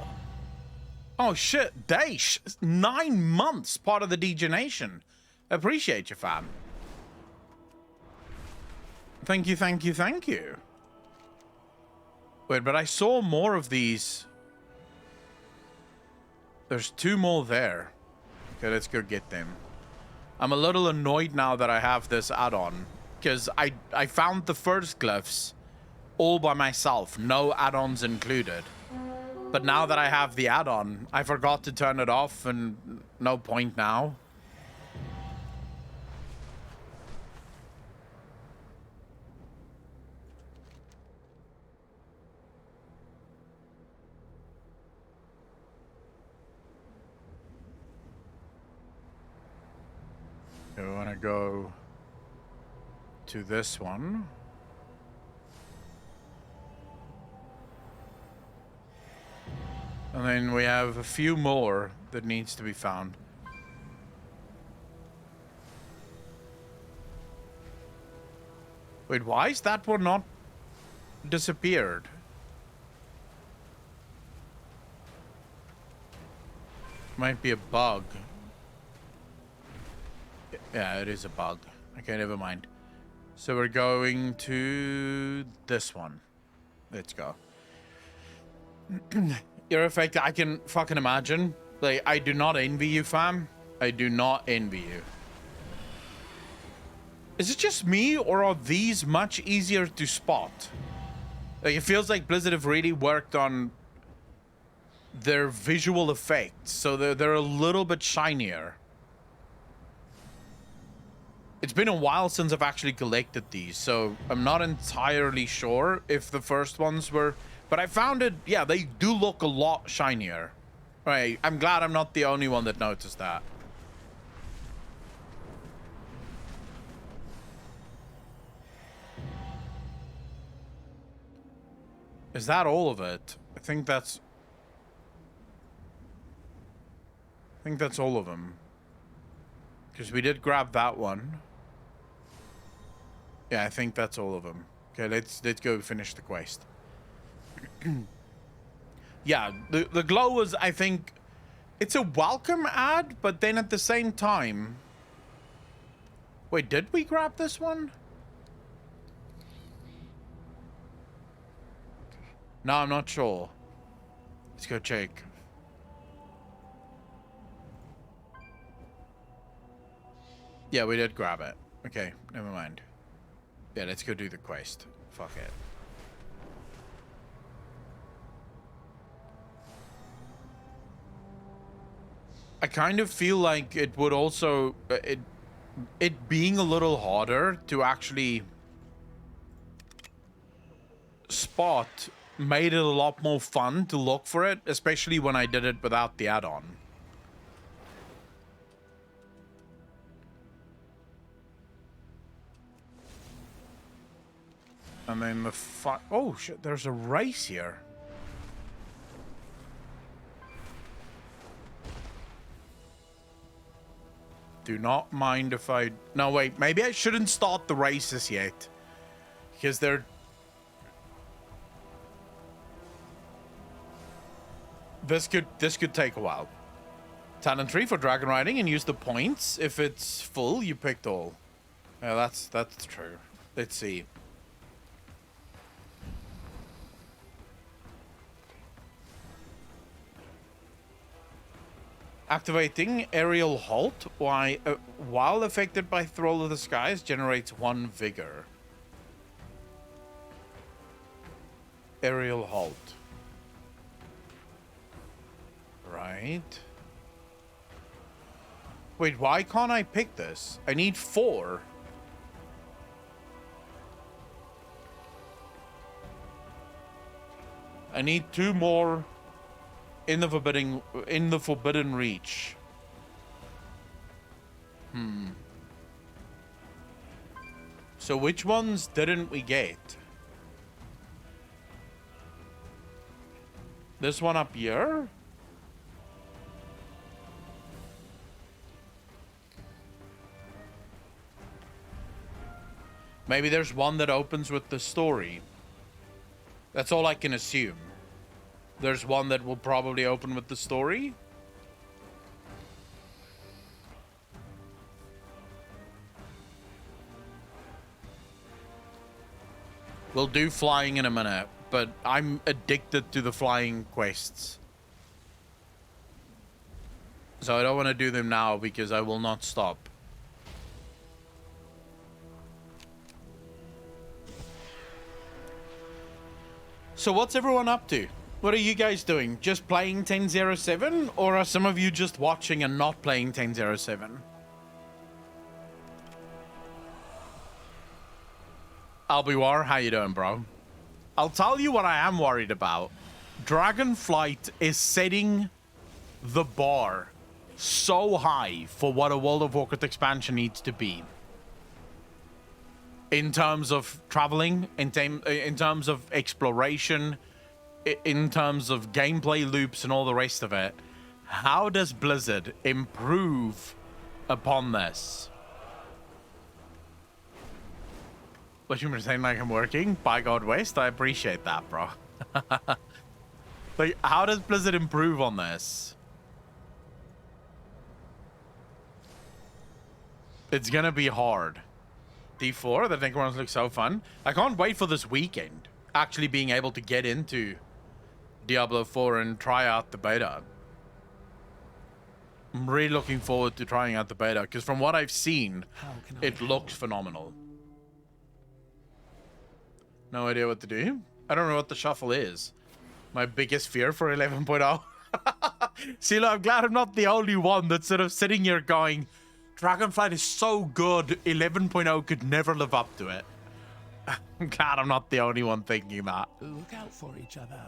Oh, shit. Daesh. 9 months part of the DG Nation. Appreciate you, fam. Thank you, thank you, thank you. Wait, but I saw more of these. There's 2 more there. Okay, let's go get them. I'm a little annoyed now that I have this add-on. Because I found the first glyphs all by myself. No add-ons included. But now that I have the add-on, I forgot to turn it off and no point now. Okay, we want to go to this one. And then we have a few more that needs to be found. Wait, why is that one not disappeared? Might be a bug. Yeah, it is a bug. Okay, never mind. So we're going to this one. Let's go. You're affected. I can fucking imagine. Like, I do not envy you, fam. I do not envy you. Is it just me, or are these much easier to spot? Like, it feels like Blizzard have really worked on their visual effects, so they're a little bit shinier. It's been a while since I've actually collected these, so I'm not entirely sure if the first ones were... But I found it, yeah, they do look a lot shinier. Right, I'm glad I'm not the only one that noticed that. Is that all of it? I think that's all of them. Because we did grab that one. Yeah, I think that's all of them. Okay, let's go finish the quest. Yeah, the glow was, I think, it's a welcome ad, but then at the same time... Wait, did we grab this one? No, I'm not sure. Let's go check. Yeah, we did grab it. Okay, never mind. Yeah, let's go do the quest. Fuck it. I kind of feel like it would also... It being a little harder to actually spot made it a lot more fun to look for it, especially when I did it without the add-on. And then the oh shit, there's a race here. Do not mind if I... No, wait, maybe I shouldn't start the races yet. Because they're... This could take a while. Talent tree for dragon riding and use the points. If it's full, you picked all. Yeah, that's true. Let's see. Activating aerial halt while affected by Thrall of the Skies generates 1 vigor. Aerial halt. Right. Wait, why can't I pick this? I need 4. I need 2 more in the forbidden reach. So which ones didn't we get? This one up here? Maybe there's one that opens with the story. That's all I can assume. There's one that will probably open with the story. We'll do flying in a minute, but I'm addicted to the flying quests. So I don't want to do them now because I will not stop. So what's everyone up to? What are you guys doing? Just playing 1007? Or are some of you just watching and not playing 1007? Albiwar, how you doing, bro? I'll tell you what I am worried about. Dragonflight is setting the bar so high for what a World of Warcraft expansion needs to be. In terms of traveling, in terms of exploration, in terms of gameplay loops and all the rest of it. How does Blizzard improve upon this? What you were saying, like I'm working? By God West, I appreciate that, bro. Like, how does Blizzard improve on this? It's gonna be hard. D4, the Necrons look so fun. I can't wait for this weekend. Actually being able to get into Diablo 4 and try out the beta. I'm really looking forward to trying out the beta, because from what I've seen, it looks phenomenal. No idea what to do. I don't know what the shuffle is. My biggest fear for 11.0. Silo, I'm glad I'm not the only one that's sort of sitting here going, Dragonflight is so good, 11.0 could never live up to it. I'm glad I'm not the only one thinking that. Look out for each other.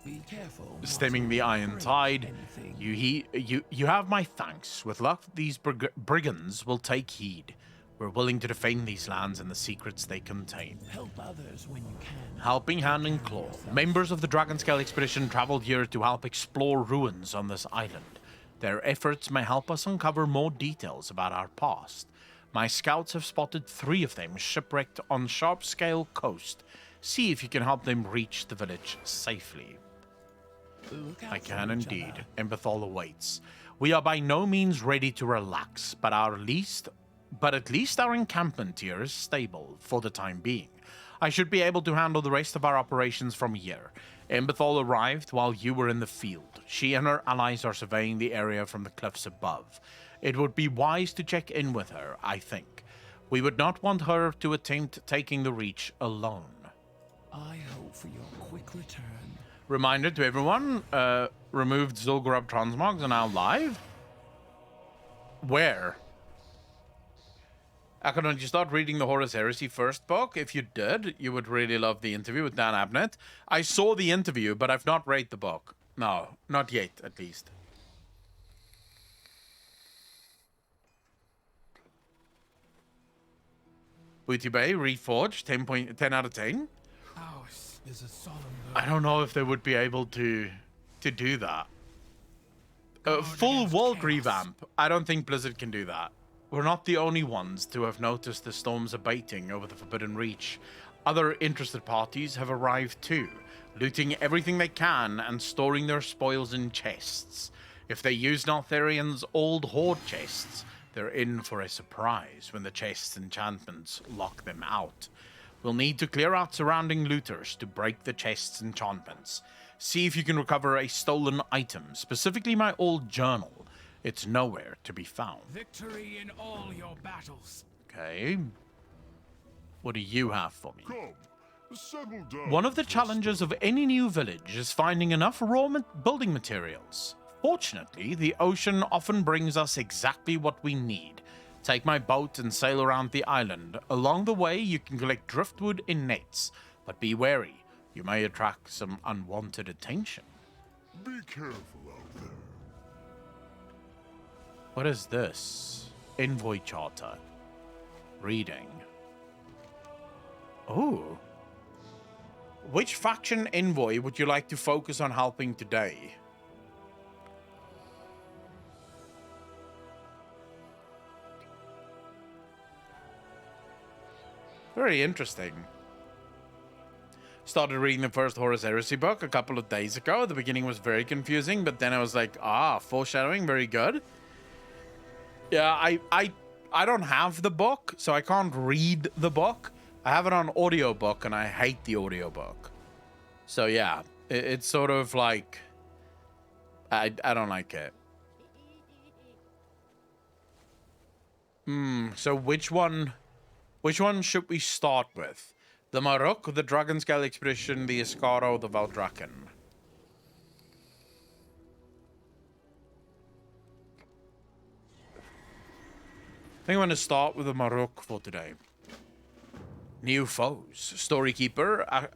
Be careful. Stemming the Iron Tide. You have my thanks. With luck, these brigands will take heed. We're willing to defend these lands and the secrets they contain. Help others when you can. Helping hand in claw. Members of the Dragonscale expedition traveled here to help explore ruins on this island. Their efforts may help us uncover more details about our past. My scouts have spotted 3 of them shipwrecked on Sharpscale Coast. See if you can help them reach the village safely. I can indeed. Emberthal awaits. We are by no means ready to relax, but at least our encampment here is stable for the time being. I should be able to handle the rest of our operations from here. Emberthal arrived while you were in the field. She and her allies are surveying the area from the cliffs above. It would be wise to check in with her, I think. We would not want her to attempt taking the Reach alone. I hope for your quick return. Reminder to everyone, removed Zul'Gurub transmogs are now live. Where? Akon, did you start reading the Horus Heresy first book? If you did, you would really love the interview with Dan Abnett. I saw the interview, but I've not read the book. No, not yet, at least. Booty Bay, Reforged, 10 out of 10. Ours is a solemn I don't know if they would be able to do that. Full world revamp. I don't think Blizzard can do that. We're not the only ones to have noticed the storms abating over the Forbidden Reach. Other interested parties have arrived too, looting everything they can and storing their spoils in chests. If they use Northrarian's old Horde chests, they're in for a surprise when the chest's enchantments lock them out. We'll need to clear out surrounding looters to break the chest's enchantments. See if you can recover a stolen item, specifically my old journal. It's nowhere to be found. Victory in all your battles. Okay. What do you have for me? Come, settle down. One of the challenges of any new village is finding enough raw building materials. Fortunately, the ocean often brings us exactly what we need. Take my boat and sail around the island. Along the way, you can collect driftwood in nets, but be wary. You may attract some unwanted attention. Be careful out there. What is this? Envoy Charter. Reading. Oh. Which faction envoy would you like to focus on helping today? Very interesting. started reading the first Horus Heresy book a couple of days ago. The beginning was very confusing, but then I was like, foreshadowing, very good. Yeah, I don't have the book, so I can't read the book. I have it on audiobook, and I hate the audiobook. So yeah, it's sort of like I don't like it. So which one should we start with? The Maruk, the Dragon Scale Expedition, the Iscaro, the Valdraken? I think I'm going to start with the Maruk for today. New foes. Storykeeper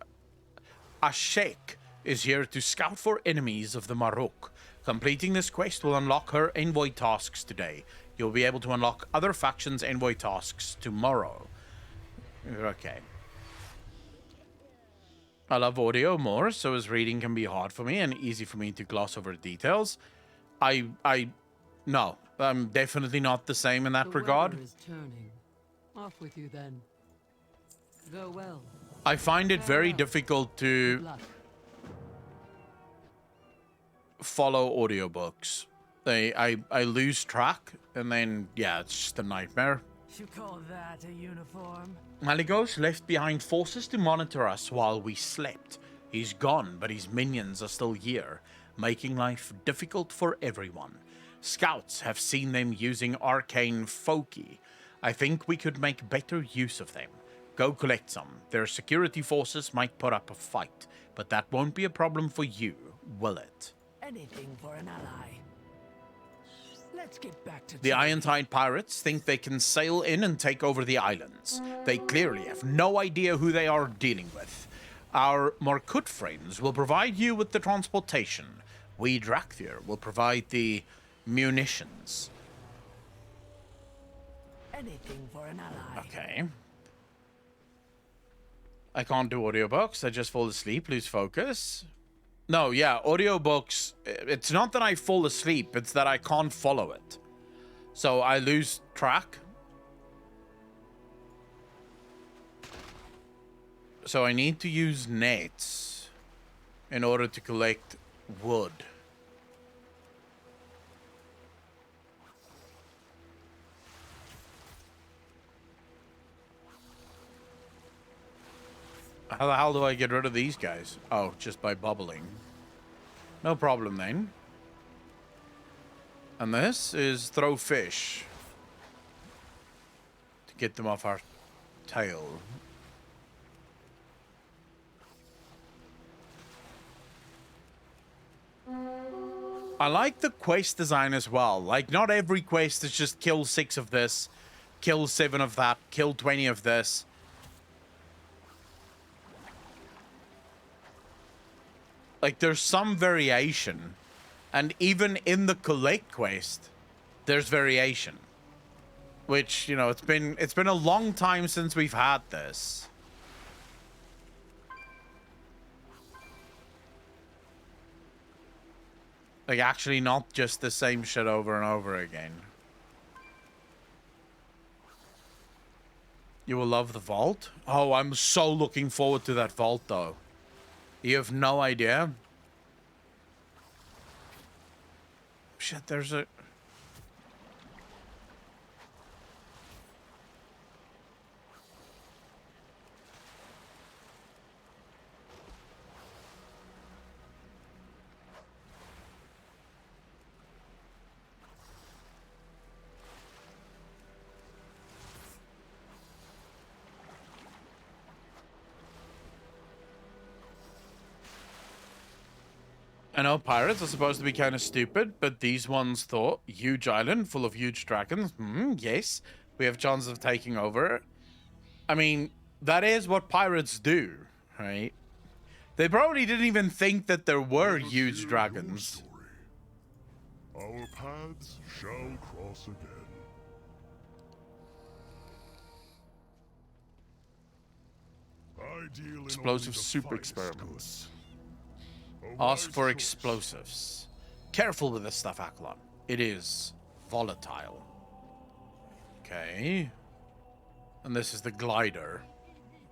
Ashek is here to scout for enemies of the Maruk. Completing this quest will unlock her envoy tasks today. You'll be able to unlock other factions' envoy tasks tomorrow. Okay. I love audio more, so as reading can be hard for me and easy for me to gloss over details. No, I'm definitely not the same in that regard. The weather is turning. Off with you then. Go well. I find it very difficult to follow audiobooks. I lose track, and then, yeah, it's just a nightmare. You call that a uniform? Maligos left behind forces to monitor us while we slept. He's gone, but his minions are still here, making life difficult for everyone. Scouts have seen them using arcane foci. I think we could make better use of them. Go collect some. Their security forces might put up a fight, but that won't be a problem for you, will it? Anything for an ally. Let's get back to The Iron-Tide pirates think they can sail in and take over the islands. They clearly have no idea who they are dealing with. Our Morkut friends will provide you with the transportation. We Drakthir will provide the munitions. Anything for an ally. Okay. I can't do audiobooks. I just fall asleep, lose focus. No, yeah, audiobooks, it's not that I fall asleep, it's that I can't follow it. So I lose track. So I need to use nets in order to collect wood. How the hell do I get rid of these guys? Oh, just by bubbling. No problem then. And this is throw fish. To get them off our tail. I like the quest design as well. Like, not every quest is just kill 6 of this, kill 7 of that, kill 20 of this. Like, there's some variation. And even in the collect quest, there's variation. Which, you know, it's been a long time since we've had this. Like, actually not just the same shit over and over again. You will love the vault? Oh, I'm so looking forward to that vault, though. You have no idea. Shit, there's a... I know pirates are supposed to be kind of stupid, but these ones thought, huge island full of huge dragons. Yes, we have chances of taking over. I mean, that is what pirates do, right? They probably didn't even think that there were huge dragons. Our paths shall cross again. I deal in Explosive only the super finest experiments. goods. Ask for explosives. Careful with this stuff, Aklon. It is volatile. Okay. And this is the glider.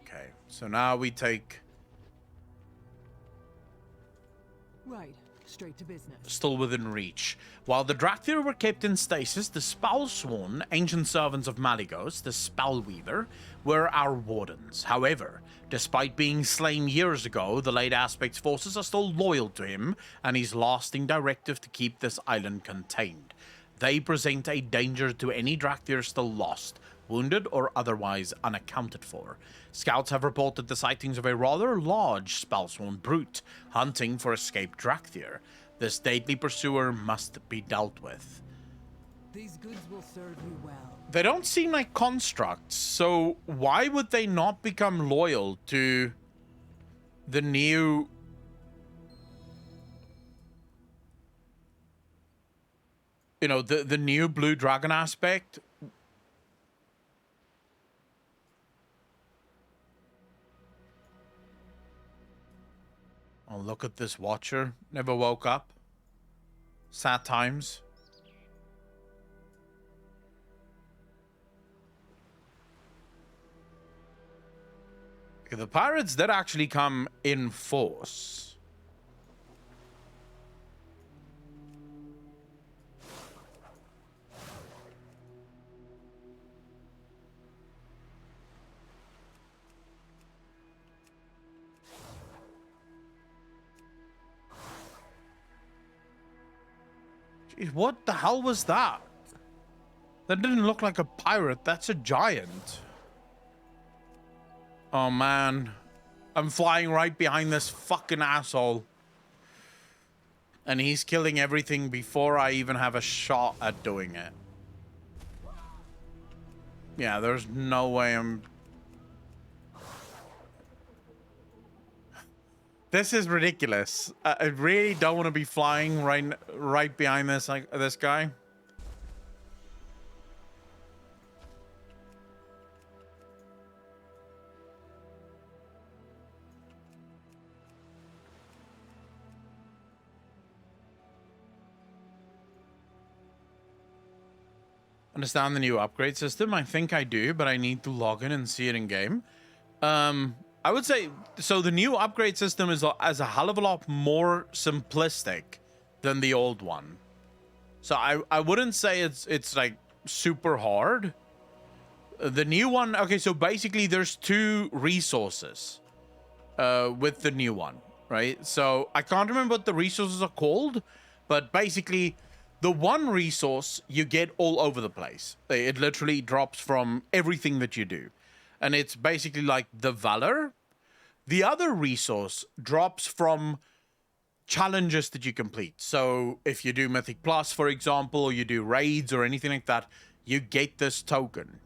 Okay. So now we take Right. Straight to business. Still within reach. While the Drakthir were kept in stasis, the Spellsworn, ancient servants of Malygos, the Spellweaver, were our wardens. However, despite being slain years ago, the late Aspect's forces are still loyal to him and his lasting directive to keep this island contained. They present a danger to any Drakthir still lost, wounded, or otherwise unaccounted for. Scouts have reported the sightings of a rather large Spellsworn brute hunting for escaped Drakthir. This deadly pursuer must be dealt with. These goods will serve you well. They don't seem like constructs, so why would they not become loyal to the new... You know, the new Blue Dragon aspect? Oh, look at this watcher. Never woke up. Sad times. Okay, the pirates did actually come in force. Jeez, what the hell was that? That didn't look like a pirate. That's a giant. Oh, man. I'm flying right behind this fucking asshole. And he's killing everything before I even have a shot at doing it. Yeah, there's no way I'm... This is ridiculous. I really don't want to be flying right behind this guy. Understand the new upgrade system? I think I do, but I need to log in and see it in game. I would say, so the new upgrade system is a hell of a lot more simplistic than the old one. So I wouldn't say it's like super hard. The new one, okay, so basically there's 2 resources with the new one, right? So I can't remember what the resources are called, but basically the one resource you get all over the place. It literally drops from everything that you do. And it's basically like the Valor. The other resource drops from challenges that you complete. So if you do Mythic Plus, for example, or you do raids or anything like that, you get this token.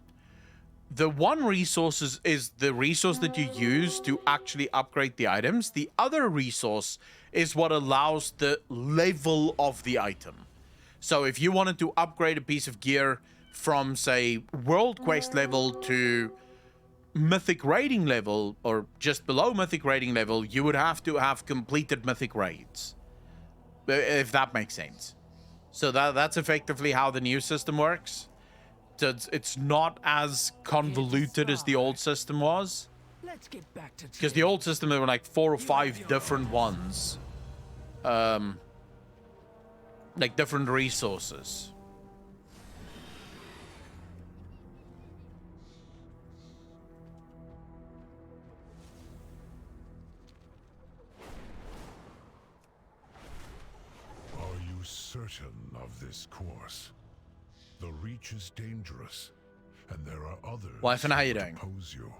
The one resource is the resource that you use to actually upgrade the items. The other resource is what allows the level of the item. So if you wanted to upgrade a piece of gear from, say, World Quest level to Mythic raiding level, or just below Mythic raiding level, you would have to have completed Mythic raids, if that makes sense. So that's effectively how the new system works. So it's not as convoluted as the old system was. Let's get back to because the old system, there were like 4 or 5 different ones, like different resources. Certain of this course. The Reach is dangerous, and there are others Wife, how you who doing? oppose you.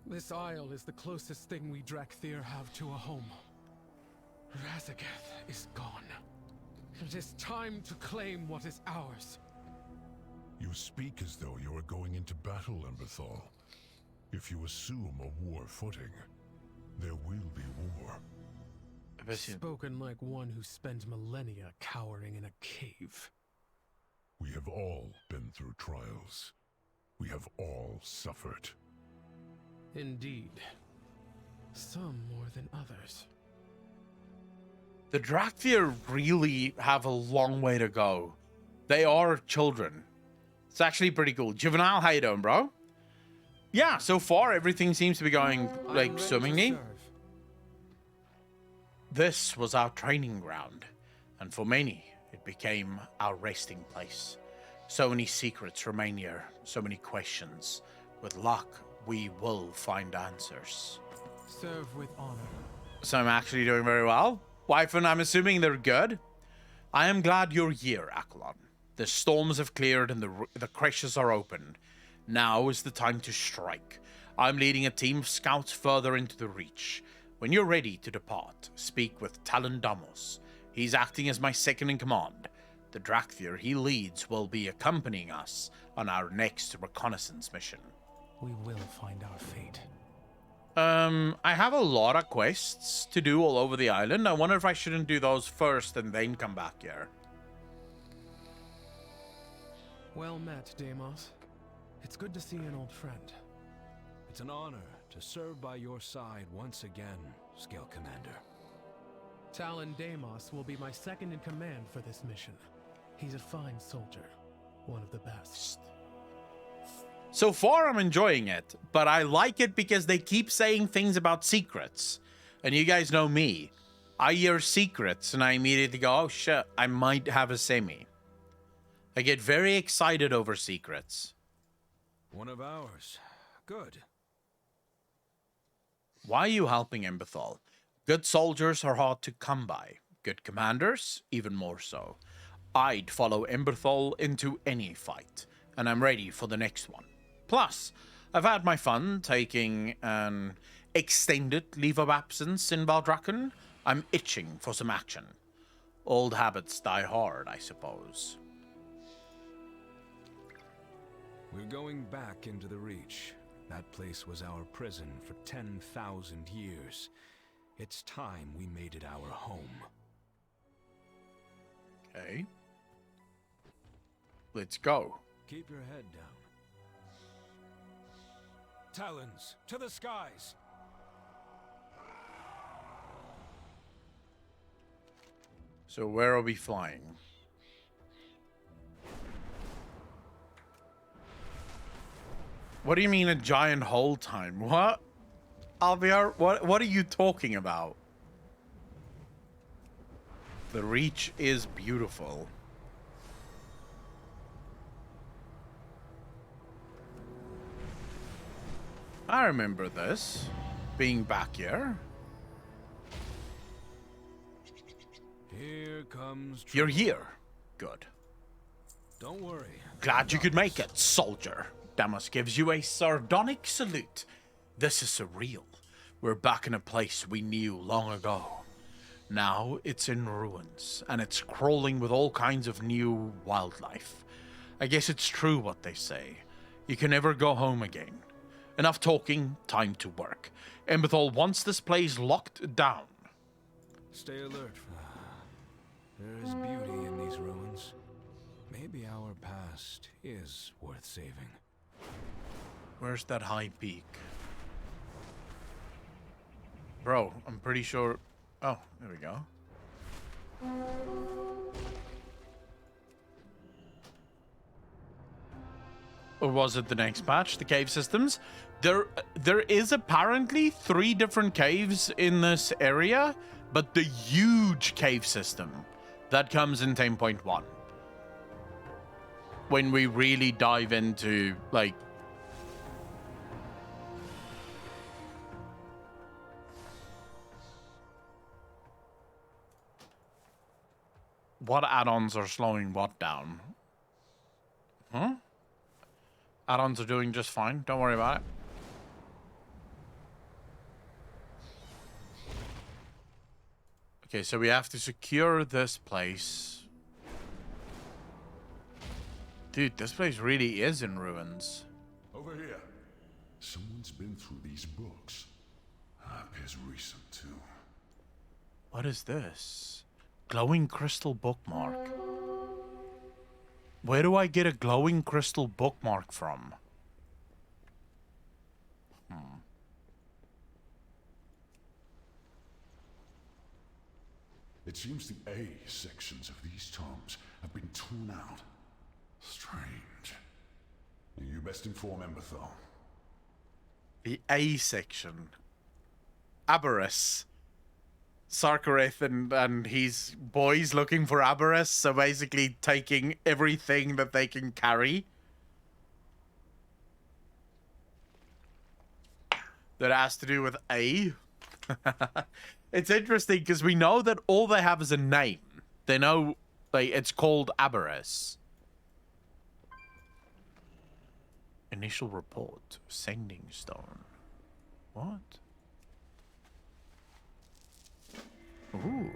This isle is the closest thing we Drakthir have to a home. Razagath is gone. It is time to claim what is ours. You speak as though you are going into battle, Emberthal. If you assume a war footing, there will be war. Spoken like one who spent millennia cowering in a cave. We have all been through trials. We have all suffered. Indeed. Some more than others. The Drakthir really have a long way to go. They are children. It's actually pretty cool. Juvenile, how you doing, bro? Yeah, so far everything seems to be going like swimmingly. This was our training ground, and for many, it became our resting place. So many secrets remain here, so many questions. With luck, we will find answers. Serve with honor. So I'm actually doing very well. Wife, and I'm assuming they're good. I am glad you're here, Akalon. The storms have cleared and the creches are open. Now is the time to strike. I'm leading a team of scouts further into the Reach. When you're ready to depart, speak with Talon Damos. He's acting as my second in command. The Drakthir he leads will be accompanying us on our next reconnaissance mission. We will find our fate. I have a lot of quests to do all over the island. I wonder if I shouldn't do those first and then come back here. Well met, Deimos. It's good to see an old friend. It's an honor to serve by your side once again, Scale Commander. Talon Deimos will be my second in command for this mission. He's a fine soldier, one of the best. So far, I'm enjoying it, but I like it because they keep saying things about secrets. And you guys know me. I hear secrets and I immediately go, oh shit, I might have a semi. I get very excited over secrets. One of ours. Good. Why are you helping Emberthal? Good soldiers are hard to come by. Good commanders, even more so. I'd follow Emberthal into any fight, and I'm ready for the next one. Plus, I've had my fun taking an extended leave of absence in Valdrakken. I'm itching for some action. Old habits die hard, I suppose. We're going back into the Reach. That place was our prison for 10,000 years. It's time we made it our home. Okay. Let's go. Keep your head down. Talons, to the skies! So where are we flying? What do you mean a giant hold time? What? Alviar, what are you talking about? The Reach is beautiful. I remember this. Being back here. Here comes You're here. Good. Don't worry. Glad you could make it, soldier. Damas gives you a sardonic salute. This is surreal. We're back in a place we knew long ago. Now it's in ruins, and it's crawling with all kinds of new wildlife. I guess it's true what they say. You can never go home again. Enough talking, time to work. Emberthal wants this place locked down. Stay alert. There is beauty in these ruins. Maybe our past is worth saving. Where's that high peak? Bro, I'm pretty sure... Oh, there we go. Or was it the next patch, the cave systems? There is apparently 3 different caves in this area, but the huge cave system, that comes in 10.1. When we really dive into, like... What add-ons are slowing what down? Huh? Add-ons are doing just fine. Don't worry about it. Okay, so we have to secure this place. Dude, this place really is in ruins. Over here. Someone's been through these books. Appears recent, too. What is this? Glowing crystal bookmark. Where do I get a glowing crystal bookmark from? It seems the A sections of these tomes have been torn out. Strange. You best inform Emberthal. The A section. Aberrus. Sarkareth and his boys looking for Aberrus, so basically taking everything that they can carry that has to do with A. It's interesting because we know that all they have is a name. They know it's called Aberrus. Initial report. Sending stone. What? Ooh.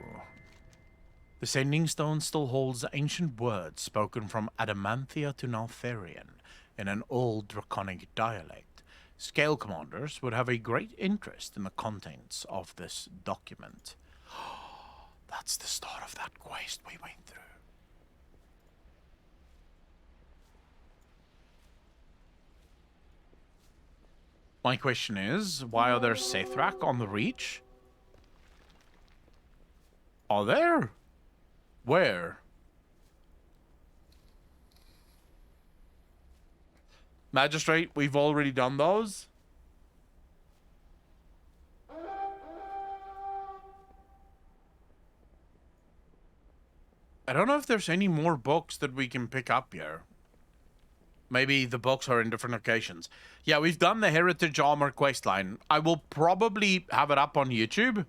The Sending Stone still holds ancient words spoken from Adamantia to Naltharian in an old draconic dialect. Scale commanders would have a great interest in the contents of this document. That's the start of that quest we went through. My question is, why are there Sethrak on the Reach? Are there? Where? Magistrate, we've already done those. I don't know if there's any more books that we can pick up here. Maybe the books are in different locations. Yeah, we've done the Heritage Armor Questline. I will probably have it up on YouTube.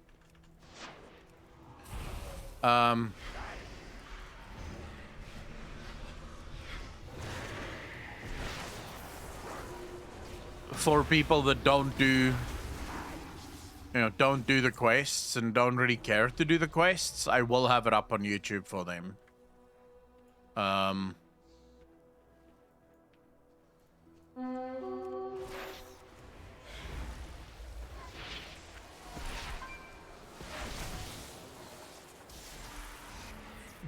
For people that don't do, don't do the quests and don't really care to do the quests, I will have it up on YouTube for them.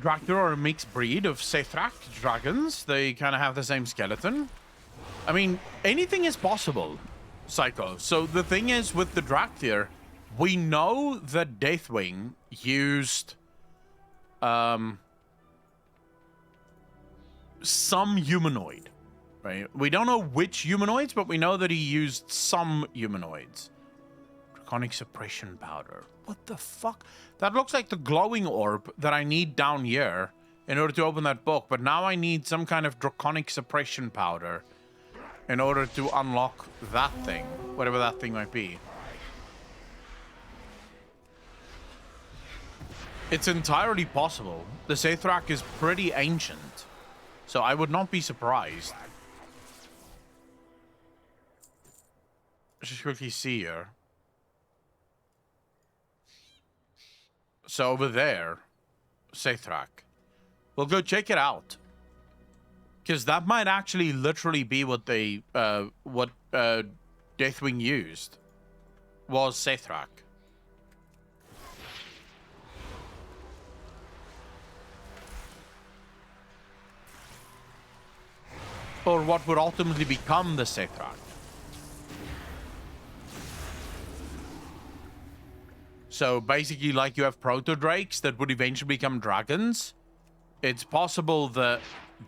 Drakthir are a mixed breed of Sethrak dragons. They kind of have the same skeleton. I mean, anything is possible, Psycho. So the thing is, with the Drakthir, we know that Deathwing used some humanoid, right? We don't know which humanoids, but we know that he used some humanoids. Draconic suppression powder. What the fuck? That looks like the glowing orb that I need down here in order to open that book, but now I need some kind of draconic suppression powder in order to unlock that thing, whatever that thing might be. It's entirely possible. The Sethrak is pretty ancient, so I would not be surprised. Let's just quickly see here. So over there, Sethrak. We'll go check it out. Because that might actually literally be what they, Deathwing used. Was Sethrak. Or what would ultimately become the Sethrak. So basically, like you have proto-drakes that would eventually become dragons, it's possible that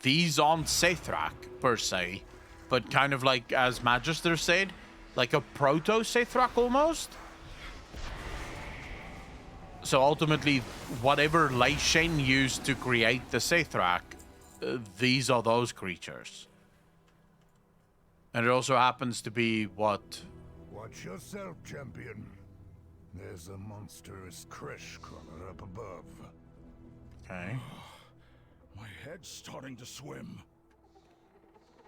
these aren't Sethrak per se, but kind of like, as Magister said, like a proto-Sethrak almost. So ultimately, whatever Lei Shen used to create the Sethrak, these are those creatures. And it also happens to be what? Watch yourself, champion. There's a monstrous crash crawler up above. Okay. My head's starting to swim.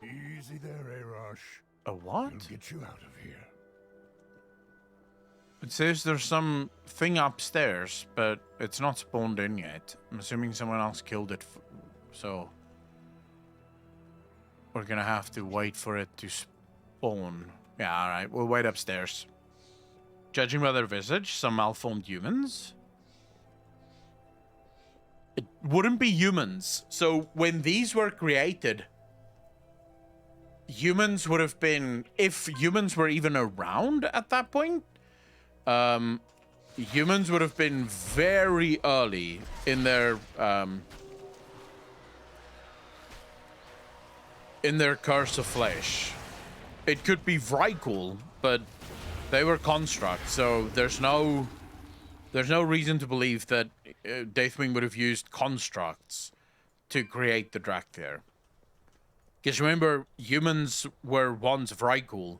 Easy there, Arash. A what? We'll get you out of here. It says there's some thing upstairs, but it's not spawned in yet. I'm assuming someone else killed it, so we're gonna have to wait for it to spawn. Yeah, alright, we'll wait upstairs. Judging by their visage, some malformed humans. It wouldn't be humans. So when these were created, humans would have been, if humans were even around at that point, humans would have been very early in their curse of flesh. It could be Vrykul, but they were constructs, so there's no There's no reason to believe that Deathwing would have used constructs to create the Drakthir. Because remember, humans were once Vrykul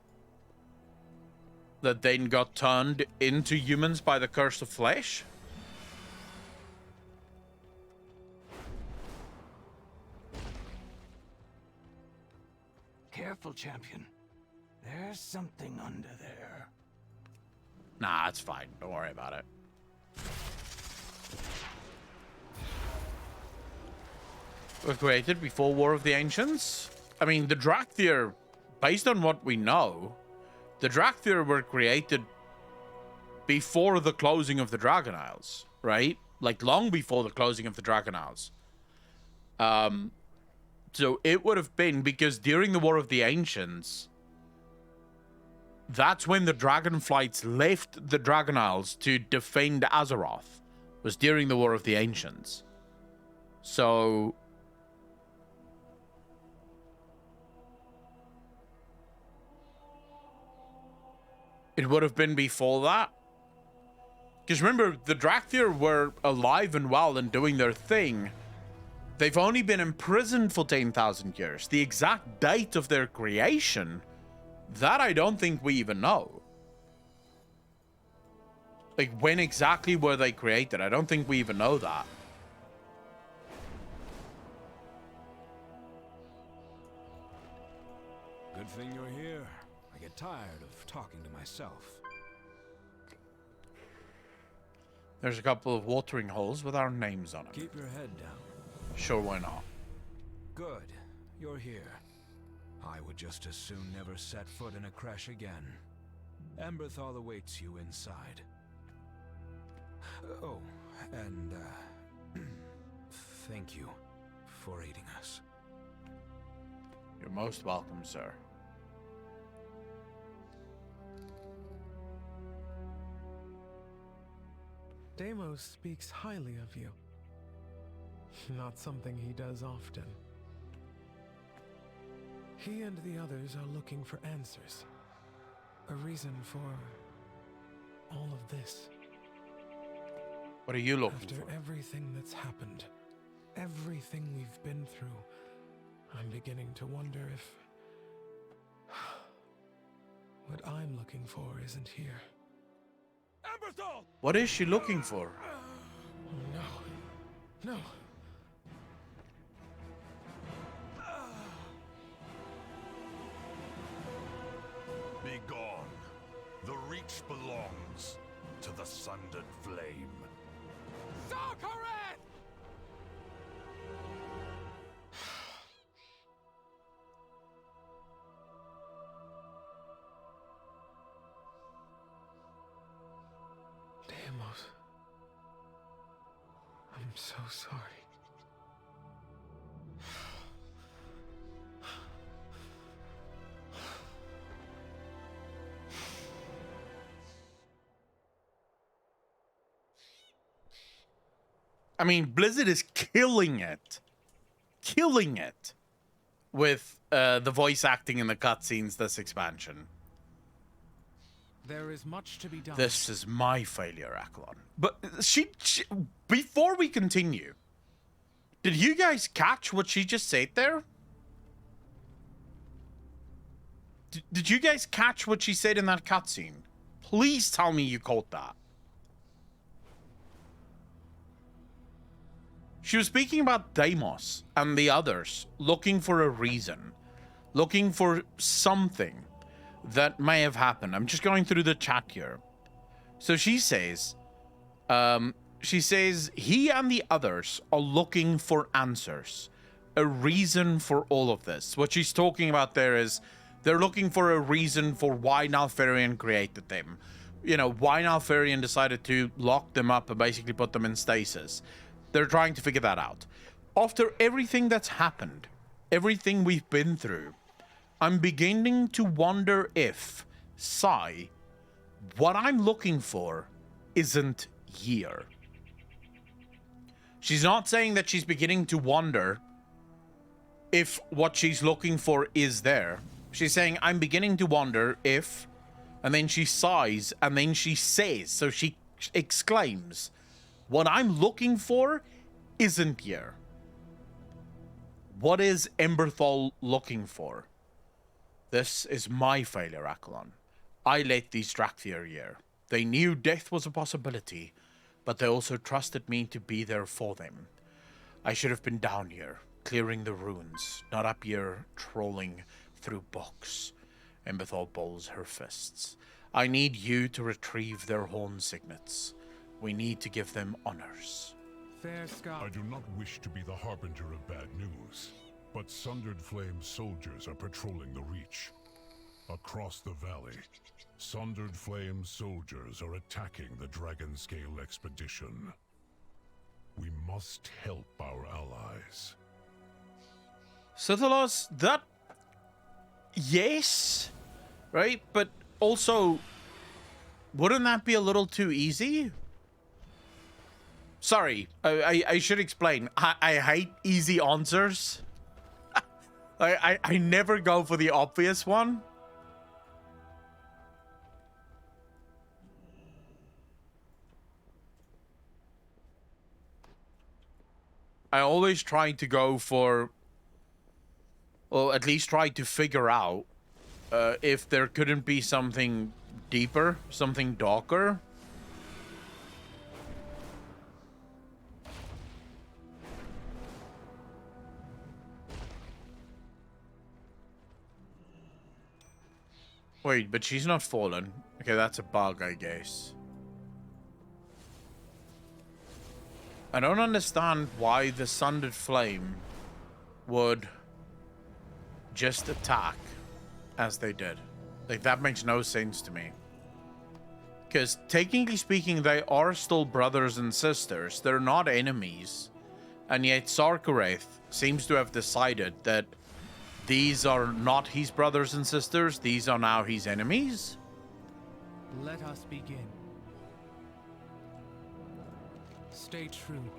that then got turned into humans by the curse of flesh. Careful, champion. There's something under there. Nah, it's fine. Don't worry about it. Were created before War of the Ancients? I mean, the Drakthir, based on what we know, the Drakthir were created before the closing of the Dragon Isles, right? Like, long before the closing of the Dragon Isles. So it would have been, because during the War of the Ancients, that's when the Dragonflights left the Dragon Isles to defend Azeroth, was during the War of the Ancients. So it would have been before that. Because remember, the Drakthir were alive and well and doing their thing. They've only been imprisoned for 10,000 years. The exact date of their creation, that I don't think we even know. Like, when exactly were they created? I don't think we even know that. Good thing you're here. I get tired of talking to myself. There's a couple of watering holes with our names on them. Keep your head down. Sure, why not? Good. You're here. I would just as soon never set foot in a crash again. Emberthal awaits you inside. Oh, and, thank you for aiding us. You're most welcome, sir. Deimos speaks highly of you. Not something he does often. He and the others are looking for answers. A reason for all of this. What are you looking After for? everything that's happened, everything we've been through, I'm beginning to wonder if what I'm looking for isn't here. Emberthal! What is she looking for? No. No. Be gone. The Reach belongs to the Sundered Flame. Sarkareth! Deimos. I'm so sorry. I mean, Blizzard is killing it with the voice acting in the cutscenes this expansion. There is much to be done. This is my failure, Aklon. But she before we continue, did you guys catch what she just said there? Did you guys catch what she said in that cutscene? Please tell me you caught that. She was speaking about Deimos and the others looking for a reason, looking for something that may have happened. I'm just going through the chat here. So she says, he and the others are looking for answers, a reason for all of this. What she's talking about there is they're looking for a reason for why Nalfarian created them. You know, why Nalfarian decided to lock them up and basically put them in stasis. They're trying to figure that out. After everything that's happened, everything we've been through, I'm beginning to wonder if, Sai, what I'm looking for isn't here. She's not saying that she's beginning to wonder if what she's looking for is there. She's saying, I'm beginning to wonder if, and then she sighs, and then she says, so she exclaims, "What I'm looking for isn't here." What is Emberthal looking for? This is my failure, Akalon. I let these Drakthir here. They knew death was a possibility, but they also trusted me to be there for them. I should have been down here, clearing the ruins, not up here trolling through books. Emberthal balls her fists. I need you to retrieve their horn signets. We need to give them honors. Fair Scott. I do not wish to be the harbinger of bad news, but Sundered Flame soldiers are patrolling the Reach. Across the valley, Sundered Flame soldiers are attacking the Dragonscale expedition. We must help our allies. Sithalos, that... Yes, right? But also, wouldn't that be a little too easy? Sorry, I should explain. I hate easy answers. I never go for the obvious one. I always try to go for, or at least try to figure out if there couldn't be something deeper, something darker. Wait, but she's not fallen. Okay, that's a bug, I guess. I don't understand why the Sundered Flame would just attack as they did. Like, that makes no sense to me. Because technically speaking, they are still brothers and sisters. They're not enemies. And yet Sarkareth seems to have decided that these are not his brothers and sisters. These are now his enemies. Let us begin. Stay true.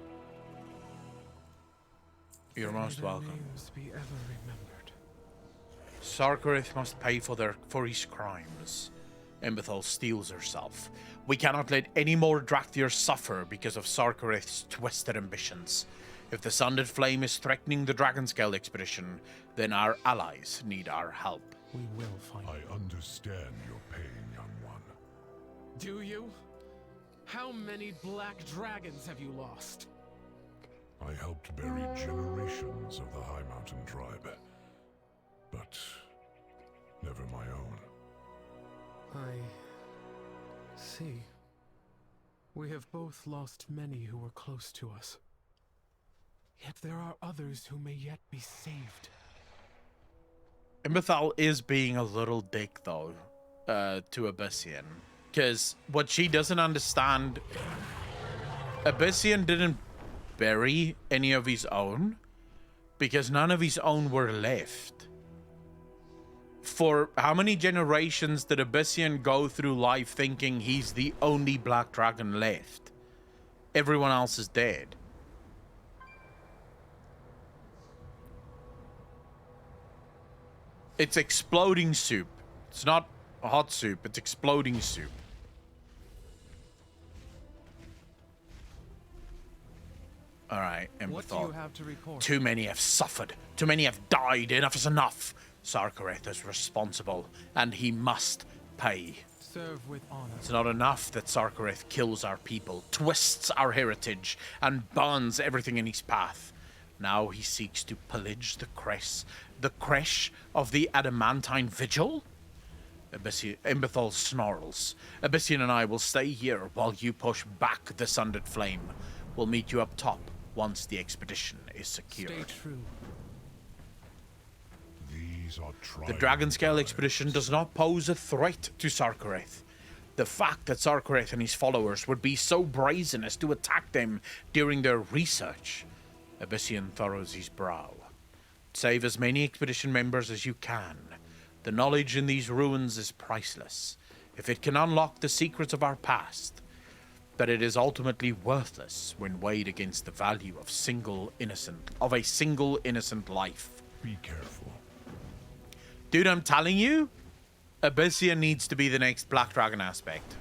You're most welcome. Names be ever remembered. Sarkareth must pay for his crimes. Emberthal steels herself. We cannot let any more Drakthir suffer because of Sarkareth's twisted ambitions. If the Sundered Flame is threatening the Dragonscale expedition, then our allies need our help. We will find I understand your pain, young one. Do you? How many black dragons have you lost? I helped bury generations of the High Mountain tribe, but never my own. I see. We have both lost many who were close to us. Yet there are others who may yet be saved. Emberthal is being a little dick, though, to Abyssian. Because what she doesn't understand, Abyssian didn't bury any of his own, because none of his own were left. For how many generations did Abyssian go through life thinking he's the only black dragon left? Everyone else is dead. It's exploding soup. It's not hot soup, it's exploding soup. Alright, What do you have to report? Too many have suffered. Too many have died. Enough is enough. Sarkareth is responsible, and he must pay. Serve with honor. It's not enough that Sarkareth kills our people, twists our heritage, and burns everything in his path. Now he seeks to pillage the creche of the Adamantine Vigil? Emberthal snarls. Abyssian and I will stay here while you push back the Sundered Flame. We'll meet you up top once the expedition is secure. Stay true. These are The Dragonscale expedition does not pose a threat to Sarkareth. The fact that Sarkareth and his followers would be so brazen as to attack them during their research. Abyssian furrows his brow. Save as many expedition members as you can. The knowledge in these ruins is priceless. If it can unlock the secrets of our past, but it is ultimately worthless when weighed against the value of a single innocent life. Be careful. Dude, I'm telling you, Abyssian needs to be the next Black Dragon aspect.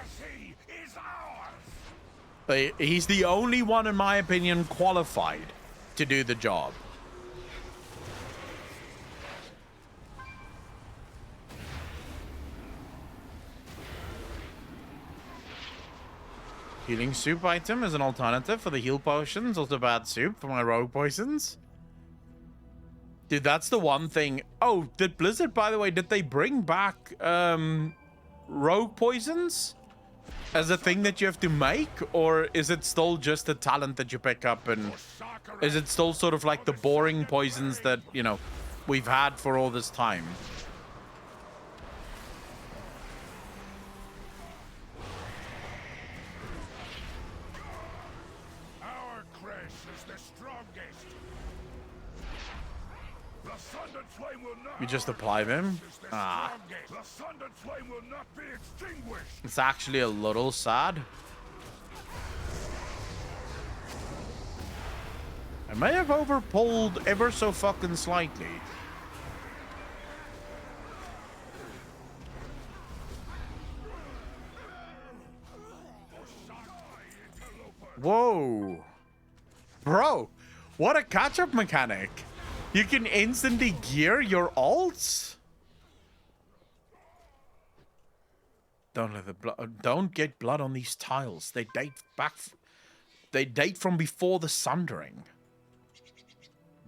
legacy is ours. He's the only one, in my opinion, qualified to do the job. Healing soup item is an alternative for the heal potions. Also bad soup for my rogue poisons. Dude, that's the one thing. Oh, did Blizzard, by the way, did they bring back rogue poisons as a thing that you have to make? Or is it still just a talent that you pick up? And is it still sort of like the boring poisons that, you know, we've had for all this time? Our crash is the strongest. The Sundered Flame will not. You just apply them? Ah. The Sundered Flame will not be extinguished. It's actually a little sad. I may have overpulled ever so fucking slightly. Whoa. Bro, what a catch-up mechanic. You can instantly gear your ults? Don't get blood on these tiles. They date from before the sundering.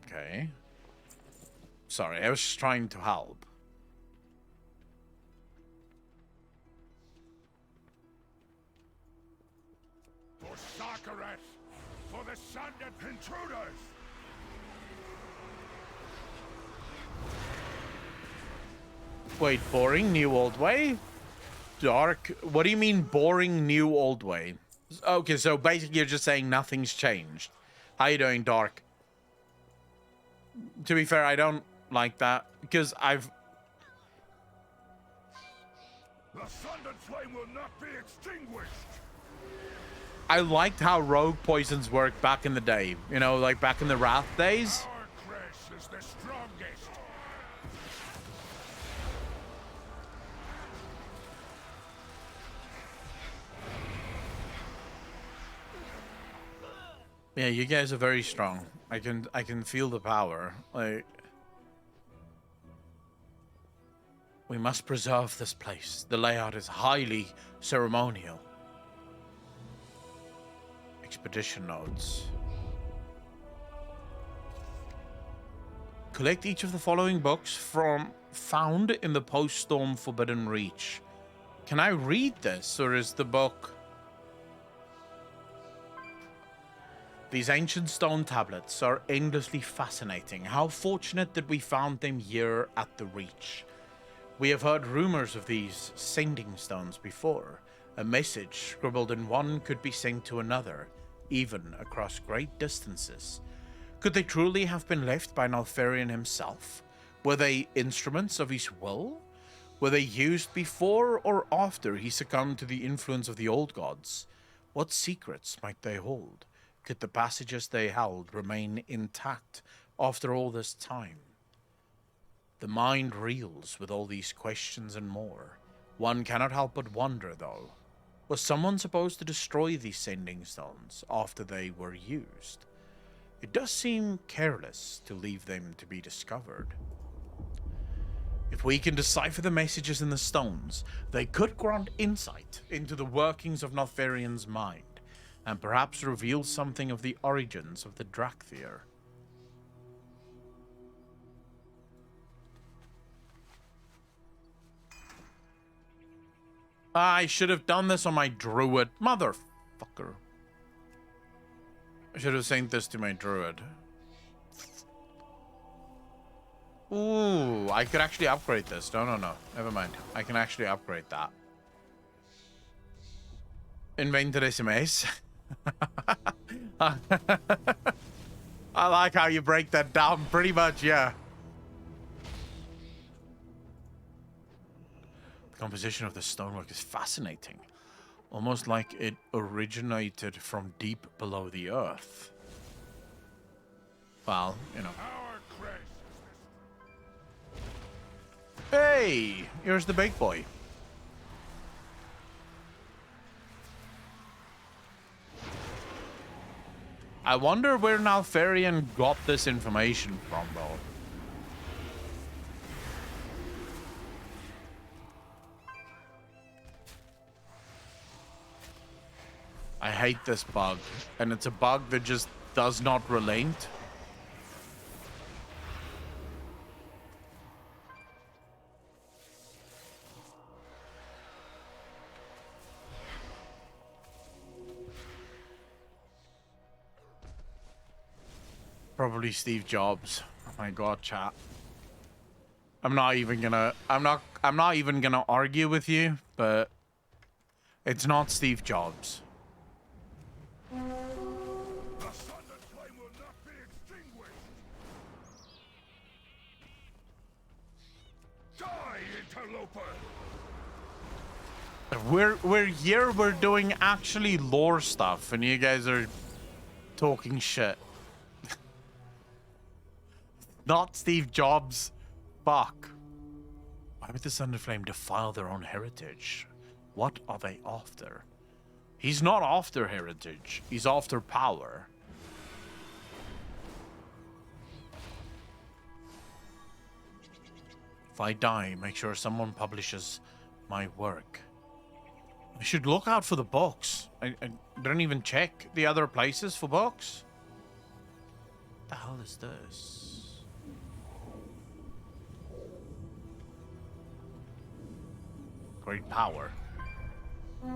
Okay. Sorry, I was just trying to help. For Sakaret, for the Sundered intruders. Wait, boring new old way? Dark? What do you mean boring new old way? Okay, so basically you're just saying nothing's changed. How you doing, Dark? To be fair, I don't like that because I've... The Sundered Flame will not be extinguished. I liked how rogue poisons worked back in the day. You know, like back in the Wrath days. Our crash is the strongest. Yeah, you guys are very strong. I can feel the power. Like, we must preserve this place. The layout is highly ceremonial. Expedition notes. Collect each of the following books found in the post-storm Forbidden Reach. Can I read this, or is the book... These ancient stone tablets are endlessly fascinating. How fortunate that we found them here at the Reach. We have heard rumors of these sending stones before. A message scribbled in one could be sent to another, even across great distances. Could they truly have been left by Naltharion himself? Were they instruments of his will? Were they used before or after he succumbed to the influence of the old gods? What secrets might they hold? Could the passages they held remain intact after all this time? The mind reels with all these questions and more. One cannot help but wonder, though. Was someone supposed to destroy these sending stones after they were used? It does seem careless to leave them to be discovered. If we can decipher the messages in the stones, they could grant insight into the workings of Naltharion's mind, and perhaps reveal something of the origins of the Drakthir. I should have done this on my druid. Motherfucker. I should have sent this to my druid. Ooh, I could actually upgrade this. No. Never mind. I can actually upgrade that. Invented SMS. I like how you break that down. Pretty much, yeah. The composition of the stonework is fascinating. Almost like it originated from deep below the earth. Well, you know. Hey! Here's the big boy. I wonder where Naltharion got this information from, though. I hate this bug, and it's a bug that just does not relent. Probably Steve Jobs. Oh my god, chat. I'm not even gonna argue with you, but it's not Steve Jobs. The sun and flame will not be extinguished. Die, interloper. We're here, we're doing actually lore stuff, and you guys are talking shit. Not Steve Jobs. Fuck. Why would the Sun and Flame defile their own heritage? What are they after? He's not after heritage. He's after power. If I die, make sure someone publishes my work. I should look out for the books. I don't even check the other places for books. What the hell is this? Great power.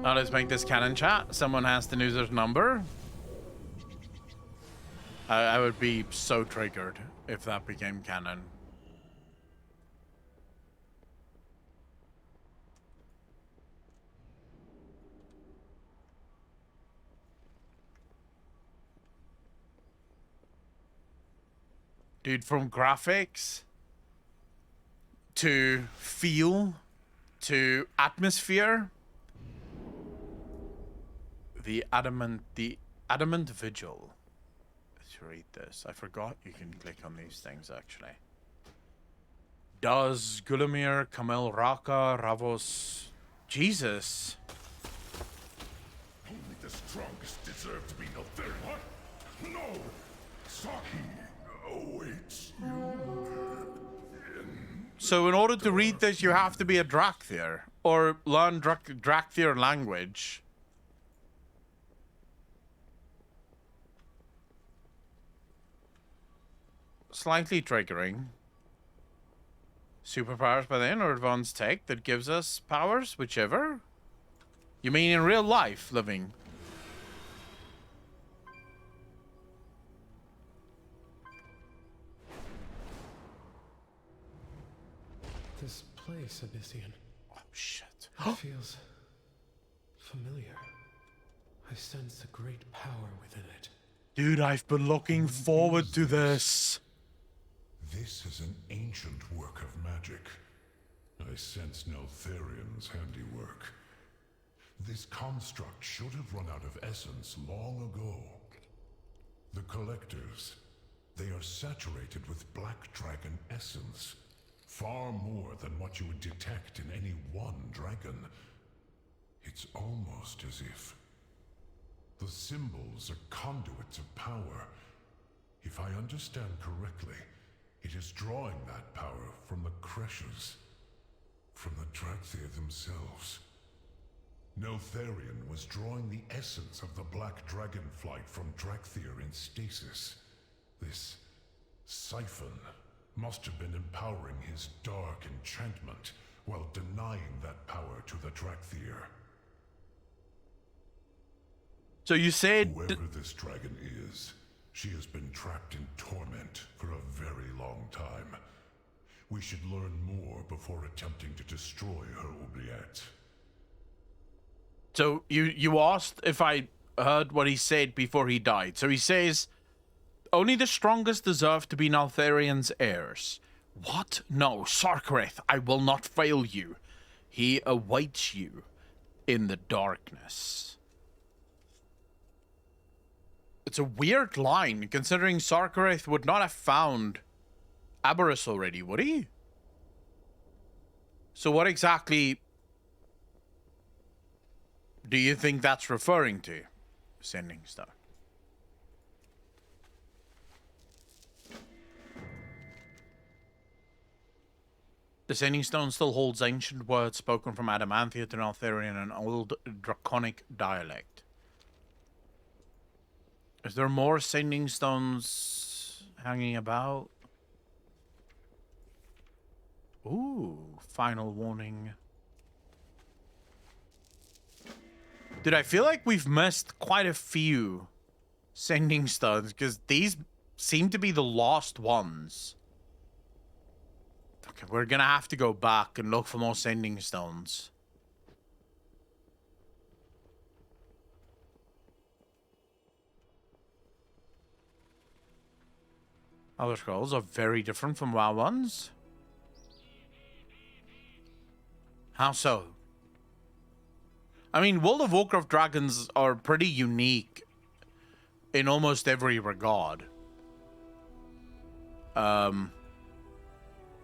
Now let's make this canon, chat. Someone has the user's number. I would be so triggered if that became canon. Dude, from graphics to feel to atmosphere, the adamant vigil. Let's read this. I forgot you can click on these things actually. Does Gulamir Kamel Raka Ravos Jesus? Only the strongest deserve to be Naltharion. What? No! Saki awaits you. So in order to read this, you have to be a Drakthir or learn Drakthir language. Slightly triggering. Superpowers by then or advanced tech that gives us powers, whichever. You mean in real life living? This place, Abyssian. Oh, shit. It feels familiar. I sense a great power within it. Dude, I've been looking forward to this. This is an ancient work of magic. I sense Neltharion's handiwork. This construct should have run out of essence long ago. The collectors, they are saturated with black dragon essence. Far more than what you would detect in any one dragon. It's almost as if the symbols are conduits of power. If I understand correctly, it is drawing that power from the Creshers, from the Drakthir themselves. Neltharion was drawing the essence of the Black Dragonflight from Drakthir in stasis. This siphon must have been empowering his dark enchantment while denying that power to the Drakthir. So you said... Whoever this dragon is, she has been trapped in torment for a very long time. We should learn more before attempting to destroy her oubliette. So you asked if I heard what he said before he died. So he says, only the strongest deserve to be Naltharion's heirs. What? No, Sarkareth, I will not fail you. He awaits you in the darkness. It's a weird line, considering Sarkareth would not have found Aberrus already, would he? So what exactly do you think that's referring to? Sending stuff. The Sending Stone still holds ancient words spoken from Adamantia to Neltharion, an old draconic dialect. Is there more Sending Stones hanging about? Ooh, final warning. Dude, I feel like we've missed quite a few Sending Stones, because these seem to be the lost ones. Okay, we're gonna have to go back and look for more Sending Stones. Other scrolls are very different from WoW ones. How so? I mean, World of Warcraft dragons are pretty unique in almost every regard.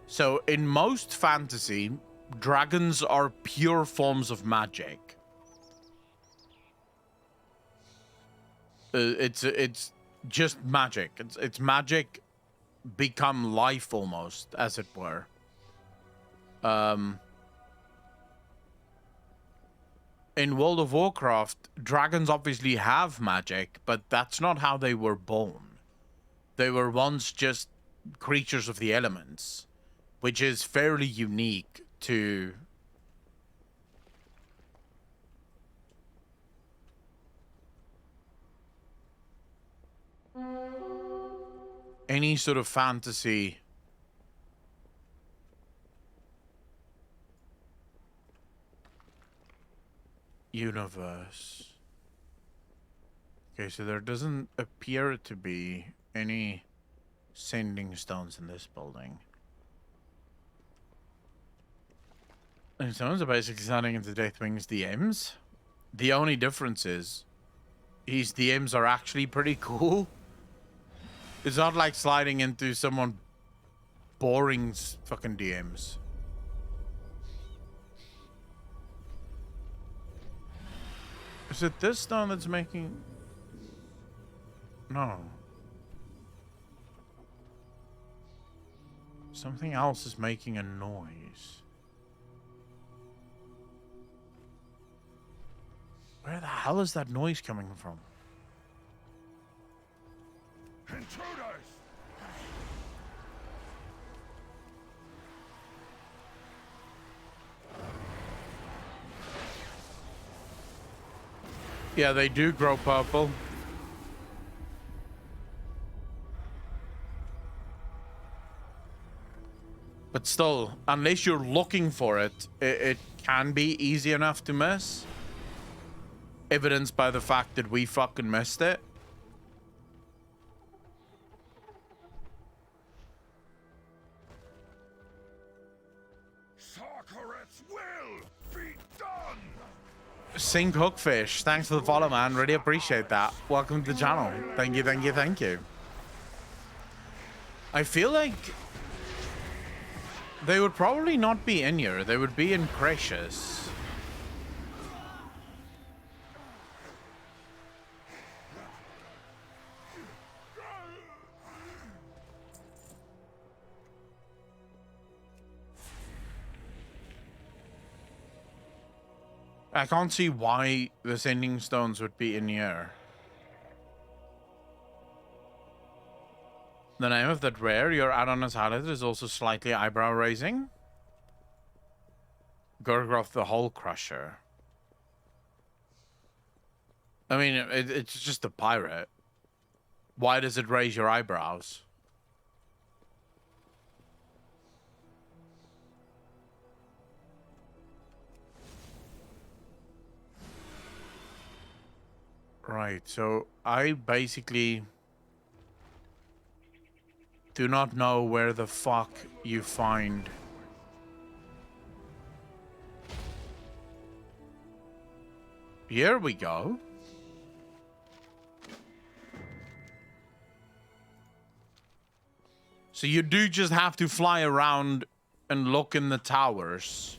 So in most fantasy, dragons are pure forms of magic. It's just magic. It's magic become life almost, as it were. In World of Warcraft, dragons obviously have magic, but that's not how they were born. They were once just creatures of the elements, which is fairly unique to any sort of fantasy universe. Okay, so there doesn't appear to be any Sending Stones in this building. And stones are basically sounding into Deathwing's DMs. The only difference is his DMs are actually pretty cool. It's not like sliding into someone boring fucking DMs. Is it this stone that's making... No. Something else is making a noise. Where the hell is that noise coming from? Intruders! Yeah, they do grow purple. But still, unless you're looking for it, it can be easy enough to miss. Evidenced by the fact that we fucking missed it. Sarkaret's will be done! Sink Hookfish, thanks for the follow, man. Really appreciate that. Welcome to the channel. Thank you, thank you, thank you. I feel like they would probably not be in here. They would be in Precious. I can't see why the Sending Stones would be in here. The name of that rare your add-on has highlighted is also slightly eyebrow-raising. Gorgroth the Hull Crusher. I mean, it's just a pirate. Why does it raise your eyebrows? Right, so I basically do not know where the fuck you find Here we go. So you do just have to fly around and look in the towers.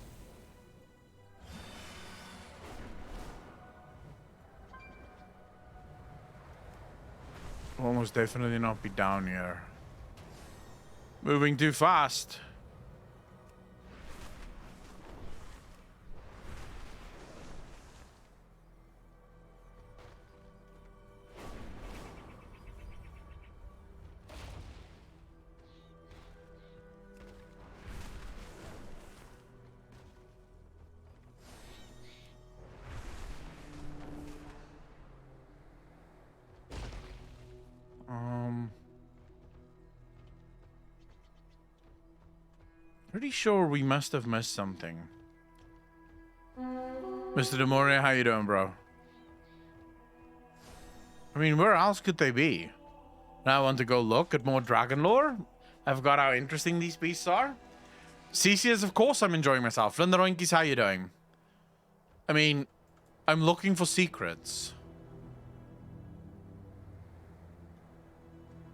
Almost definitely not be down here. Moving too fast. Pretty sure we must have missed something. Mr. Demoria, how you doing, bro? I mean, where else could they be? Now I want to go look at more dragon lore. I forgot how interesting these beasts are. Cesius, of course I'm enjoying myself. Lindaroinkies, how you doing? I mean, I'm looking for secrets.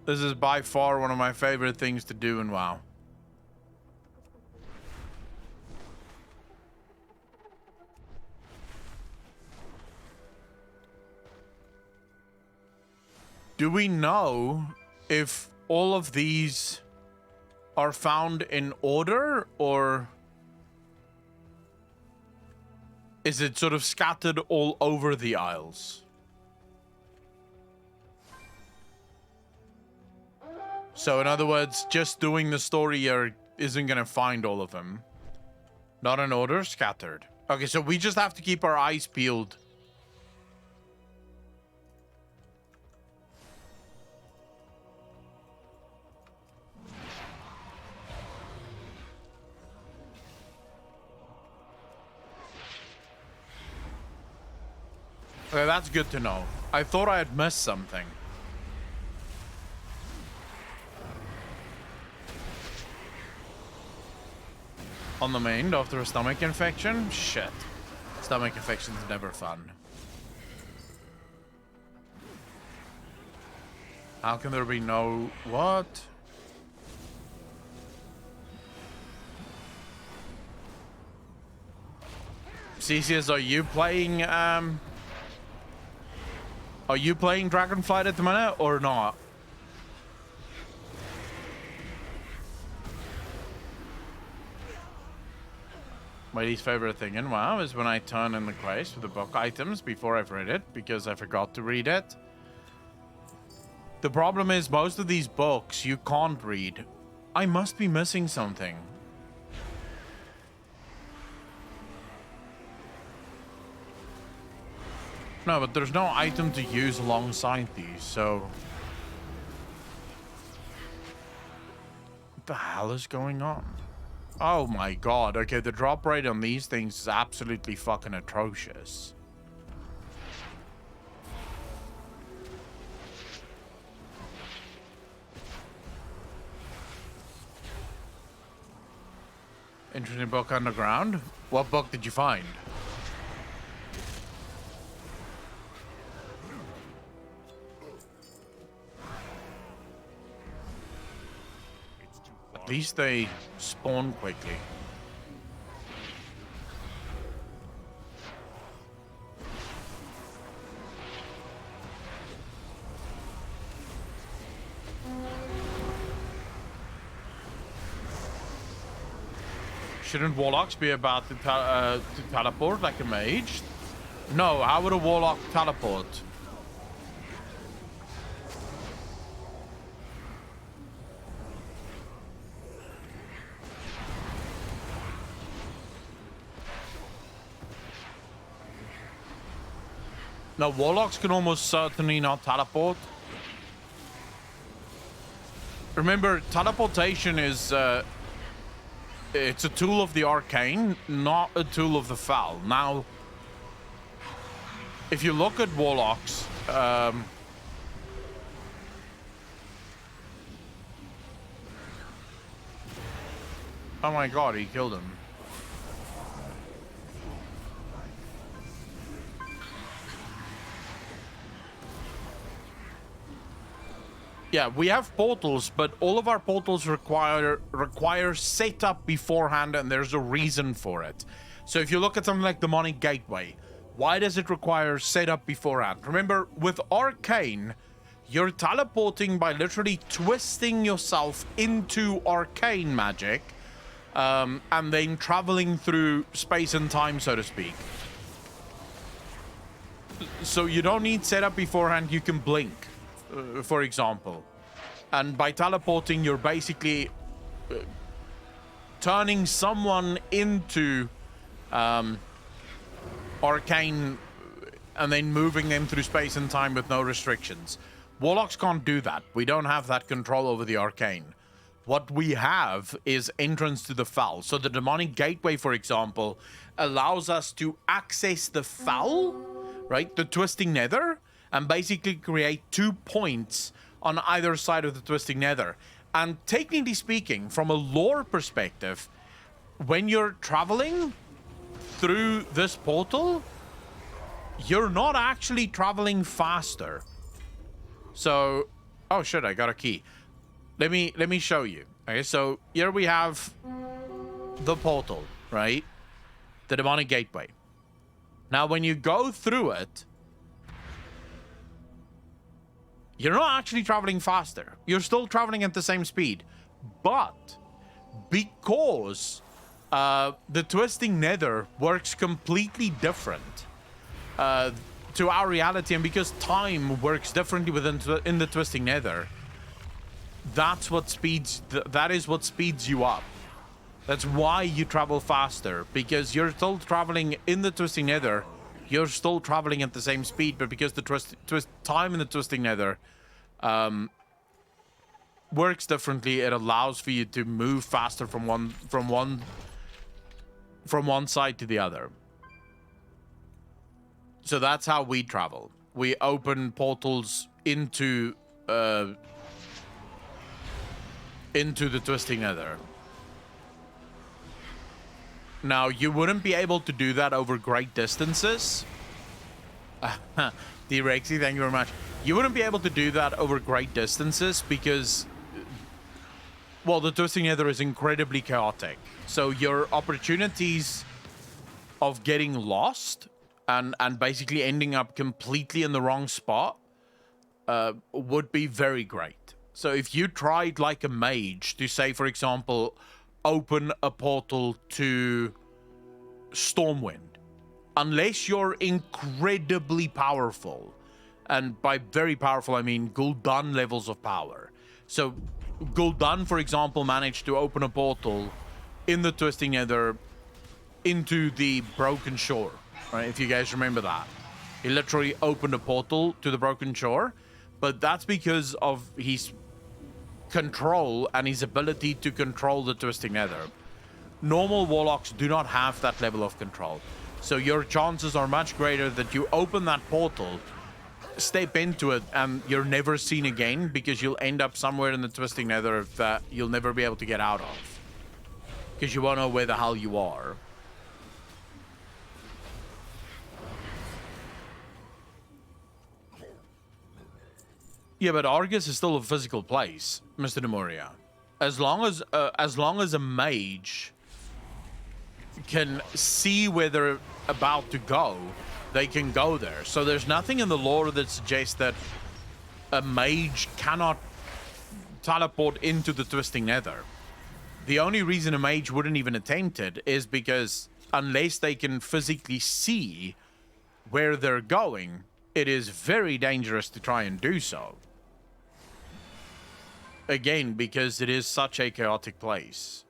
This is by far one of my favorite things to do in WoW. Do we know if all of these are found in order, or is it sort of scattered all over the Isles? So in other words, just doing the story here isn't going to find all of them. Not in order, scattered. Okay, so we just have to keep our eyes peeled. Okay, that's good to know. I thought I had missed something. On the main after a stomach infection? Shit. Stomach infection's never fun. How can there be no... What? Cesius, are you playing, Are you playing Dragonflight at the minute, or not? My least favorite thing in WoW is when I turn in the quest with the book items before I've read it, because I forgot to read it. The problem is, most of these books you can't read. I must be missing something. No, but there's no item to use alongside these, so... What the hell is going on? Oh my god, okay, the drop rate on these things is absolutely fucking atrocious. Interesting book underground. What book did you find? At least they spawn quickly. Shouldn't warlocks be about to teleport like a mage? No, how would a warlock teleport? No, warlocks can almost certainly not teleport. Remember, teleportation is it's a tool of the arcane, not a tool of the foul. Now, if you look at warlocks, oh my god, he killed him. Yeah, we have portals, but all of our portals require setup beforehand, and there's a reason for it. So if you look at something like Demonic Gateway, why does it require setup beforehand? Remember, with Arcane, you're teleporting by literally twisting yourself into arcane magic, and then traveling through space and time, so to speak. So you don't need setup beforehand, you can blink. For example, and by teleporting you're basically turning someone into arcane and then moving them through space and time with no restrictions. Warlocks can't do that. We don't have that control over the arcane. what we have is entrance to the Fel. So the demonic gateway, for example, allows us to access the Fel, right? The twisting nether, and basically create 2 points on either side of the twisting nether. And technically speaking, from a lore perspective, when you're traveling through this portal, you're not actually traveling faster. So, oh shit, I got a key. Let me show you. Okay, so here we have the portal, right? The demonic gateway. Now, when you go through it, you're not actually traveling faster. You're still traveling at the same speed. But because the twisting nether works completely different to our reality, and because time works differently in the twisting nether, that is what speeds you up. That's why you travel faster, because you're still traveling in the twisting nether. You're still traveling at the same speed, but because the time in the twisting nether works differently, it allows for you to move faster from one side to the other. So that's how we travel. We open portals into the twisting nether. Now, you wouldn't be able to do that over great distances. D-Rexy, thank you very much. You wouldn't be able to do that over great distances because, well, the twisting nether is incredibly chaotic. So your opportunities of getting lost and basically ending up completely in the wrong spot would be very great. So if you tried like a mage to, say, for example, open a portal to Stormwind, unless you're incredibly powerful, and by very powerful I mean Gul'dan levels of power. So Gul'dan, for example, managed to open a portal in the twisting nether into the Broken Shore, right? If you guys remember that, he literally opened a portal to the Broken Shore, but that's because of his control and his ability to control the twisting nether. Normal warlocks do not have that level of control, so your chances are much greater that you open that portal, step into it, and you're never seen again, because you'll end up somewhere in the twisting nether that you'll never be able to get out of, because you won't know where the hell you are. Yeah, but Argus is still a physical place, Mr. Demoria. As long as a mage can see where they're about to go, they can go there. So there's nothing in the lore that suggests that a mage cannot teleport into the twisting nether. The only reason a mage wouldn't even attempt it is because unless they can physically see where they're going, it is very dangerous to try and do so. Again, because it is such a chaotic place.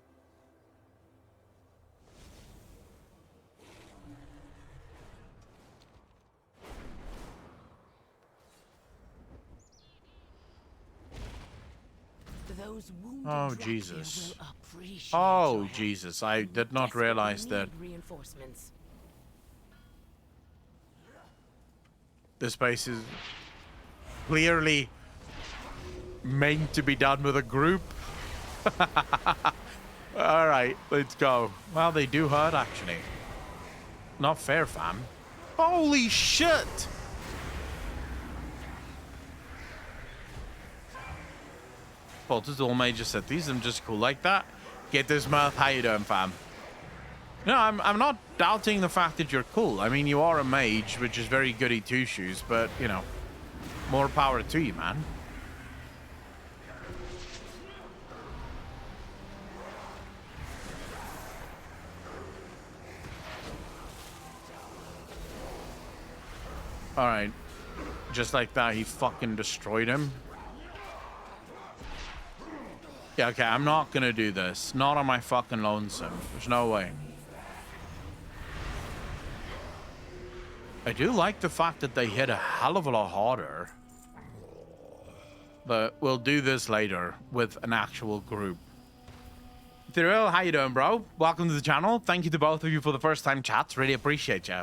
Those wounded Oh, Dracthyr Jesus. will appreciate Oh, your Jesus. I did not realize that reinforcements. this base is clearly meant to be done with a group. All right, let's go. Well, they do hurt, actually. Not fair, fam. Holy shit! Well, just all major cities. I'm just cool like that. Get this Mirth. How you doing, fam? No, I'm not doubting the fact that you're cool. I mean, you are a mage, which is very goody two-shoes, but, you know, more power to you, man. All right. Just like that, he fucking destroyed him. Yeah, okay, I'm not gonna do this. Not on my fucking lonesome. There's no way. I do like the fact that they hit a hell of a lot harder. But we'll do this later with an actual group. Tyrell, how you doing, bro? Welcome to the channel. Thank you to both of you for the first time chats. Really appreciate you.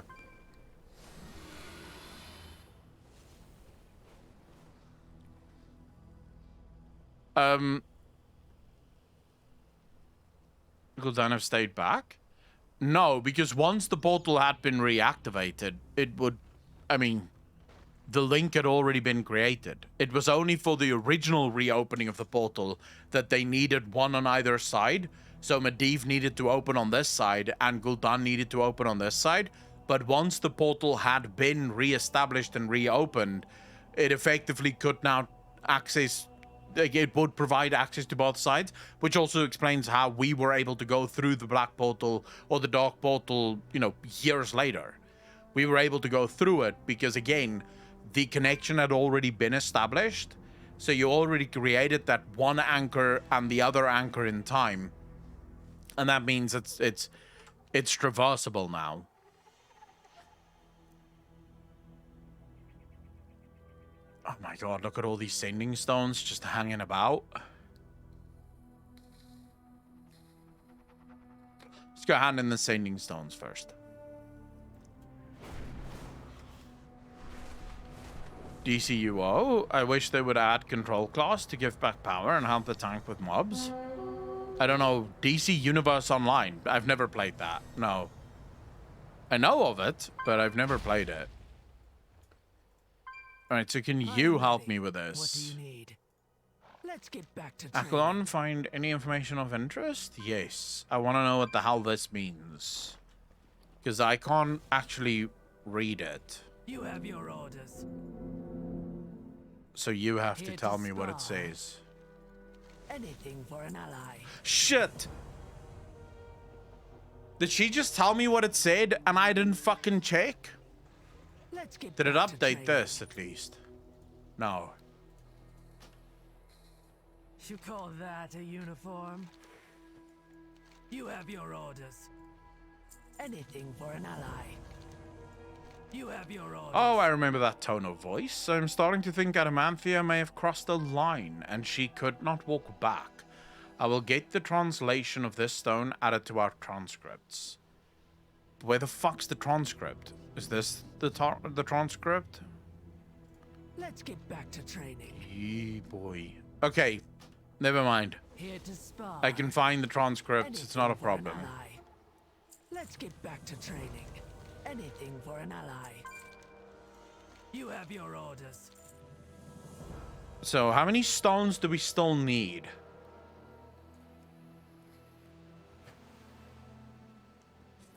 Could then have stayed back? No, because once the portal had been reactivated, it would... I mean, the link had already been created. It was only for the original reopening of the portal that they needed one on either side. So Medivh needed to open on this side and Gul'dan needed to open on this side. But once the portal had been re-established and reopened, it effectively could now access... Like, it would provide access to both sides, which also explains how we were able to go through the Black Portal or the Dark Portal, you know, years later. We were able to go through it because, again, the connection had already been established. So you already created that one anchor and the other anchor in time. And that means it's traversable now. Oh my god, look at all these sending stones just hanging about. Let's go hand in the sending stones first. DCUO, I wish they would add control class to give back power and help the tank with mobs. I don't know, DC Universe Online. I've never played that, no. I know of it, but I've never played it. Alright, so can you help me with this? What do you need? Let's get back to Akalon, find any information of interest? Yes. I want to know what the hell this means. Because I can't actually read it. You have your orders. So you have to tell me what it says. Anything for an ally. Shit! Did she just tell me what it said and I didn't fucking check? Let's get Did it back to update training. this at least? No. You call that a uniform? You have your orders. Anything for an ally. You have your orders. Oh, I remember that tone of voice. I'm starting to think Adamanthia may have crossed the line and she could not walk back. I will get the translation of this stone added to our transcripts. Where the fuck's the transcript? Is this the transcript? Let's get back to training. Yee boy. Okay, never mind. Here to spar. I can find the transcripts. It's not a problem. Let's get back to training. Anything for an ally. You have your orders. So, how many stones do we still need?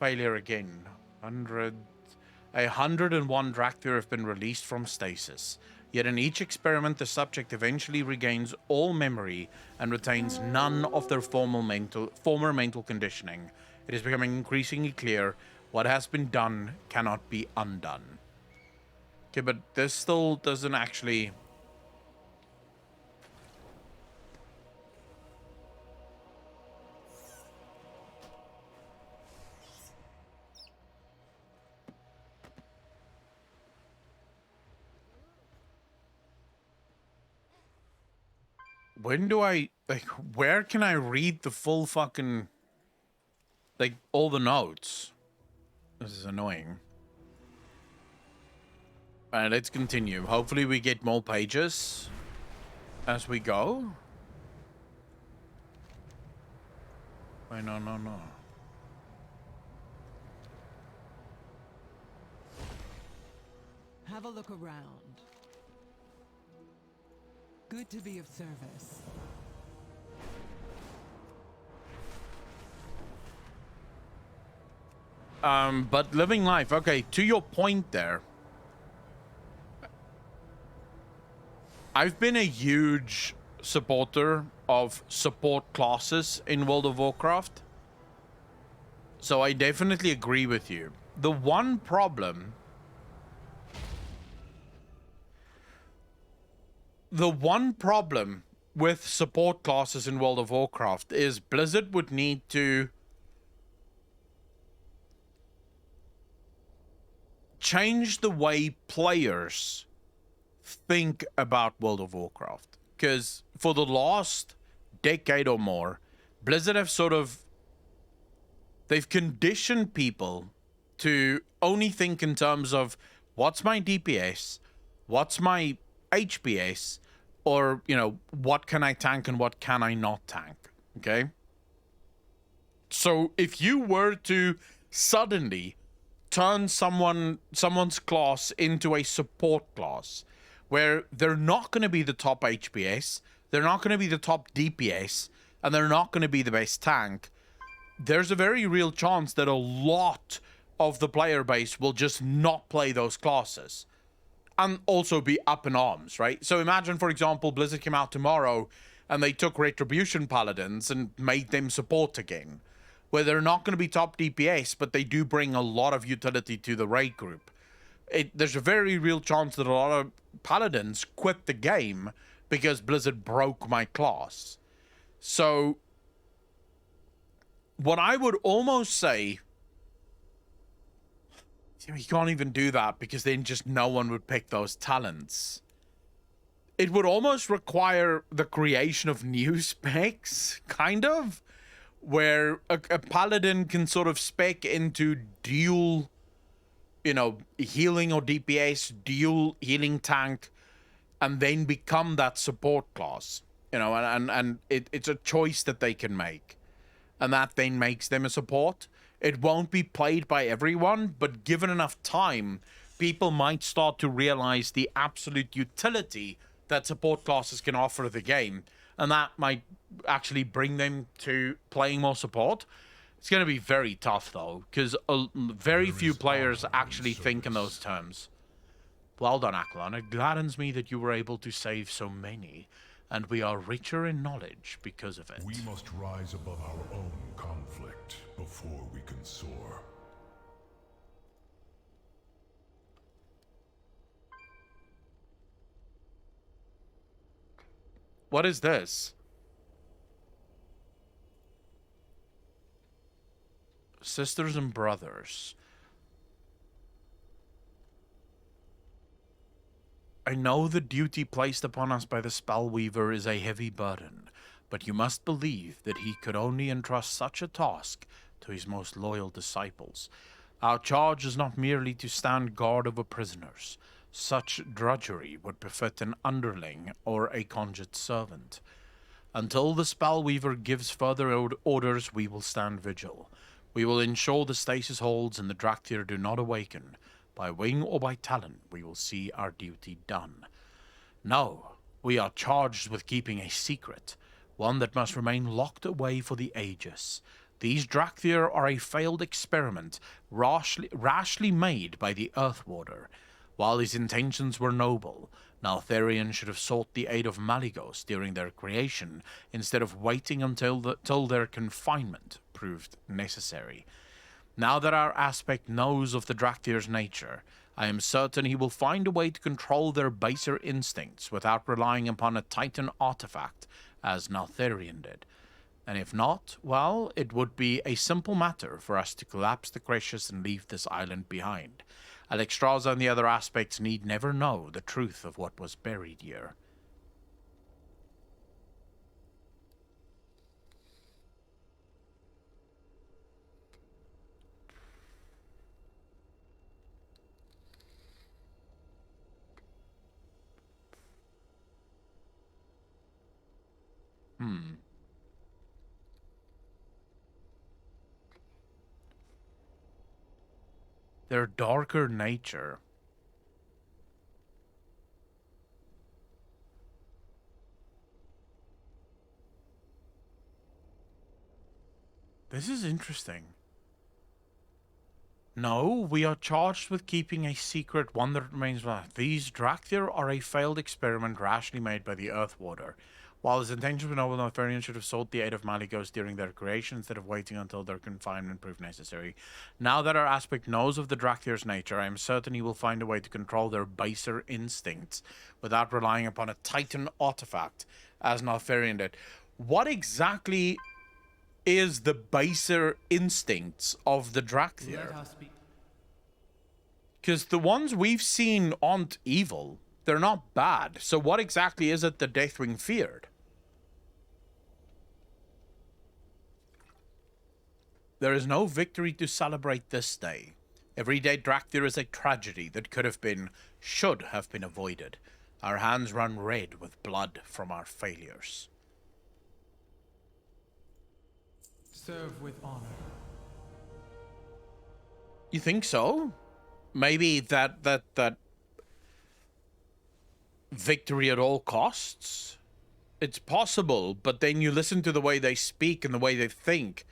Failure again. 101 Drakthir have been released from stasis. Yet in each experiment, the subject eventually regains all memory and retains none of their former mental conditioning. It is becoming increasingly clear what has been done cannot be undone. Okay, but this still doesn't actually... When do I, like, where can I read the full fucking, like, all the notes? This is annoying. Alright, let's continue. Hopefully we get more pages as we go. Wait, no. Have a look around. Good to be of service. But living life, okay, to your point there. I've been a huge supporter of support classes in World of Warcraft. So I definitely agree with you. The one problem with support classes in World of Warcraft is Blizzard would need to change the way players think about World of Warcraft. Because for the last decade or more, Blizzard have they've conditioned people to only think in terms of what's my DPS, what's my HPS, or, what can I tank and what can I not tank, okay? So if you were to suddenly turn someone's class into a support class, where they're not going to be the top HPS, they're not going to be the top DPS, and they're not going to be the best tank, there's a very real chance that a lot of the player base will just not play those classes and also be up in arms, right? So imagine, for example, Blizzard came out tomorrow and they took Retribution Paladins and made them support again, where they're not going to be top DPS, but they do bring a lot of utility to the raid group. There's a very real chance that a lot of Paladins quit the game because Blizzard broke my class. So what I would almost say, you can't even do that because then just no one would pick those talents. It would almost require the creation of new specs, kind of, where a paladin can sort of spec into dual, healing or DPS, dual healing tank, and then become that support class, and it's a choice that they can make. And that then makes them a support. It won't be played by everyone, but given enough time, people might start to realize the absolute utility that support classes can offer the game. And that might actually bring them to playing more support. It's going to be very tough, though, because very few players actually think in those terms. Well done, Aklon. It gladdens me that you were able to save so many, and we are richer in knowledge because of it. We must rise above our own conflict before we can soar. What is this? Sisters and brothers. I know the duty placed upon us by the Spellweaver is a heavy burden, but you must believe that he could only entrust such a task to his most loyal disciples. Our charge is not merely to stand guard over prisoners. Such drudgery would befit an underling or a conjured servant. Until the Spellweaver gives further orders, we will stand vigil. We will ensure the stasis holds and the Drakthir do not awaken. By wing or by talon, we will see our duty done. No, we are charged with keeping a secret, one that must remain locked away for the ages. These Drakthir are a failed experiment, rashly made by the Earthwarder. While his intentions were noble, Naltharion should have sought the aid of Malygos during their creation, instead of waiting until their confinement proved necessary. Now that our aspect knows of the Drakthir's nature, I am certain he will find a way to control their baser instincts without relying upon a Titan artifact, as Naltharion did. And if not, well, it would be a simple matter for us to collapse the Crescius and leave this island behind. Alexstrasza and the other aspects need never know the truth of what was buried here. Their darker nature. This is interesting. No, we are charged with keeping a secret, one that remains. These Drakthir are a failed experiment rashly made by the Earthwarder. While his intentions were noble, Naltharion should have sought the aid of Malygos during their creation instead of waiting until their confinement proved necessary. Now that our aspect knows of the Drakthir's nature, I am certain he will find a way to control their baser instincts without relying upon a Titan artifact, as Naltharion did. What exactly is the baser instincts of the Drakthir? Because the ones we've seen aren't evil. they're not bad. So what exactly is it the Deathwing feared? There is no victory to celebrate this day. Every day Drakthir is a tragedy that should have been avoided. Our hands run red with blood from our failures. Serve with honor. You think so? Maybe that victory at all costs? It's possible, but then you listen to the way they speak and the way they think.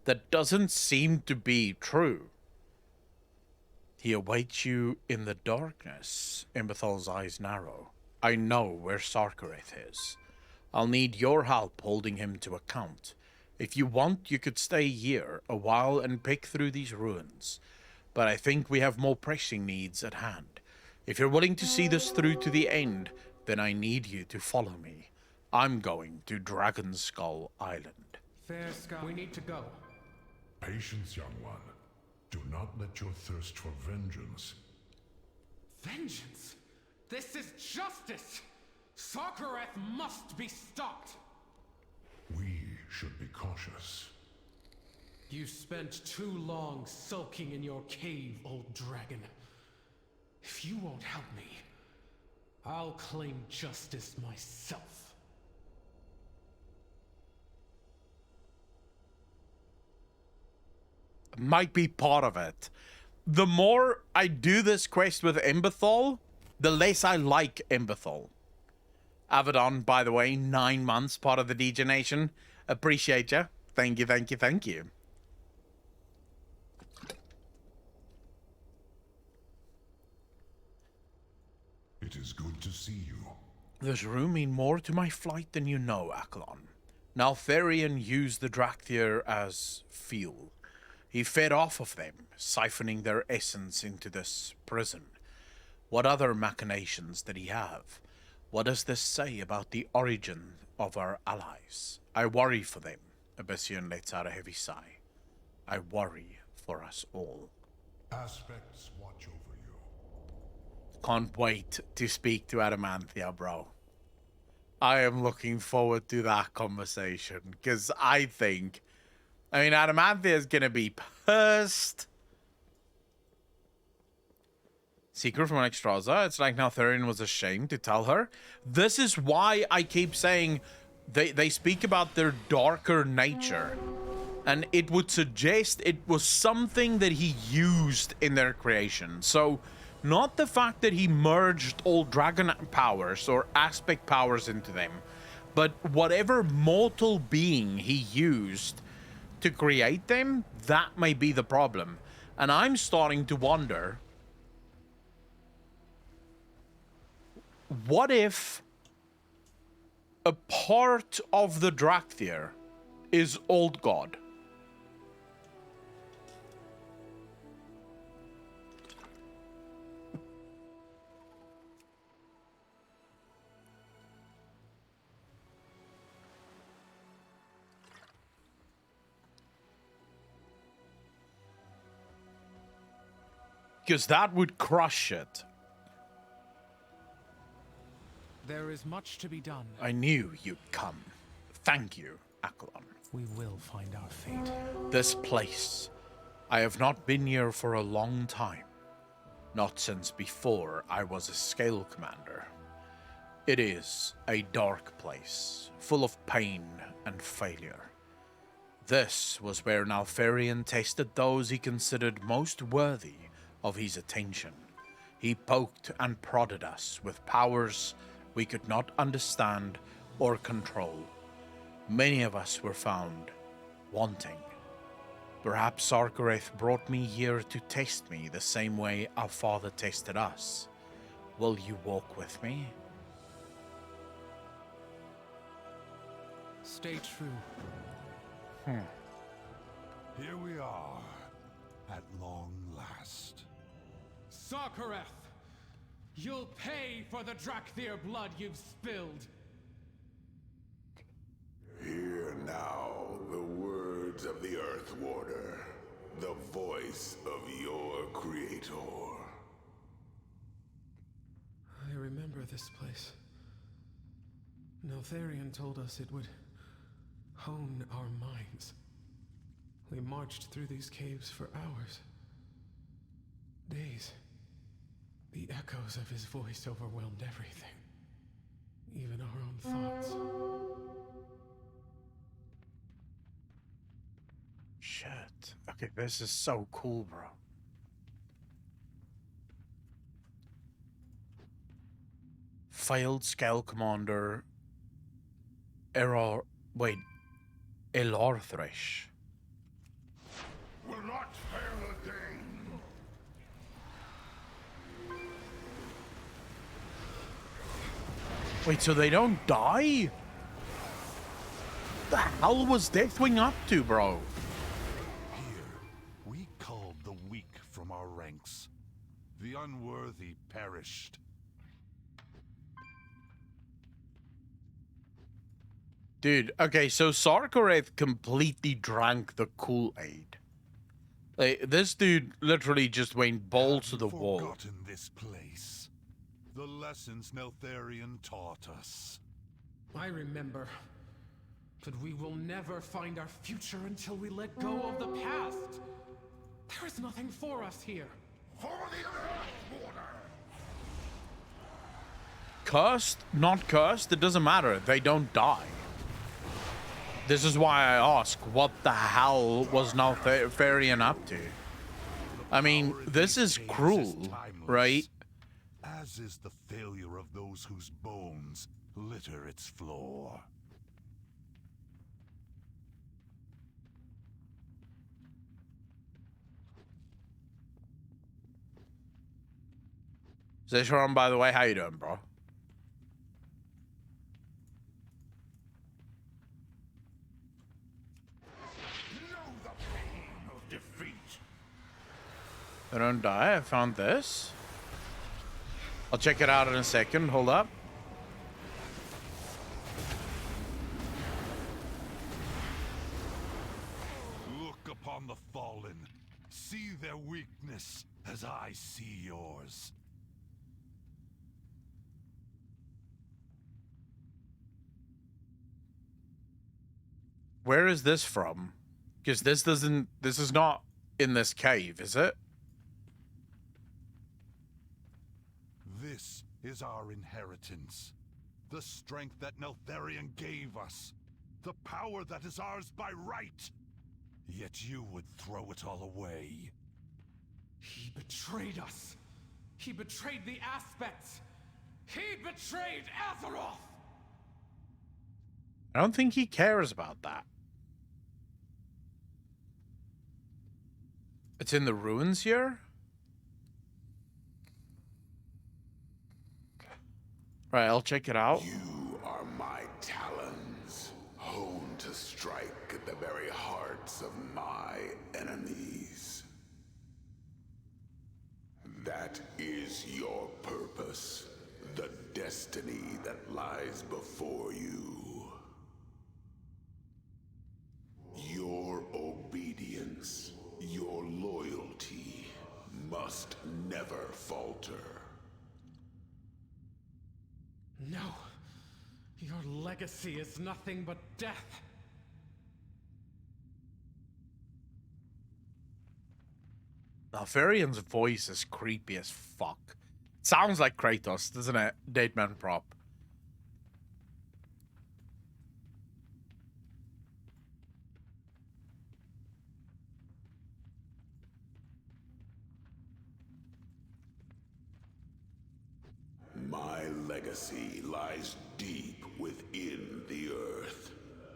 That doesn't seem to be true. He awaits you in the darkness. Imbethal's eyes narrow. I know where Sarkareth is. I'll need your help holding him to account. If you want, you could stay here a while and pick through these ruins. But I think we have more pressing needs at hand. If you're willing to see this through to the end, then I need you to follow me. I'm going to Dragonskull Island. Fair Scout, we need to go. Patience, young one. Do not let your thirst for vengeance. Vengeance? This is justice! Sarkareth must be stopped! We should be cautious. You spent too long sulking in your cave, old dragon. If you won't help me, I'll claim justice myself. Might be part of it. The more I do this quest with Imbethal, the less I like Imbethal. Avedon, by the way, 9 months, part of the DJ Nation. Appreciate you. Thank you, thank you, thank you. It is good to see you. This room mean more to my flight than you know, Aklon. Naltharion used the Drakthir as fuel. He fed off of them, siphoning their essence into this prison. What other machinations did he have? What does this say about the origin of our allies? I worry for them. Abyssian lets out a heavy sigh. I worry for us all. Aspects watch over you. Can't wait to speak to Adamanthia, bro. I am looking forward to that conversation, because I mean, Adamanthia is going to be pissed. Secret from Extraza. It's like Naltharion was ashamed to tell her. This is why I keep saying they speak about their darker nature. And it would suggest it was something that he used in their creation. So, not the fact that he merged all dragon powers or aspect powers into them, but whatever mortal being he used to create them, that may be the problem. And I'm starting to wonder, what if a part of the Drakthir is Old God? Because that would crush it. There is much to be done. I knew you'd come. Thank you, Aklon. We will find our fate. This place. I have not been here for a long time. Not since before I was a scale commander. It is a dark place, full of pain and failure. This was where Naltharion tested those he considered most worthy of his attention. He poked and prodded us with powers we could not understand or control. Many of us were found wanting. Perhaps Sarkareth brought me here to test me the same way our father tested us. Will you walk with me? Stay true. Here we are, at long last. Sarkareth! You'll pay for the Drakthir blood you've spilled! Hear now the words of the Earth Warder, the voice of your creator. I remember remember this place. Neltharion told us it would hone our minds. We marched through these caves for hours. Days. The echoes of his voice overwhelmed everything. Even our own thoughts. Shit. Okay, this is so cool, bro. Failed Scale Commander Elorthrish. Will not fail again. Wait, so they don't die? The hell was Deathwing up to, bro? Here, we culled the weak from our ranks. The unworthy perished. Dude, okay, so Sarkareth completely drank the Kool-Aid. Like, this dude literally just went balls to the wall. Forgotten this place. The lessons Neltharion taught us. I remember. But we will never find our future until we let go of the past. There is nothing for us here. For the Earth Border! Cursed, not cursed, it doesn't matter. They don't die. This is why I ask, what the hell was Neltharion up to? I mean, this is cruel, right? As is the failure of those whose bones litter its floor. Zeshron, by the way, how you doing, bro? I don't die. I found this. I'll check it out in a second. Hold up. Look upon the fallen. See their weakness as I see yours. Where is this from? Because this is not in this cave, is it? This is our inheritance. The strength that Neltharion gave us. The power that is ours by right. Yet you would throw it all away. He betrayed us. He betrayed the aspects. He betrayed Azeroth. I don't think he cares about that. It's in the ruins here? Right, I'll check it out. You are my talons, honed to strike at the very hearts of my enemies. That is your purpose, the destiny that lies before you. Your obedience, your loyalty must never falter. No. Your legacy is nothing but death. Neltharion's voice is creepy as fuck. Sounds like Kratos, doesn't it? Dateman prop. My legacy lies deep within the earth.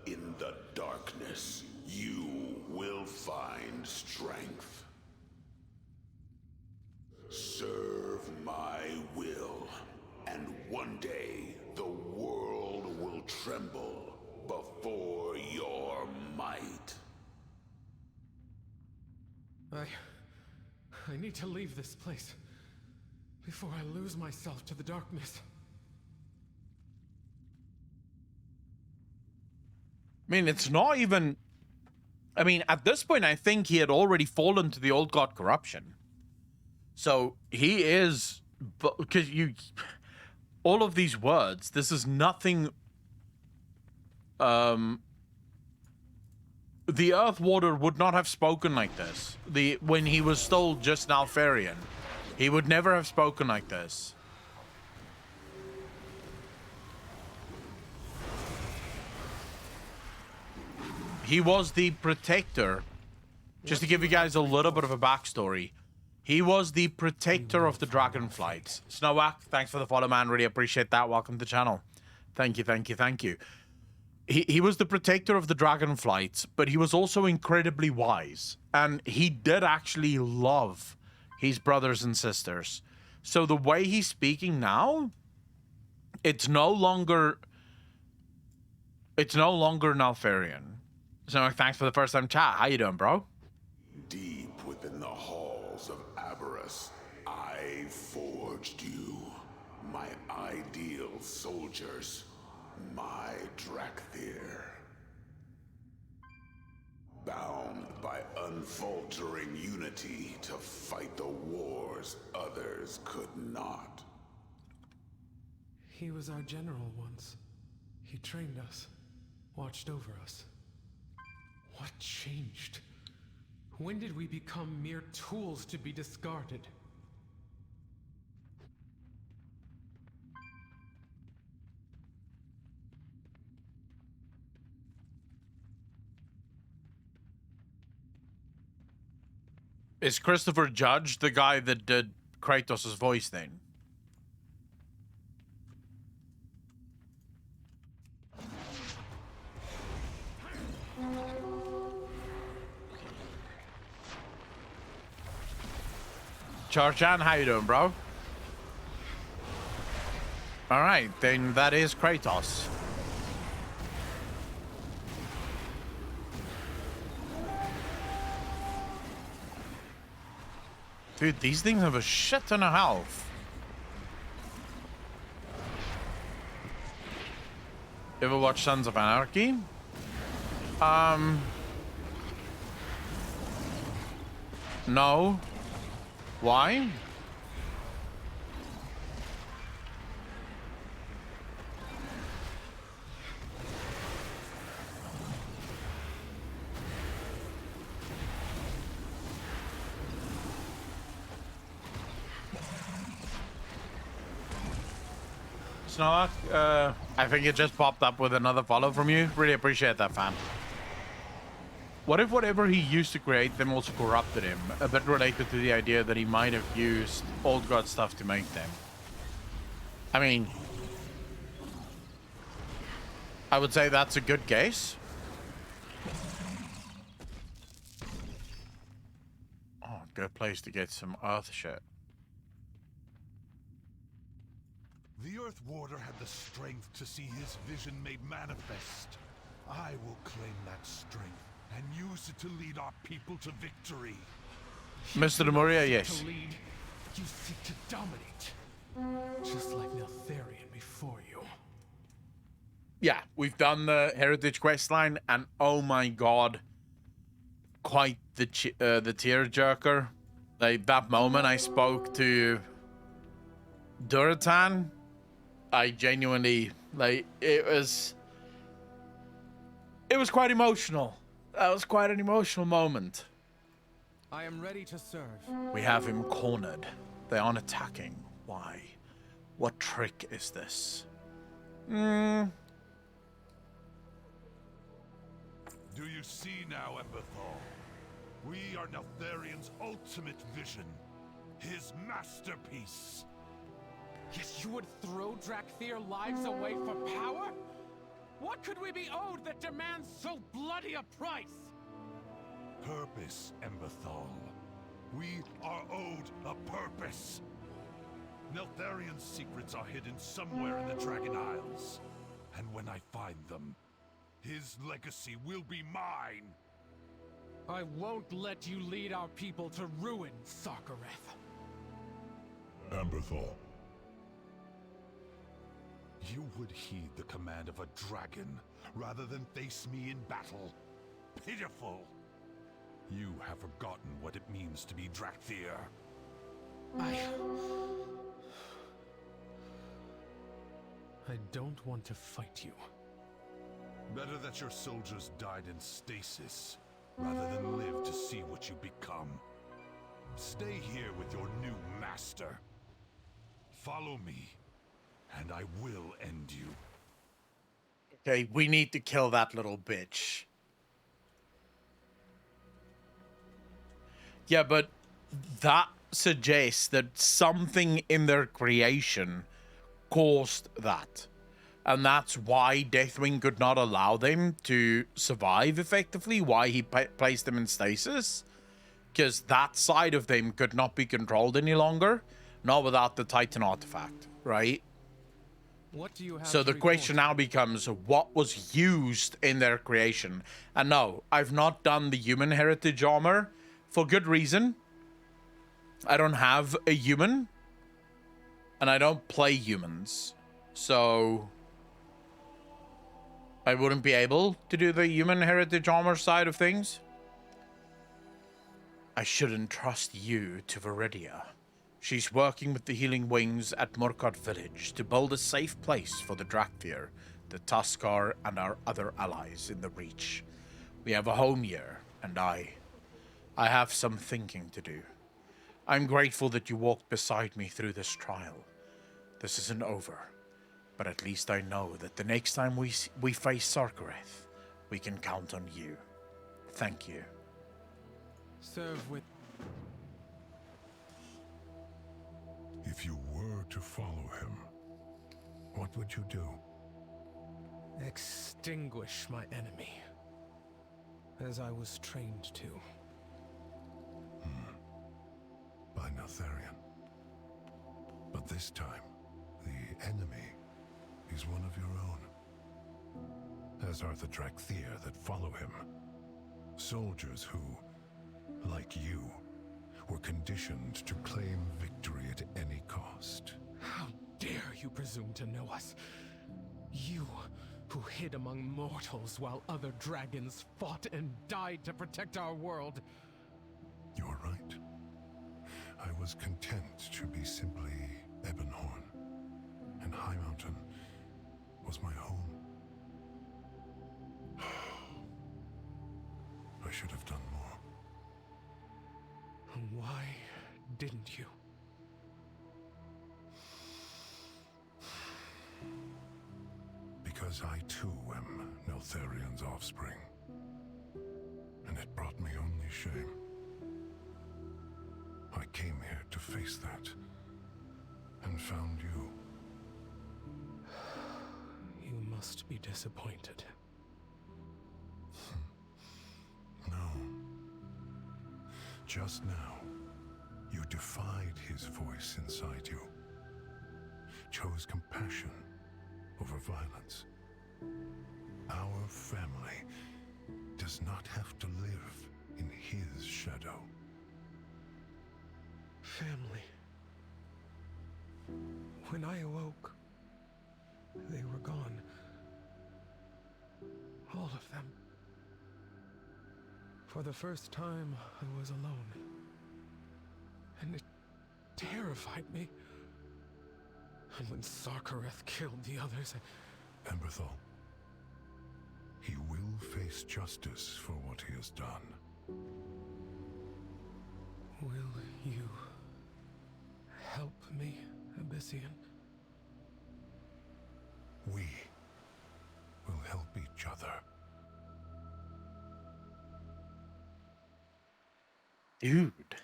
In the darkness, you will find strength. Serve my will, and one day the world will tremble before your might. I need to leave this place before I lose myself to the darkness. I mean, it's not even... I mean, at this point, I think he had already fallen to the old god corruption. So, he is... Because you... all of these words, this is nothing. The Earth Warder would not have spoken like this. When he was still just an Alfarian, he would never have spoken like this. He was the protector. Just to give you guys a little bit of a backstory, he was the protector of the Dragonflights. Snowak, thanks for the follow, man. Really appreciate that. Welcome to the channel. Thank you, thank you, thank you. He was the protector of the Dragonflights, but he was also incredibly wise. And he did actually love his brothers and sisters. So the way he's speaking now, it's no longer an Alfarian. So thanks for the first time chat. How you doing, bro? Deep within the halls of Aberrus, I forged you, my ideal soldiers, my Drakthir. Bound by unfaltering unity to fight the wars others could not. He was our general once. He trained us, watched over us. What changed? When did we become mere tools to be discarded? Is Christopher Judge the guy that did Kratos' voice then? Charchan, how you doing, bro? Alright, then that is Kratos. Dude, these things have a shit ton of health. You ever watch Sons of Anarchy? No. Why? Snorlax, I think it just popped up with another follow from you. Really appreciate that, fam. What if whatever he used to create them also corrupted him? A bit related to the idea that he might have used old god stuff to make them. I mean, I would say that's a good guess. Oh, good place to get some earth shit. The Earth Warder had the strength to see his vision made manifest. I will claim that strength and use it to lead our people to victory. Mr. Demuria, yes. To lead, you seek to dominate. Just like Neltharion before you. Yeah, we've done the Heritage Questline, and oh my god, quite the tearjerker. Like, that moment I spoke to Duratan, I genuinely, like, it was quite emotional. That was quite an emotional moment. I am ready to serve. We have him cornered. They aren't attacking. Why? What trick is this? Do you see now, Emberthal? We are Neltharion's ultimate vision. His masterpiece. Yes, you would throw Drakthir lives away for power? What could we be owed that demands so bloody a price? Purpose, Emberthal. We are owed a purpose. Neltharion's secrets are hidden somewhere in the Dragon Isles. And when I find them, his legacy will be mine. I won't let you lead our people to ruin, Sarkareth. Emberthal. You would heed the command of a dragon rather than face me in battle. Pitiful! You have forgotten what it means to be I don't want to fight you. Better that your soldiers died in stasis, rather than live to see what you become. Stay here with your new master. Follow me, and I will end you. Okay, we need to kill that little bitch. Yeah, but that suggests that something in their creation caused that. And that's why Deathwing could not allow them to survive effectively, why he placed them in stasis. Because that side of them could not be controlled any longer, not without the Titan artifact, right? What do you have So the question now becomes, what was used in their creation? And no, I've not done the human heritage armor for good reason. I don't have a human, and I don't play humans, so I wouldn't be able to do the human heritage armor side of things. I shouldn't trust you to Viridia. She's working with the Healing Wings at Murkot Village to build a safe place for the Drakthir, the Tuskar, and our other allies in the Reach. We have a home here, and I have some thinking to do. I'm grateful that you walked beside me through this trial. This isn't over, but at least I know that the next time we face Sarkareth, we can count on you. Thank you. Serve with... If you were to follow him, what would you do? Extinguish my enemy, as I was trained to. By Neltharion. But this time, the enemy is one of your own. As are the Drakthir that follow him. Soldiers who, like you, were conditioned to claim victory at any cost. How dare you presume to know us? You, who hid among mortals while other dragons fought and died to protect our world. You're right. I was content to be simply Ebonhorn, and High Mountain was my home. I should have done more. Why didn't you? Because I too am Neltharion's offspring, and it brought me only shame. I came here to face that, and found you. You must be disappointed. No. Just now, you defied his voice inside you. Chose compassion over violence. Our family does not have to live in his shadow. Family. When I awoke, they were gone. All of them. For the first time, I was alone. And it terrified me. And when Sarkareth killed the others, Emberthal, he will face justice for what he has done. Will you help me, Abyssian? We will help each other. Dude.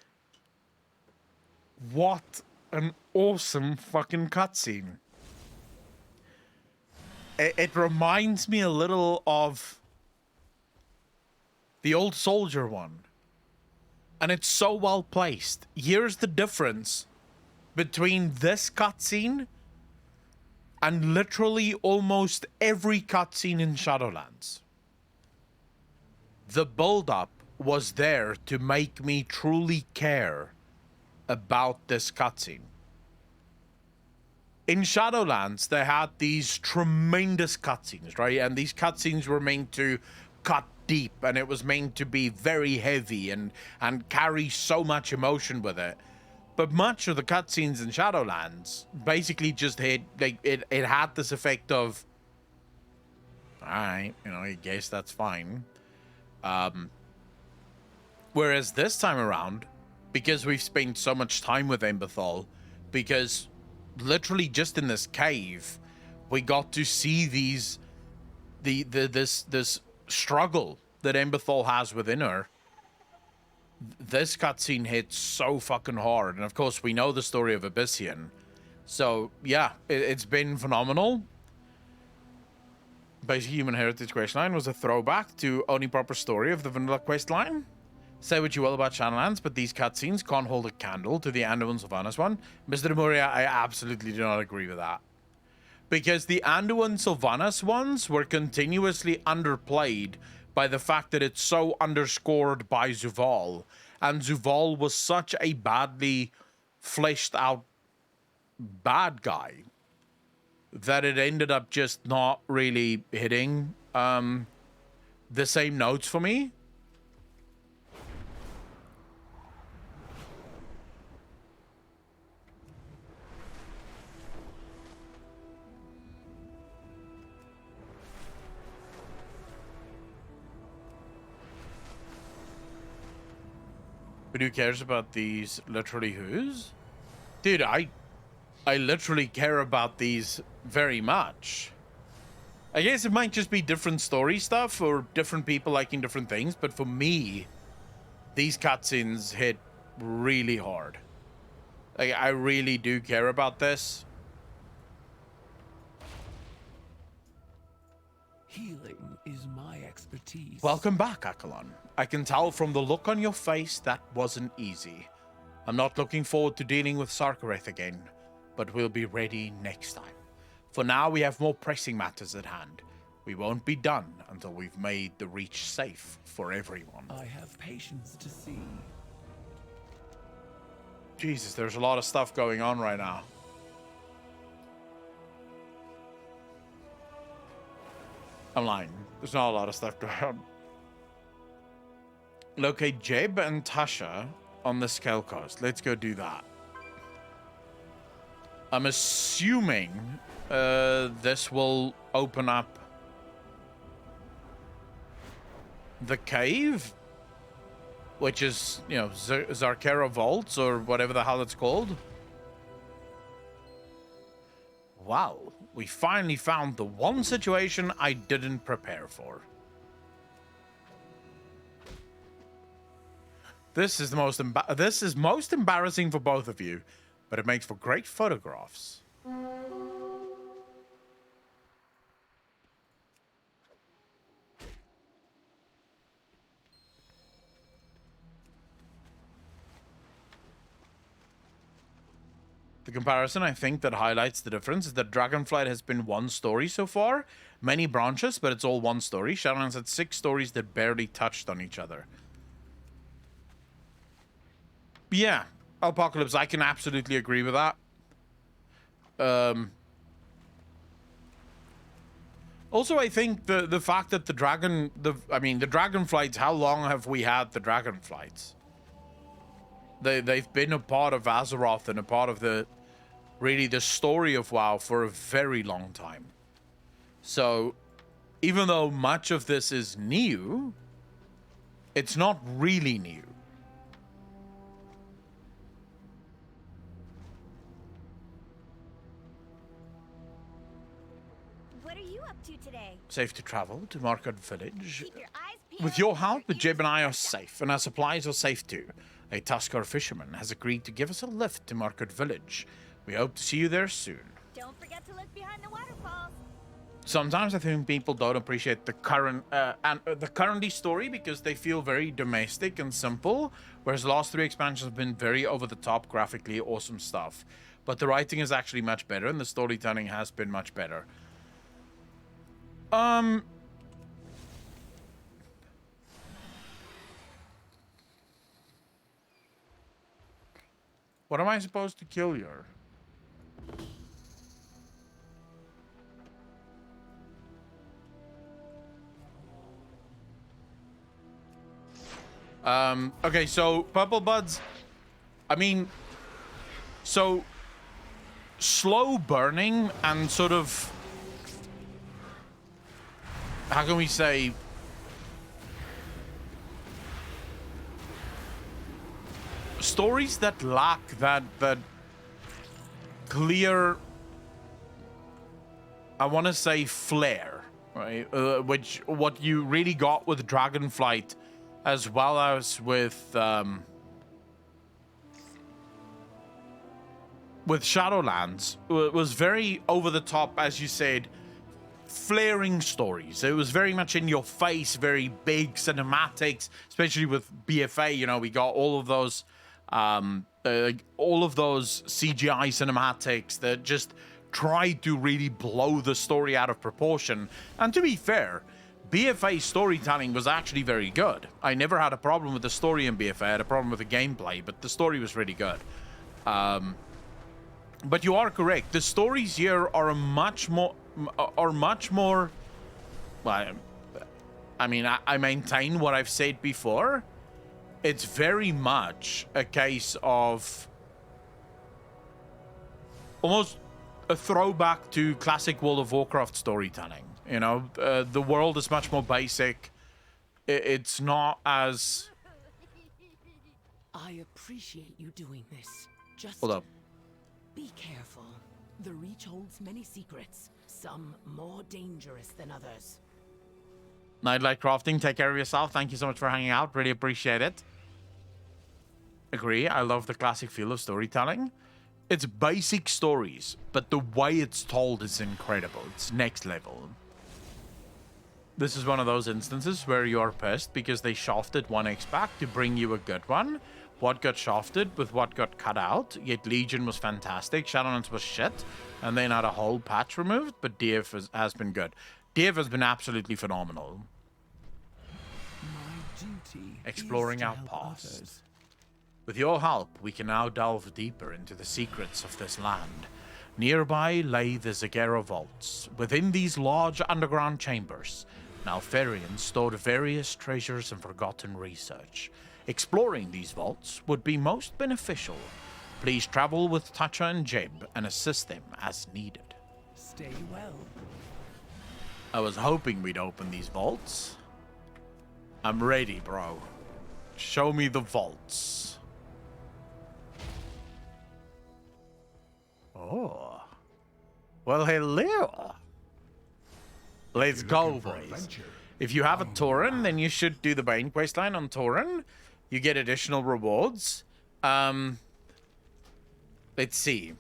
What an awesome fucking cutscene. It reminds me a little of the old soldier one. And it's so well placed. Here's the difference between this cutscene and literally almost every cutscene in Shadowlands. The build-up was there to make me truly care about this cutscene. In Shadowlands, they had these tremendous cutscenes, right? And these cutscenes were meant to cut deep, and it was meant to be very heavy and carry so much emotion with it. But much of the cutscenes in Shadowlands basically just hit, like, it had this effect of, alright, you know, I guess that's fine. Whereas this time around, because we've spent so much time with Emberthal, because literally just in this cave, we got to see this struggle that Emberthal has within her. This cutscene hits so fucking hard, and of course we know the story of Abyssian. So yeah, it's been phenomenal. Basic Human Heritage Questline was a throwback to only proper story of the vanilla questline. Say what you will about Shadowlands, but these cutscenes can't hold a candle to the Anduin Sylvanas one. Mr. Moria, I absolutely do not agree with that. Because the Anduin Sylvanas ones were continuously underplayed by the fact that it's so underscored by Zuval. And Zuval was such a badly fleshed out bad guy that it ended up just not really hitting the same notes for me. But who cares about these literally who's? Dude, I literally care about these very much. I guess it might just be different story stuff or different people liking different things, but for me, these cutscenes hit really hard. Like, I really do care about this. Healing is my expertise. Welcome back, Akalon. I can tell from the look on your face that wasn't easy. I'm not looking forward to dealing with Sarkareth again, but we'll be ready next time. For now, we have more pressing matters at hand. We won't be done until we've made the Reach safe for everyone. I have patience to see. Jesus, there's a lot of stuff going on right now. I'm lying. There's not a lot of stuff going on. Locate Jeb and Tasha on the Scale Coast. Let's go do that. I'm assuming this will open up the cave, which is, you know, Zarkera Vaults or whatever the hell it's called. Wow, we finally found the one situation I didn't prepare for. This is most embarrassing for both of you, but it makes for great photographs. The comparison, I think, that highlights the difference is that Dragonflight has been one story so far. Many branches, but it's all one story. Shadowlands had 6 stories that barely touched on each other. Yeah, Apocalypse, I can absolutely agree with that. Also, I think the fact that the Dragonflights, how long have we had the Dragonflights? They've been a part of Azeroth and a part of the story of WoW for a very long time. So, even though much of this is new, it's not really new. What are you up to today? Safe to travel to Market Village. Keep your eyes peeled. With your help, Jeb and I are safe, and our supplies are safe too. A Tuskar fisherman has agreed to give us a lift to Market Village. We hope to see you there soon. Don't forget to look behind the waterfalls. Sometimes I think people don't appreciate the currently story because they feel very domestic and simple, whereas the last 3 expansions have been very over the top, graphically awesome stuff. But the writing is actually much better, and the storytelling has been much better. What am I supposed to kill you? Okay, so Purple Buds, I mean, So, slow burning and sort of, how can we say, stories that lack that clear, I want to say, flair, right? Which what you really got with Dragonflight, as well as with Shadowlands, was very over the top, as you said, flaring stories. It was very much in your face, very big cinematics, especially with BFA. You know, we got all of those CGI cinematics that just tried to really blow the story out of proportion. And to be fair, BFA storytelling was actually very good. I never had a problem with the story in BFA. I had a problem with the gameplay, but the story was really good. But you are correct. The stories here are much more. Well, I mean, I maintain what I've said before. It's very much a case of almost a throwback to classic World of Warcraft storytelling. You know, the world is much more basic. It's not as... I appreciate you doing this. Just Hold up. be careful. The Reach holds many secrets, some more dangerous than others. Nightlight Crafting, take care of yourself. Thank you so much for hanging out. Really appreciate it. Agree. I love the classic feel of storytelling. It's basic stories, but the way it's told is incredible. It's next level. This is one of those instances where you're pissed because they shafted 1x back to bring you a good one. What got shafted with what got cut out, yet Legion was fantastic, Shadowlands was shit, and then had a whole patch removed, but DF has been good. DF has been absolutely phenomenal. My duty Exploring our past. With your help, we can now delve deeper into the secrets of this land. Nearby lay the Zagera vaults. Within these large underground chambers, Malfarians stored various treasures and forgotten research. Exploring these vaults would be most beneficial. Please travel with Tacha and Jeb and assist them as needed. Stay well. I was hoping we'd open these vaults. I'm ready, bro. Show me the vaults. Oh. Well, hello. Let's go, boys. If you have a Tauren, then you should do the Bane questline on Tauren. You get additional rewards. Let's see.